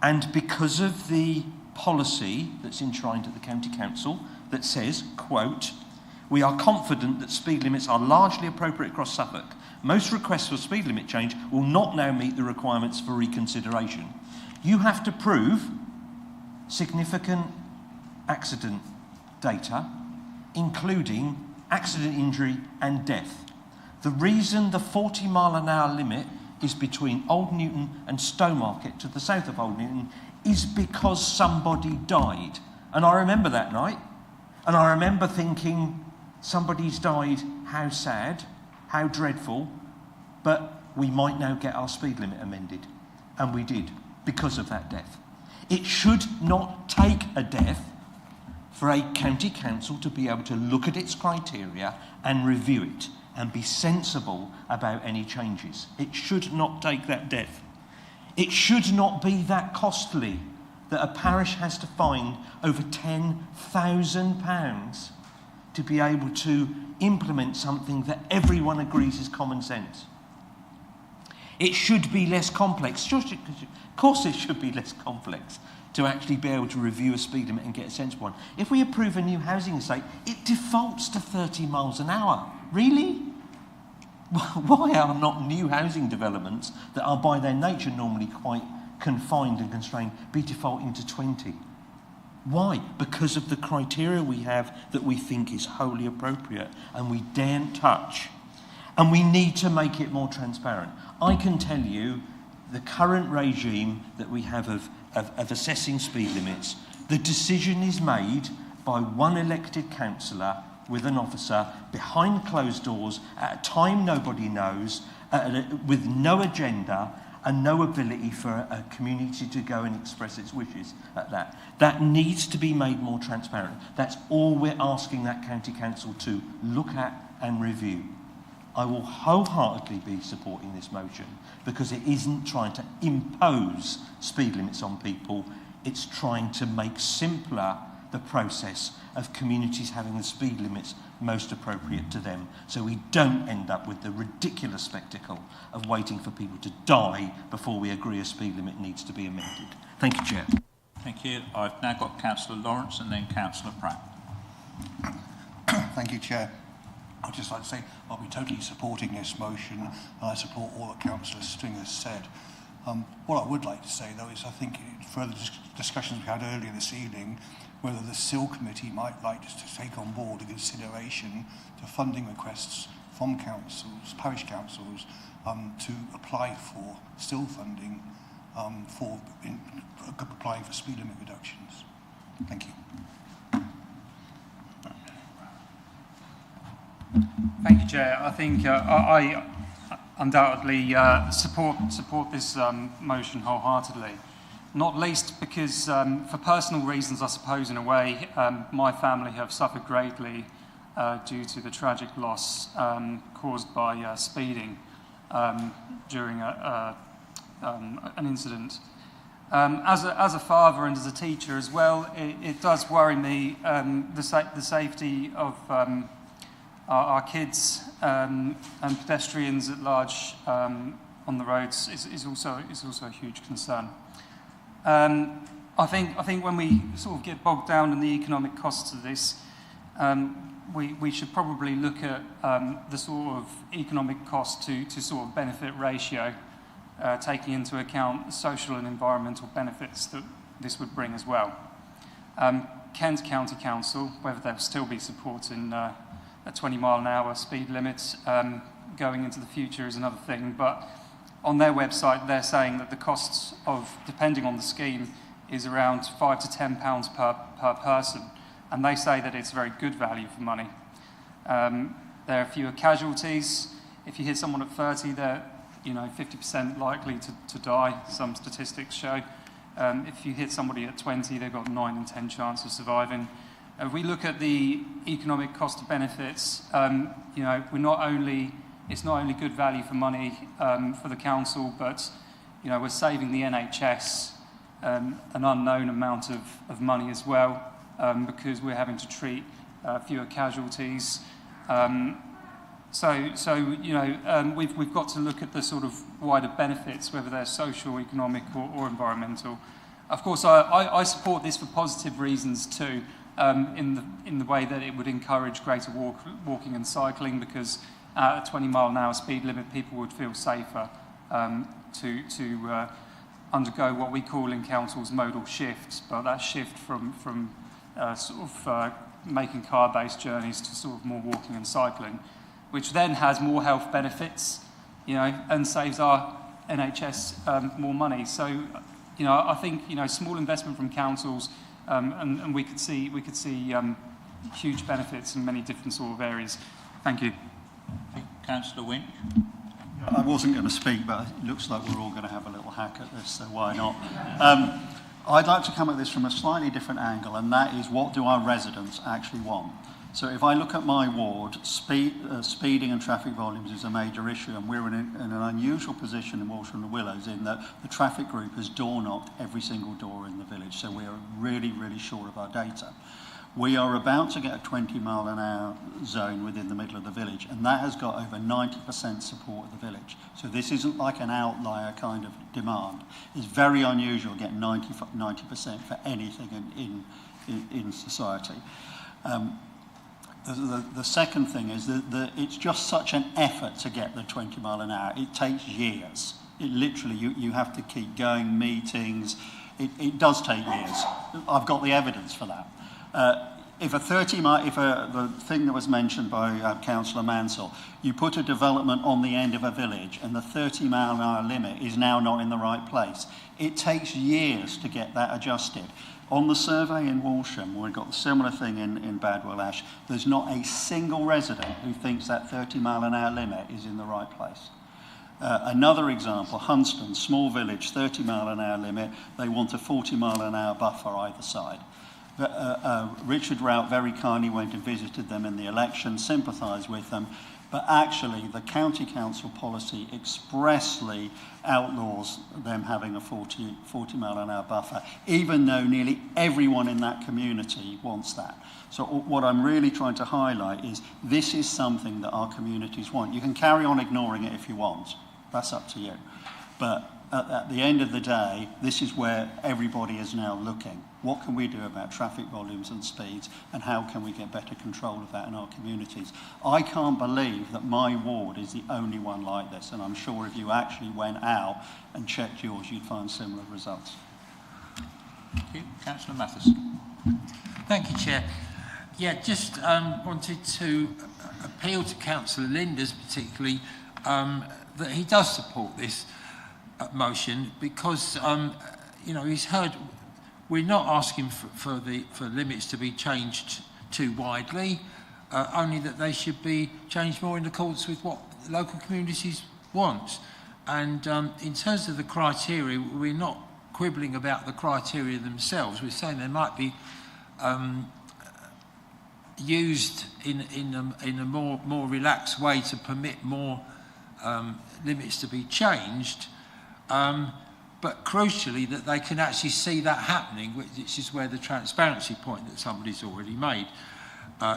And because of the policy that's enshrined at the County Council that says, quote, "We are confident that speed limits are largely appropriate across Suffolk. Most requests for speed limit change will not now meet the requirements for reconsideration." You have to prove significant accident data, including accident injury and death. The reason the 40 mile an hour limit is between Old Newton and Stowmarket to the south of Old Newton is because somebody died. And I remember that night, and I remember thinking, somebody's died, how sad, how dreadful, but we might now get our speed limit amended. And we did, because of that death. It should not take a death for a county council to be able to look at its criteria and review it and be sensible about any changes. It should not take that death. It should not be that costly that a parish has to find over £10,000 to be able to implement something that everyone agrees is common sense. It should be less complex. Of course it should be less complex to actually be able to review a speed limit and get a sensible one. If we approve a new housing estate, it defaults to 30 miles an hour. Really? Why are not new housing developments that are by their nature normally quite confined and constrained be defaulting to 20? Why? Because of the criteria we have that we think is wholly appropriate and we daren't touch. And we need to make it more transparent. I can tell you the current regime that we have of assessing speed limits, the decision is made by one elected councillor with an officer behind closed doors at a time nobody knows, with no agenda and no ability for a community to go and express its wishes at that. That needs to be made more transparent. That's all we're asking that county council to look at and review. I will wholeheartedly be supporting this motion because it isn't trying to impose speed limits on people, it's trying to make simpler the process of communities having the speed limits most appropriate to them, so we don't end up with the ridiculous spectacle of waiting for people to die before we agree a speed limit needs to be amended. Thank you, Chair. Thank you. I've now got Councillor Lawrence and then Councillor Pratt. Thank you, Chair. I'd just like to say I'll be totally supporting this motion, and I support all that Councillor String has said. What I would like to say, though, is I think further discussions we had earlier this evening, whether the SIL committee might like to take on board a consideration to funding requests from councils, parish councils, to apply for SIL funding for applying for speed limit reductions. Thank you. Thank you, Chair. I think I undoubtedly support this motion wholeheartedly, not least because for personal reasons, I suppose, in a way, my family have suffered greatly due to the tragic loss caused by speeding during an incident. As a father and as a teacher as well, it does worry me the safety of our kids and pedestrians at large on the roads is also a huge concern. I think when we sort of get bogged down in the economic costs of this, we should probably look at the sort of economic cost to sort of benefit ratio, taking into account the social and environmental benefits that this would bring as well. Kent County Council, whether they'll still be supporting a 20-mile-an-hour speed limit going into the future is another thing, but on their website they're saying that the costs of, depending on the scheme, is around £5 to £10 per person, and they say that it's very good value for money. There are fewer casualties. If you hit someone at 30, they're 50% likely to die, some statistics show. If you hit somebody at 20, they've got 9 in 10 chance of surviving. If we look at the economic cost of benefits, it's not only good value for money for the council, but we're saving the NHS an unknown amount of money as well, because we're having to treat fewer casualties. We've got to look at the sort of wider benefits, whether they're social, economic, or environmental. Of course, I support this for positive reasons too. In the way that it would encourage greater walking and cycling, because at a 20-mile-an-hour speed limit, people would feel safer to undergo what we call in councils modal shifts, but that shift from making car-based journeys to sort of more walking and cycling, which then has more health benefits, and saves our NHS more money. So, I think small investment from councils. And we could see huge benefits in many different sort of areas. Thank you. Councillor Winch. I wasn't going to speak, but it looks like we're all going to have a little hack at this, so why not? I'd like to come at this from a slightly different angle, and that is, what do our residents actually want? So if I look at my ward, speeding and traffic volumes is a major issue, and we're in an unusual position in Walsham and the Willows in that the traffic group has door knocked every single door in the village, so we are really, really short of our data. We are about to get a 20-mile-an-hour zone within the middle of the village, and that has got over 90% support of the village. So this isn't like an outlier kind of demand. It's very unusual getting 90% for anything in society. The second thing is that it's just such an effort to get the 20 mile an hour. It takes years. It literally, you have to keep going, meetings. It does take years. I've got the evidence for that. The thing that was mentioned by Councillor Mansell, you put a development on the end of a village and the 30 mile an hour limit is now not in the right place. It takes years to get that adjusted. On the survey in Walsham, we've got a similar thing in Badwell Ash, there's not a single resident who thinks that 30 mile an hour limit is in the right place. Another example, Hunston, small village, 30 mile an hour limit, they want a 40 mile an hour buffer either side. Richard Rout very kindly went and visited them in the election, sympathised with them, but actually the county council policy expressly outlaws them having a 40 mile an hour buffer, even though nearly everyone in that community wants that. So what I'm really trying to highlight is this is something that our communities want. You can carry on ignoring it if you want. That's up to you. But at the end of the day, this is where everybody is now looking. What can we do about traffic volumes and speeds, and how can we get better control of that in our communities? I can't believe that my ward is the only one like this, and I'm sure if you actually went out and checked yours, you'd find similar results. Thank you. Councillor Matheson. Thank you, Chair. Yeah, just wanted to appeal to Councillor Linders particularly that he does support this motion because, you know, he's heard we're not asking for limits to be changed too widely, only that they should be changed more in accordance with what local communities want. And in terms of the criteria, we're not quibbling about the criteria themselves. We're saying they might be used in a more relaxed way to permit more limits to be changed. But crucially that they can actually see that happening, which is where the transparency point that somebody's already made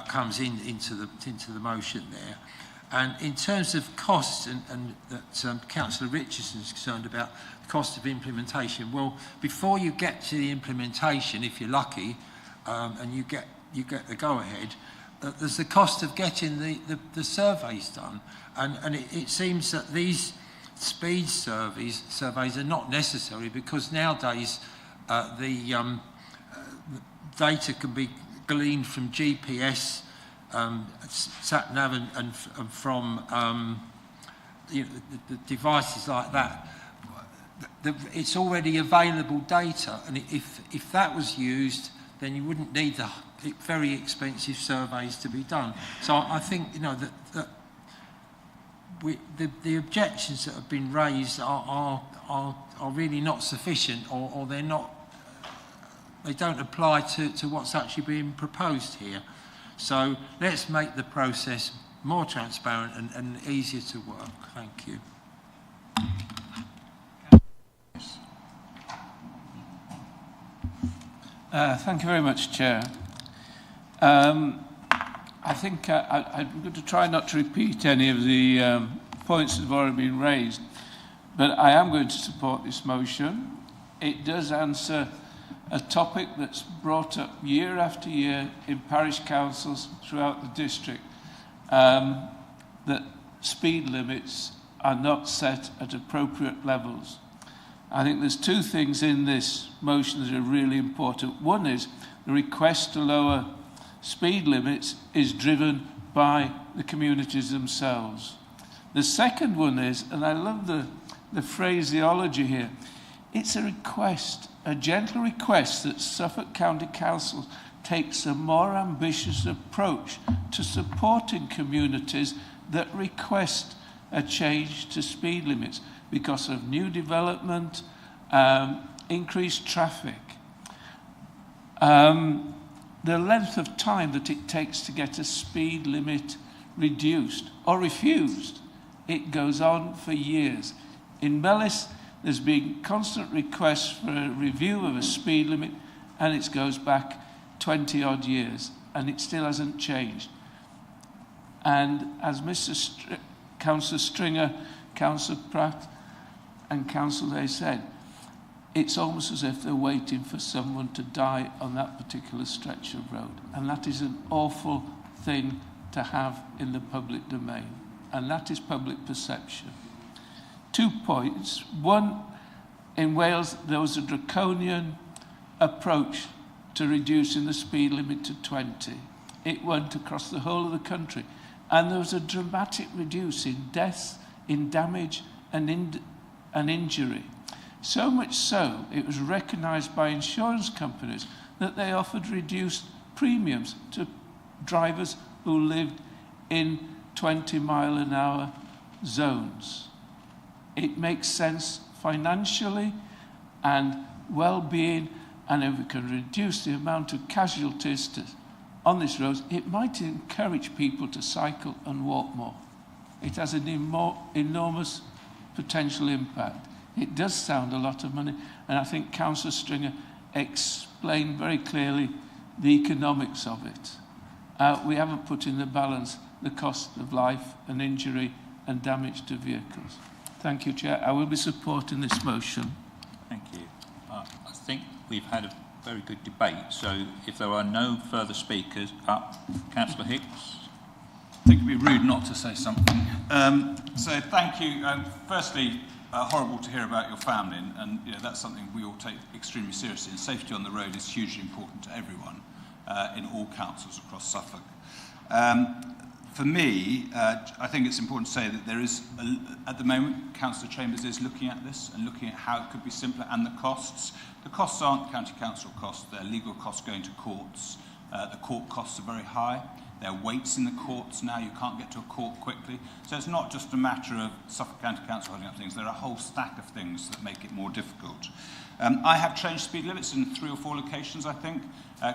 comes into the motion there. And in terms of costs, and that Councillor Richardson is concerned about the cost of implementation, well, before you get to the implementation, if you're lucky, and you get the go-ahead, there's the cost of getting the surveys done. And it seems that these speed surveys are not necessary because nowadays the data can be gleaned from GPS, sat-nav and from you know, the devices like that. It's already available data, and if that was used, then you wouldn't need the very expensive surveys to be done. So I think, you know, that the objections that have been raised are really not sufficient, or they're not. They don't apply to what's actually being proposed here. So let's make the process more transparent and easier to work. Thank you. Thank you very much, Chair. I think I'm going to try not to repeat any of the points that have already been raised, but I am going to support this motion. It does answer a topic that's brought up year after year in parish councils throughout the district, that speed limits are not set at appropriate levels. I think there's two things in this motion that are really important. One is the request to lower speed limits is driven by the communities themselves. The second one is, and I love the phraseology here, it's a request, a gentle request that Suffolk County Council takes a more ambitious approach to supporting communities that request a change to speed limits because of new development, increased traffic. the length of time that it takes to get a speed limit reduced or refused, it goes on for years. In Mellis, there's been constant requests for a review of a speed limit, and it goes back 20 odd years, and it still hasn't changed. And as Councillor Stringer, Councillor Pratt and Councillor Day said, it's almost as if they're waiting for someone to die on that particular stretch of road. And that is an awful thing to have in the public domain. And that is public perception. 2 points. One, in Wales, there was a draconian approach to reducing the speed limit to 20. It went across the whole of the country. And there was a dramatic reduce in deaths, in damage, and injury. So much so, it was recognised by insurance companies that they offered reduced premiums to drivers who lived in 20-mile-an-hour zones. It makes sense financially and well-being, and if we can reduce the amount of casualties on this road, it might encourage people to cycle and walk more. It has an enormous potential impact. It does sound a lot of money, and I think Councillor Stringer explained very clearly the economics of it. We haven't put in the balance the cost of life and injury and damage to vehicles. Thank you, Chair. I will be supporting this motion. Thank you. I think we've had a very good debate, so if there are no further speakers, Councillor Hicks. I think it'd be rude not to say something. So thank you. Firstly, horrible to hear about your family, and that's something we all take extremely seriously. And safety on the road is hugely important to everyone in all councils across Suffolk. For me, I think it's important to say that there is, at the moment, Councillor Chambers is looking at this and looking at how it could be simpler, and the costs. The costs aren't county council costs, they're legal costs going to courts. The court costs are very high. There are waits in the courts now, you can't get to a court quickly. So it's not just a matter of Suffolk County Council holding up things, there are a whole stack of things that make it more difficult. I have changed speed limits in 3 or 4 locations, I think.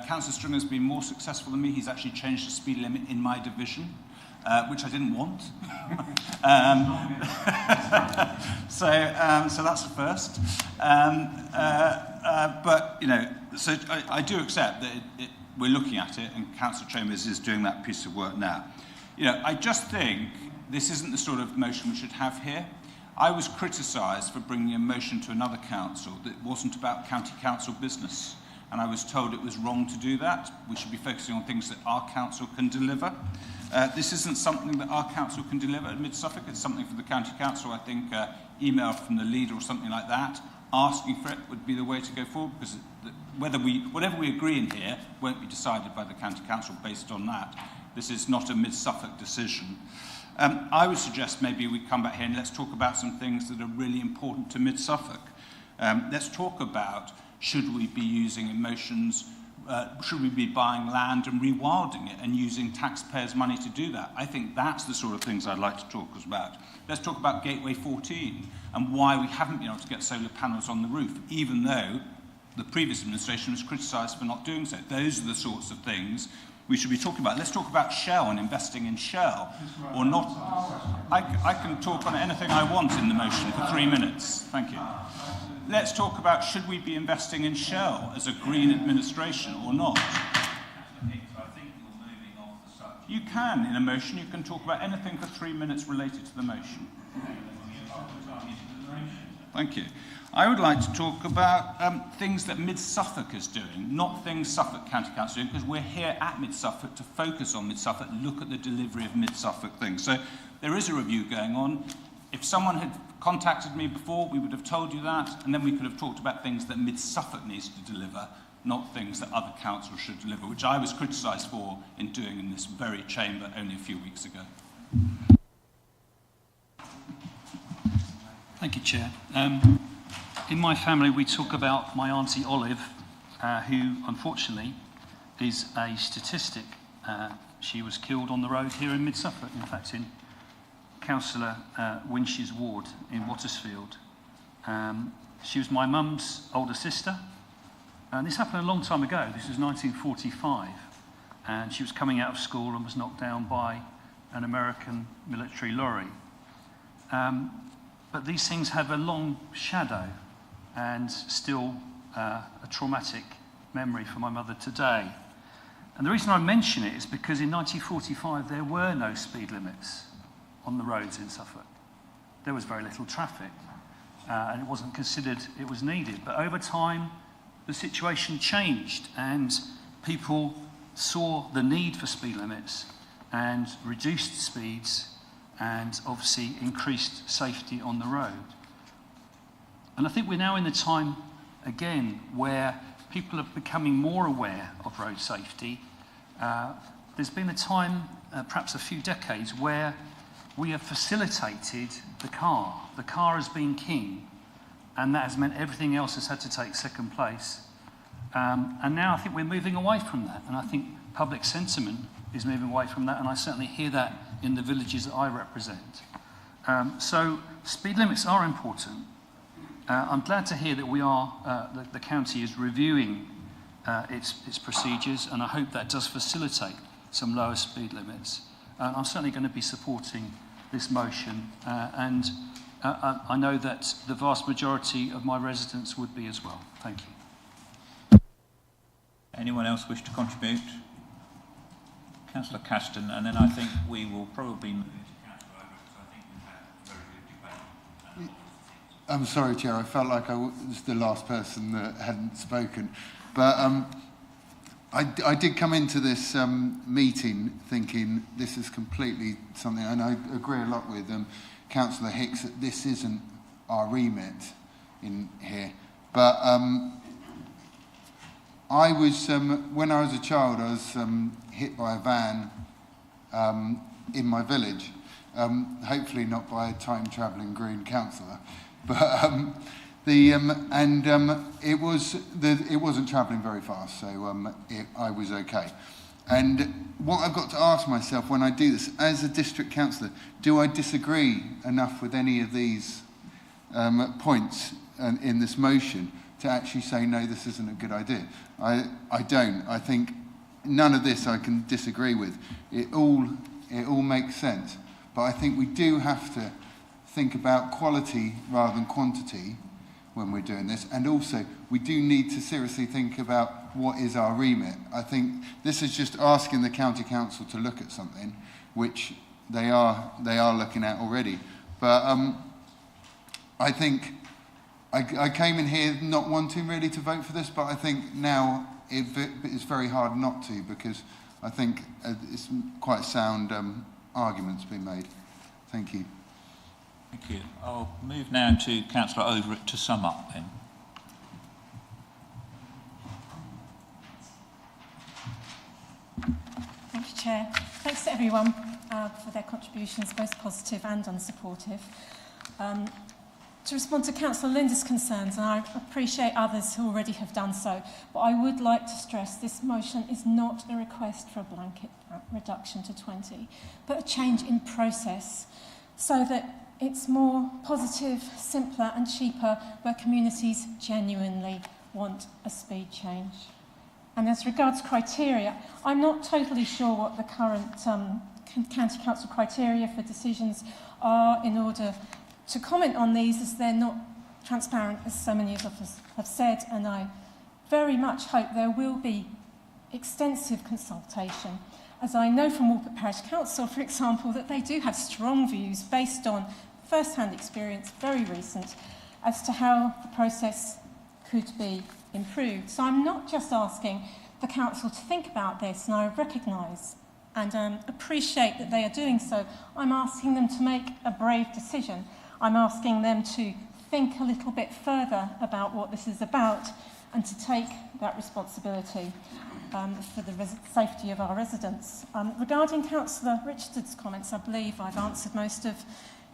Councillor Stringer's been more successful than me. He's actually changed the speed limit in my division, which I didn't want. So that's the first. But, so I do accept that we're looking at it, and Councillor Chambers is doing that piece of work now. I just think this isn't the sort of motion we should have here. I was criticised for bringing a motion to another council that wasn't about county council business, and I was told it was wrong to do that. We should be focusing on things that our council can deliver. This isn't something that our council can deliver at Mid-Suffolk. It's something for the county council. I think email from the leader or something like that, asking for it would be the way to go forward, because whatever we agree in here won't be decided by the county council based on that. This is not a Mid-Suffolk decision. I would suggest maybe we come back here and let's talk about some things that are really important to Mid-Suffolk. Let's talk about, should we be using emotions, should we be buying land and rewilding it and using taxpayers' money to do that? I think that's the sort of things I'd like to talk about. Let's talk about Gateway 14 and why we haven't been able to get solar panels on the roof, even though the previous administration was criticised for not doing so. Those are the sorts of things we should be talking about. Let's talk about Shell and investing in Shell, or not. I can talk on anything I want in the motion for 3 minutes. Thank you. Let's talk about, should we be investing in Shell as a green administration or not? You can, in a motion, you can talk about anything for 3 minutes related to the motion. Thank you. I would like to talk about things that Mid-Suffolk is doing, not things Suffolk County Council is doing, because we're here at Mid-Suffolk to focus on Mid-Suffolk, look at the delivery of Mid-Suffolk things. So there is a review going on. If someone had contacted me before, we would have told you that, and then we could have talked about things that Mid-Suffolk needs to deliver, not things that other councils should deliver, which I was criticised for in doing in this very chamber only a few weeks ago. Thank you, Chair. In my family, we talk about my Auntie Olive, who, unfortunately, is a statistic. She was killed on the road here in Mid-Suffolk, in fact, in Councillor Winch's ward in Wattersfield. She was my mum's older sister. And this happened a long time ago. This was 1945. And she was coming out of school and was knocked down by an American military lorry. But these things have a long shadow and still a traumatic memory for my mother today. And the reason I mention it is because in 1945 there were no speed limits on the roads in Suffolk. There was very little traffic, and it wasn't considered it was needed. But over time, the situation changed, and people saw the need for speed limits and reduced speeds and obviously increased safety on the road. And I think we're now in the time, again, where people are becoming more aware of road safety. There's been a time, perhaps a few decades, where we have facilitated the car. The car has been king, and that has meant everything else has had to take second place. And now I think we're moving away from that, and I think public sentiment is moving away from that, and I certainly hear that in the villages that I represent. So speed limits are important. I'm glad to hear that we are, the county is reviewing its procedures, and I hope that does facilitate some lower speed limits. I'm certainly going to be supporting this motion, and I know that the vast majority of my residents would be as well. Thank you. Anyone else wish to contribute? Councillor Caston, and then I think we will probably move into Councillor Over, because I think we've had a very good debate. I'm sorry, Chair, I felt like I was the last person that hadn't spoken. But I did come into this meeting thinking this is completely something, and I agree a lot with Councillor Hicks that this isn't our remit in here. But I was, when I was a child, I was hit by a van in my village. Hopefully not by a time-travelling green councillor. But it wasn't travelling very fast, so I was okay. And what I've got to ask myself when I do this, as a district councillor, do I disagree enough with any of these points in this motion to actually say, no, this isn't a good idea? I don't. I think none of this I can disagree with. It all makes sense. But I think we do have to think about quality rather than quantity when we're doing this. And also, we do need to seriously think about what is our remit. I think this is just asking the county council to look at something, which they are looking at already. But I think I came in here not wanting really to vote for this, but I think now it's very hard not to, because I think it's quite sound arguments being made. Thank you. Thank you. I'll move now to Councillor Overett to sum up then. Thank you, Chair. Thanks to everyone for their contributions, both positive and unsupportive. To respond to Councillor Linda's concerns, and I appreciate others who already have done so, but I would like to stress this motion is not a request for a blanket reduction to 20, but a change in process so that it's more positive, simpler and cheaper where communities genuinely want a speed change. And as regards criteria, I'm not totally sure what the current County Council criteria for decisions are in order to comment on these, as they're not transparent, as so many of us have said, and I very much hope there will be extensive consultation, as I know from Walport Parish Council, for example, that they do have strong views based on first-hand experience, very recent, as to how the process could be improved. So I'm not just asking the council to think about this, and I recognise and appreciate that they are doing so. I'm asking them to make a brave decision. I'm asking them to think a little bit further about what this is about and to take that responsibility for the safety of our residents. Regarding Councillor Richardson's comments, I believe I've answered most of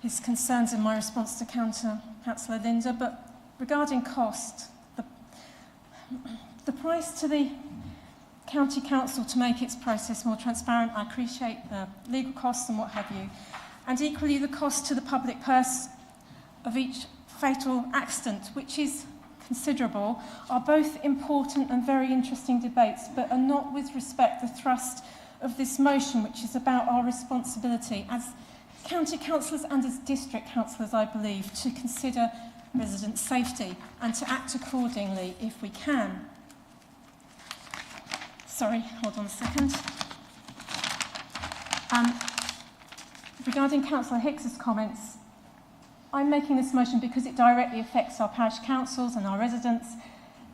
his concerns in my response to Councillor Linda, but regarding cost, the price to the County Council to make its process more transparent, I appreciate the legal costs and what have you, and equally the cost to the public purse of each fatal accident, which is considerable, are both important and very interesting debates, but are not with respect the thrust of this motion, which is about our responsibility as county councillors and as district councillors, I believe, to consider resident safety and to act accordingly if we can. Sorry, hold on a second. Regarding Councillor Hicks's comments, I'm making this motion because it directly affects our parish councils and our residents.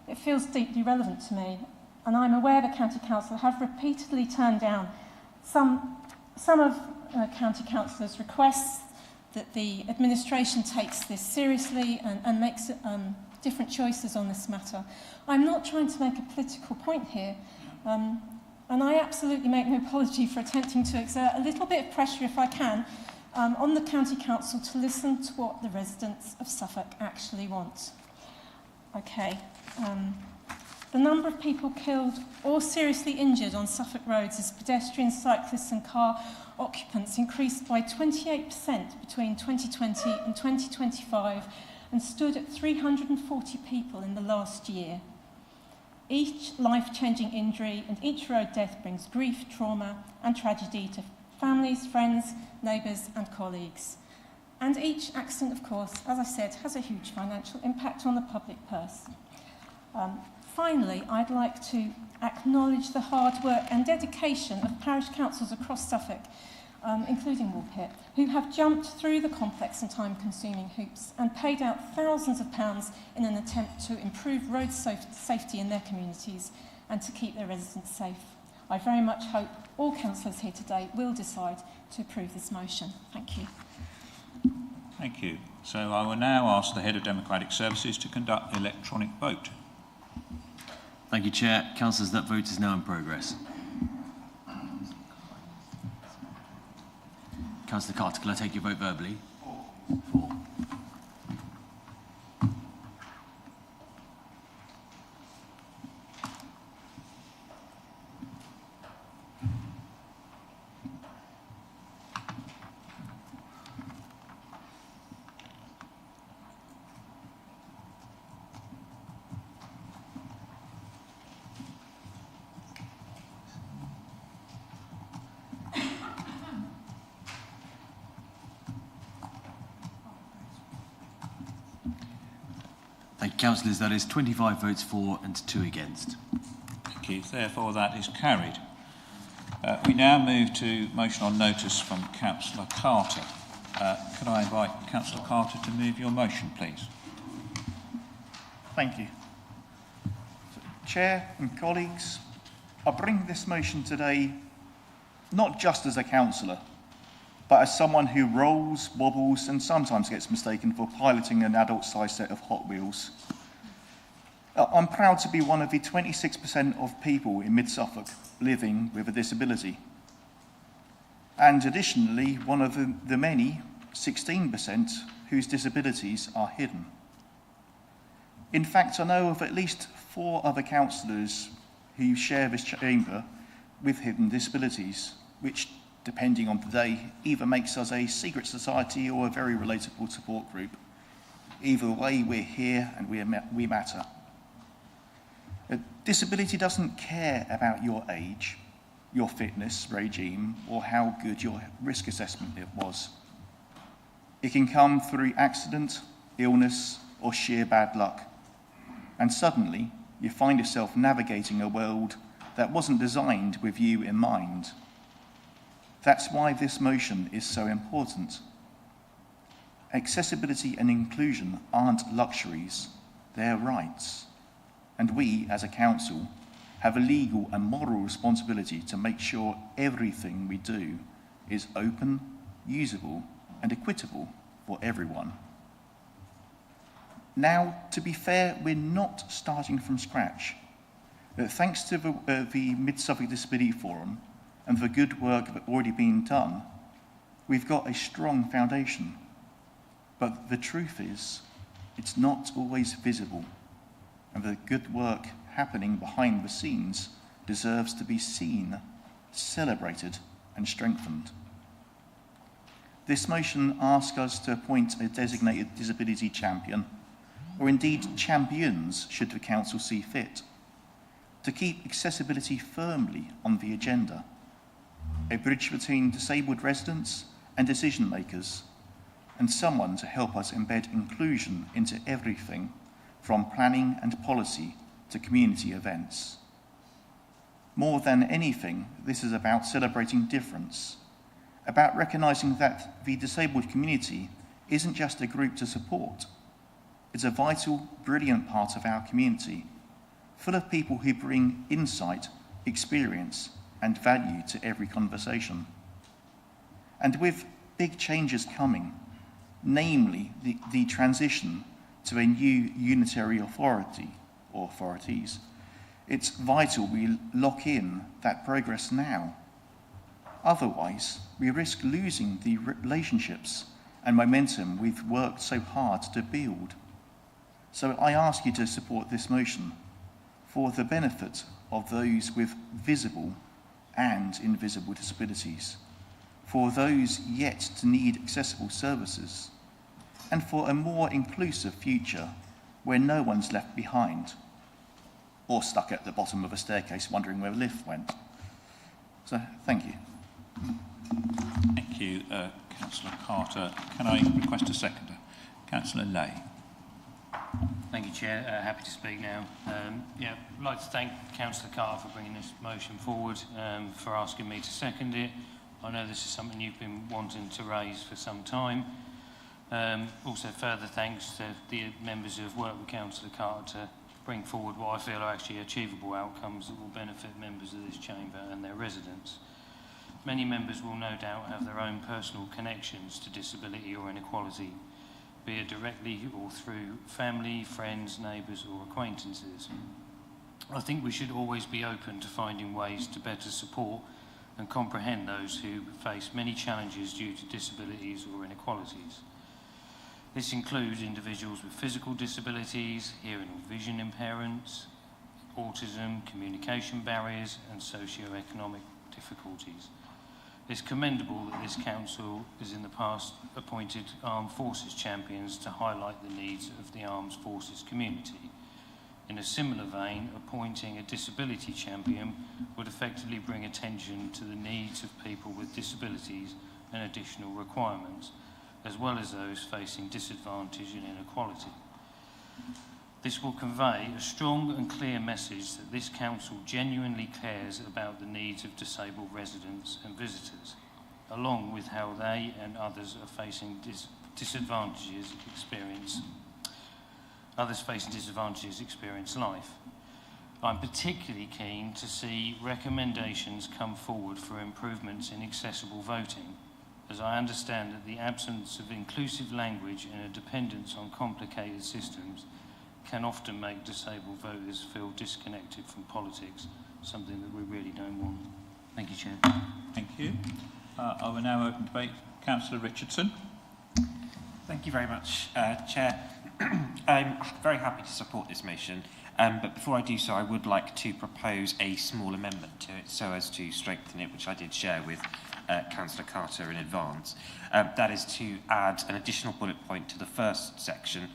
It feels deeply relevant to me, and I'm aware the County Council have repeatedly turned down some of County Councillors' requests that the administration takes this seriously and makes different choices on this matter. I'm not trying to make a political point here, and I absolutely make no apology for attempting to exert a little bit of pressure, if I can, on the County Council to listen to what the residents of Suffolk actually want. Okay. The number of people killed or seriously injured on Suffolk roads as pedestrians, cyclists and car occupants increased by 28% between 2020 and 2025 and stood at 340 people in the last year. Each life-changing injury and each road death brings grief, trauma and tragedy to families, friends, neighbours and colleagues. And each accident, of course, as I said, has a huge financial impact on the public purse. Finally, I'd like to acknowledge the hard work and dedication of parish councils across Suffolk, including Woolpit, who have jumped through the complex and time-consuming hoops and paid out thousands of pounds in an attempt to improve road safety in their communities and to keep their residents safe. I very much hope all councillors here today will decide to approve this motion. Thank you. Thank you. So I will now ask the Head of Democratic Services to conduct the electronic vote. Thank you, Chair. Councillors, that vote is now in progress. Councillor Carter, can I take your vote verbally? 4. Thank you, councillors. That is 25 votes for and 2 against. Thank you. Therefore, that is carried. We now move to motion on notice from Councillor Carter. Could I invite Councillor Carter to move your motion, please? Thank you. Chair and colleagues, I bring this motion today not just as a councillor, but as someone who rolls, wobbles and sometimes gets mistaken for piloting an adult-sized set of Hot Wheels. I'm proud to be one of the 26% of people in mid-Suffolk living with a disability. And additionally, one of the many, 16%, whose disabilities are hidden. In fact, I know of at least 4 other councillors who share this chamber with hidden disabilities, which, depending on the day, either makes us a secret society or a very relatable support group. Either way, we're here and we matter. Disability doesn't care about your age, your fitness regime, or how good your risk assessment it was. It can come through accident, illness, or sheer bad luck. And suddenly, you find yourself navigating a world that wasn't designed with you in mind. That's why this motion is so important. Accessibility and inclusion aren't luxuries, they're rights. And we, as a council, have a legal and moral responsibility to make sure everything we do is open, usable, and equitable for everyone. Now, to be fair, we're not starting from scratch. Thanks to the Mid-Suffolk Disability Forum and the good work that's already been done, we've got a strong foundation. But the truth is, it's not always visible, and the good work happening behind the scenes deserves to be seen, celebrated, and strengthened. This motion asks us to appoint a designated disability champion, or indeed champions should the Council see fit, to keep accessibility firmly on the agenda, a bridge between disabled residents and decision makers, and someone to help us embed inclusion into everything from planning and policy to community events. More than anything, this is about celebrating difference, about recognising that the disabled community isn't just a group to support. It's a vital, brilliant part of our community, full of people who bring insight, experience, and value to every conversation. And with big changes coming, namely the transition to a new unitary authority or authorities, it's vital we lock in that progress now. Otherwise, we risk losing the relationships and momentum we've worked so hard to build. So I ask you to support this motion for the benefit of those with visible and invisible disabilities, for those yet to need accessible services, and for a more inclusive future where no one's left behind or stuck at the bottom of a staircase wondering where the lift went. So, thank you. Thank you, Councillor Carter. Can I request a seconder? Councillor Lay. Thank you, Chair. Happy to speak now. I'd like to thank Councillor Carter for bringing this motion forward, for asking me to second it. I know this is something you've been wanting to raise for some time. Also, further thanks to the members who have worked with Councillor Carter to bring forward what I feel are actually achievable outcomes that will benefit members of this chamber and their residents. Many members will no doubt have their own personal connections to disability or inequality, be it directly or through family, friends, neighbours or acquaintances. I think we should always be open to finding ways to better support and comprehend those who face many challenges due to disabilities or inequalities. This includes individuals with physical disabilities, hearing or vision impairments, autism, communication barriers and socio-economic difficulties. It's commendable that this council has in the past appointed armed forces champions to highlight the needs of the armed forces community. In a similar vein, appointing a disability champion would effectively bring attention to the needs of people with disabilities and additional requirements, as well as those facing disadvantage and inequality. This will convey a strong and clear message that this council genuinely cares about the needs of disabled residents and visitors, along with how they and others are facing disadvantages experience life. I'm particularly keen to see recommendations come forward for improvements in accessible voting, as I understand that the absence of inclusive language and a dependence on complicated systems can often make disabled voters feel disconnected from politics, something that we really don't want. Thank you, Chair. Thank you. I will now open debate. Councillor Richardson. Thank you very much, Chair. I'm very happy to support this motion, but before I do so, I would like to propose a small amendment to it so as to strengthen it, which I did share with Councillor Carter in advance. That is to add an additional bullet point to the first section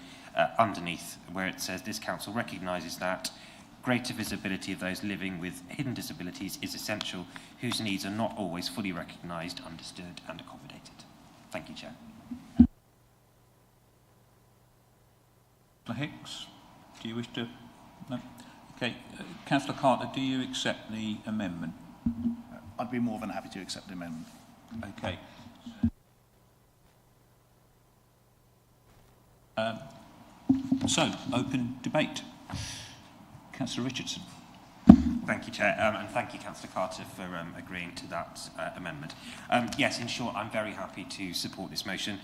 underneath, where it says this council recognises that greater visibility of those living with hidden disabilities is essential, whose needs are not always fully recognised, understood and accommodated. Thank you, Chair. Councillor Hicks, do you wish to? No? Okay. Councillor Carter, do you accept the amendment? I'd be more than happy to accept the amendment. Okay. So, open debate. Councillor Richardson. Thank you, Chair, and thank you, Councillor Carter, for agreeing to that amendment. Yes, in short, I'm very happy to support this motion.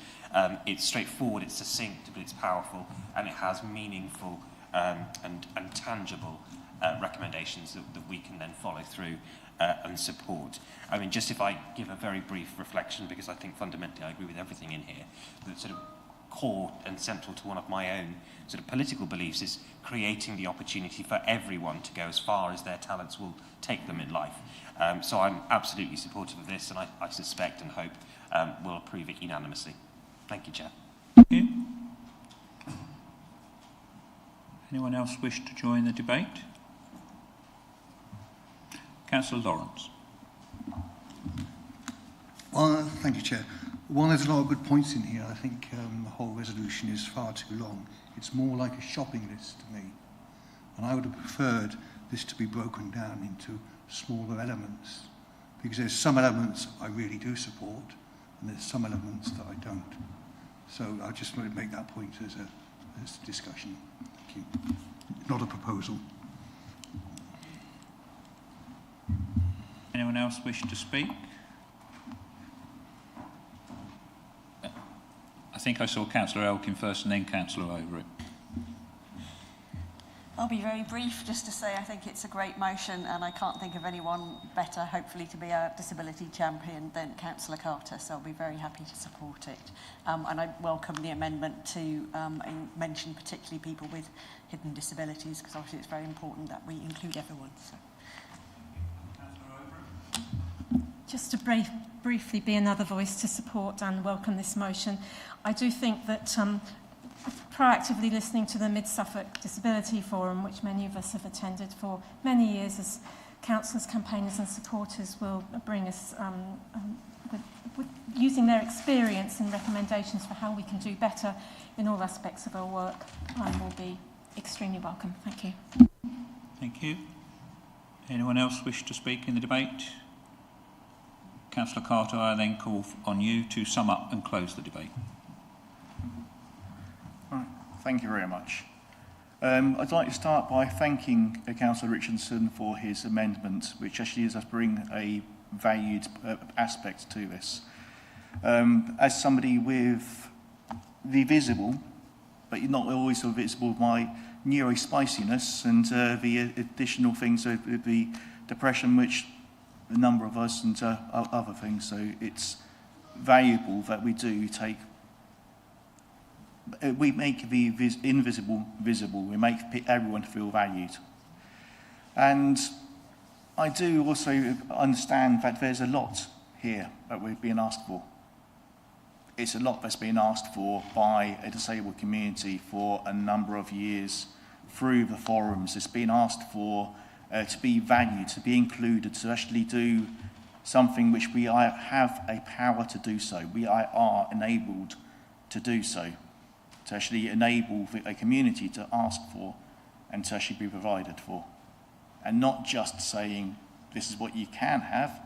It's straightforward, it's succinct, but it's powerful, and it has meaningful and tangible recommendations that we can then follow through and support. I mean, just if I give a very brief reflection, because I think fundamentally I agree with everything in here, the sort of core and central to one of my own sort of political beliefs is creating the opportunity for everyone to go as far as their talents will take them in life. So I'm absolutely supportive of this, and I suspect and hope we'll approve it unanimously. Thank you, Chair. Thank you. Anyone else wish to join the debate? Councillor Lawrence. Well, thank you, Chair. While there's a lot of good points in here, I think the whole resolution is far too long. It's more like a shopping list to me. And I would have preferred this to be broken down into smaller elements, because there's some elements I really do support, and there's some elements that I don't. So I just want to make that point as a discussion. Thank you. Not a proposal. Anyone else wish to speak? I think I saw Councillor Elkin first and then Councillor Overy. I'll be very brief, just to say I think it's a great motion, and I can't think of anyone better, hopefully, to be a disability champion than Councillor Carter, so I'll be very happy to support it. And I welcome the amendment to mention particularly people with hidden disabilities, because obviously it's very important that we include everyone. So. Just to briefly be another voice to support and welcome this motion, I do think that proactively listening to the Mid-Suffolk Disability Forum, which many of us have attended for many years as councillors, campaigners and supporters, will bring us, with using their experience and recommendations for how we can do better in all aspects of our work, will be extremely welcome. Thank you. Thank you. Anyone else wish to speak in the debate? Councillor Carter, I then call on you to sum up and close the debate. Thank you very much. I'd like to start by thanking Councillor Richardson for his amendment, which actually does bring a valued aspect to this. As somebody with the visible, but not always so visible, my neurospiciness and the additional things, so the depression, which a number of us and other things, so it's valuable that we do take. We make the invisible visible. We make everyone feel valued. And I do also understand that there's a lot here that we're being asked for. It's a lot that's been asked for by a disabled community for a number of years through the forums. It's been asked for to be valued, to be included, to actually do something which we have a power to do so. We are enabled to do so, to actually enable a community to ask for and to actually be provided for. And not just saying, this is what you can have,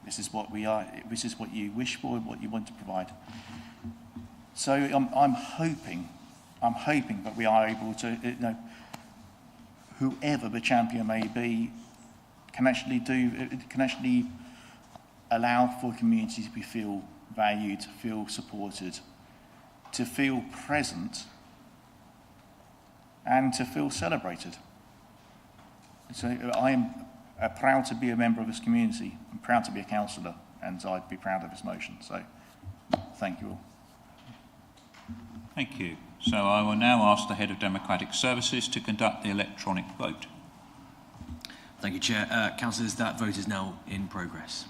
this is what we are, this is what you wish for, what you want to provide. So I'm hoping that we are able to, whoever the champion may be, can actually allow for communities to feel valued, to feel supported, to feel present, and to feel celebrated. So I am proud to be a member of this community. I'm proud to be a councillor, and I'd be proud of this motion. So thank you all. Thank you. So I will now ask the Head of Democratic Services to conduct the electronic vote. Thank you, Chair. Councillors, that vote is now in progress.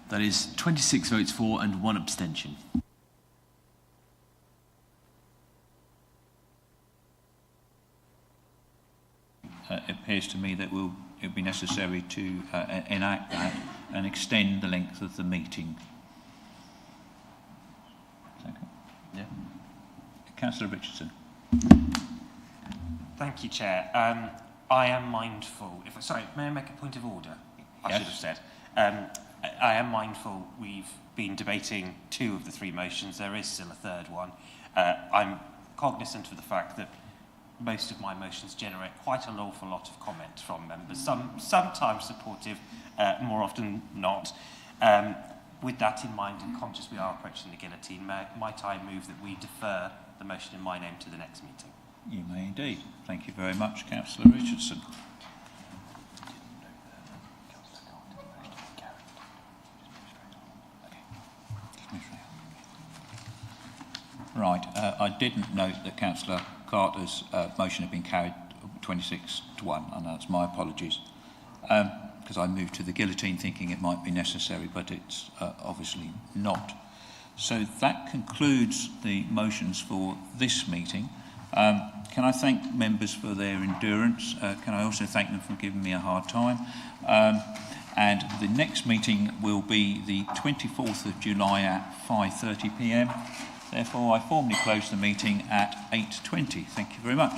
That is 26 votes for and 1 abstention. It appears to me that it will be necessary to enact that and extend the length of the meeting. Second. Yeah. Councillor Richardson. Thank you, Chair. I am mindful. Sorry, may I make a point of order? I Yes. should have said. I am mindful we've been debating 2 of the 3 motions. There is still a third one. I'm cognizant of the fact that most of my motions generate quite an awful lot of comment from members, sometimes supportive, more often not. With that in mind and conscious we are approaching the guillotine, might I move that we defer the motion in my name to the next meeting? You may indeed. Thank you very much, Councillor Richardson. Right, I didn't note that Councillor Carter's motion had been carried 26-1, and that's my apologies, because I moved to the guillotine thinking it might be necessary, but it's obviously not. So that concludes the motions for this meeting. Can I thank members for their endurance? Can I also thank them for giving me a hard time? And the next meeting will be the 24th of July at 5:30 p.m. Therefore, I formally close the meeting at 8:20. Thank you very much.